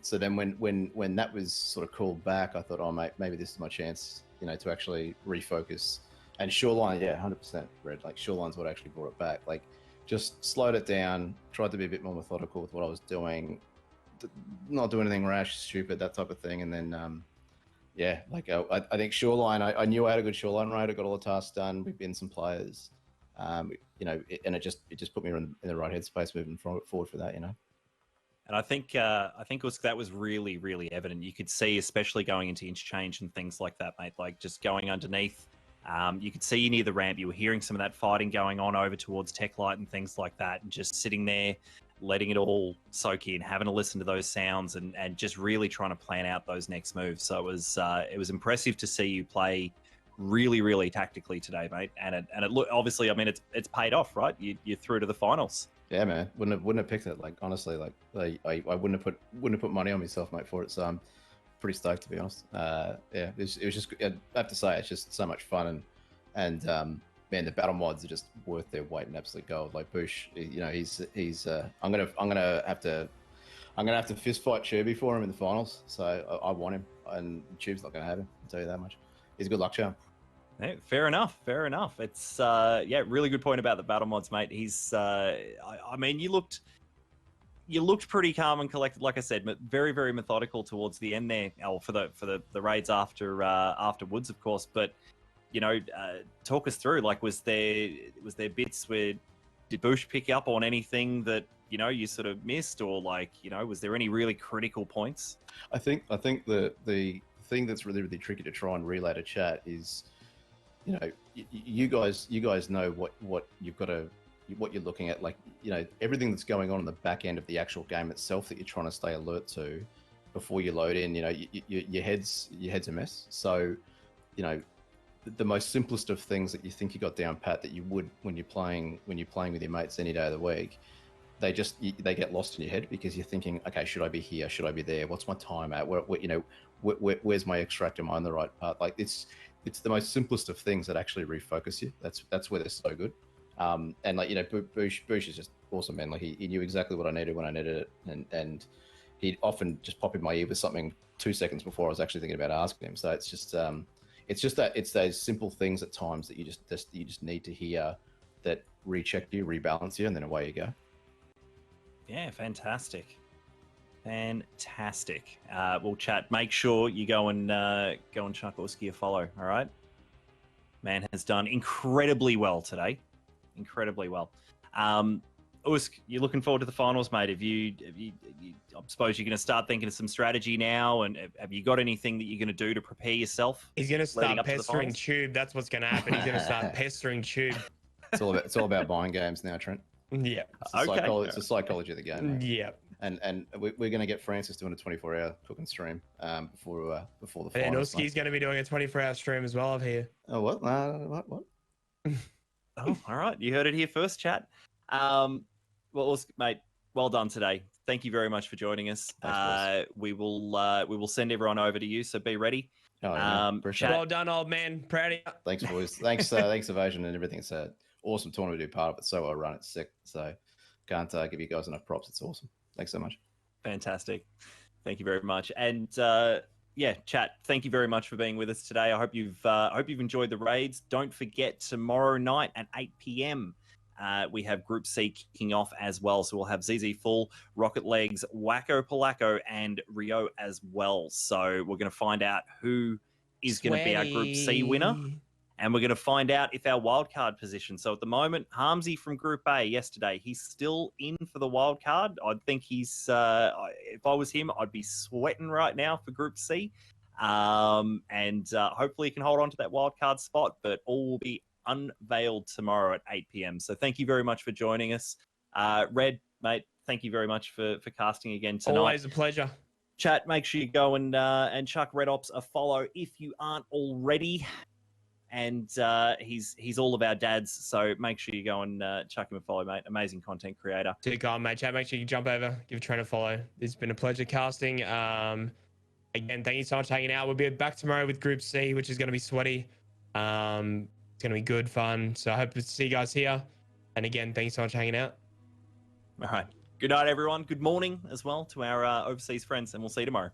Speaker 6: So then when that was sort of called back, I thought, oh mate, maybe this is my chance, to actually refocus. And Shoreline, 100% Red. Like Shoreline's what actually brought it back. Like just slowed it down, tried to be a bit more methodical with what I was doing, not do anything rash, stupid, that type of thing. And then, I think Shoreline, I knew I had a good Shoreline raid. I got all the tasks done. We've been some players, and it just put me in the right headspace moving forward for that,
Speaker 2: And I think that was really, really evident. You could see, especially going into interchange and things like that, mate. Like just going underneath, you could see you near the ramp. You were hearing some of that fighting going on over towards Tech Light and things like that, and just sitting there, letting it all soak in, having to listen to those sounds, and just really trying to plan out those next moves. So it was impressive to see you play really, really tactically today, mate. And it look, obviously, I mean, it's paid off, right? You're through to the finals.
Speaker 6: Yeah, man, wouldn't have picked it. Like honestly, like I wouldn't have put money on myself, mate, for it. So I'm pretty stoked, to be honest. It was just, I have to say, it's just so much fun, and man, the battle mods are just worth their weight in absolute gold. Like Bush, he's I'm gonna have to fist fight Chirby for him in the finals. So I want him, and Tube's not gonna have him. I'll tell you that much. He's a good luck charm.
Speaker 2: Hey, fair enough. It's really good point about the battle mods, mate. He's I mean, you looked pretty calm and collected, like I said, but very, very methodical towards the end there. For the raids after Woods, of course. But talk us through. Like, was there bits where did Bush pick up on anything that you sort of missed, or was there any really critical points?
Speaker 6: I think the thing that's really, really tricky to try and relay to chat is, you guys know what you've got to, what you're looking at, like, everything that's going on in the back end of the actual game itself that you're trying to stay alert to before you load in. Your head's a mess. So, the most simplest of things that you think you got down pat, that you would when you're playing with your mates any day of the week, they get lost in your head because you're thinking, okay, should I be here? Should I be there? What's my time at? Where's my extract? Am I on the right path? Like it's the most simplest of things that actually refocus you. That's where they're so good. And like, Bush is just awesome, man. Like he knew exactly what I needed when I needed it, and he'd often just pop in my ear with something 2 seconds before I was actually thinking about asking him. So it's those simple things at times that you just need to hear that recheck you, rebalance you, and then away you go.
Speaker 2: Yeah, fantastic. We'll chat. Make sure you go and chuck Uski a follow. All right, man has done incredibly well today. Incredibly well. Usk, you're looking forward to the finals, mate. I suppose you're going to start thinking of some strategy now, and have you got anything that you're going to do to prepare yourself?
Speaker 3: He's going to start pestering Tube. That's what's going to happen. He's going to start pestering Tube.
Speaker 6: It's all about buying games now, Trent.
Speaker 3: Yeah.
Speaker 6: It's the psychology of the game. Mate.
Speaker 3: Yeah.
Speaker 6: And we're going to get Francis doing a 24-hour cooking stream before the finals.
Speaker 3: And Uski's going to be doing a 24-hour stream as well, I've heard.
Speaker 6: Oh, what? What?
Speaker 2: Oh, all right. You heard it here first, chat. Well, mate, well done today. Thank you very much for joining us.
Speaker 6: Thanks,
Speaker 2: we will send everyone over to you, so be ready.
Speaker 6: Oh, yeah.
Speaker 3: Well done, old man. Proud of you.
Speaker 6: Thanks, boys. Thanks, Evasion and everything. It's an awesome tournament to be part of. It's so well run. It's sick. So can't give you guys enough props. It's awesome. Thanks so much.
Speaker 2: Fantastic. Thank you very much. And chat, thank you very much for being with us today. I hope you've enjoyed the raids. Don't forget, tomorrow night at 8 p.m. We have Group C kicking off as well. So we'll have ZZ Full, Rocket Legs, Wacko Polaco, and Rio as well. So we're going to find out who is going to be our Group C winner. and we're going to find out if our wildcard position. So at the moment, Harmsy from Group A yesterday, he's still in for the wildcard. I think he's, if I was him, I'd be sweating right now for Group C. And hopefully he can hold on to that wildcard spot, but all will be unveiled tomorrow at 8 p.m. So thank you very much for joining us. Red, mate, thank you very much for casting again tonight.
Speaker 3: Always a pleasure.
Speaker 2: Chat, make sure you go and chuck Red Ops a follow if you aren't already. And he's all of our dads, so make sure you go and chuck him a follow, mate. Amazing content creator.
Speaker 3: Tick on, mate. Chat, make sure you jump over, give Trent a follow. It's been a pleasure casting. Again, thank you so much for hanging out. We'll be back tomorrow with Group C, which is going to be sweaty. It's going to be good fun. So I hope to see you guys here. And again, thank you so much for hanging out.
Speaker 2: All right. Good night, everyone. Good morning as well to our overseas friends, and we'll see you tomorrow.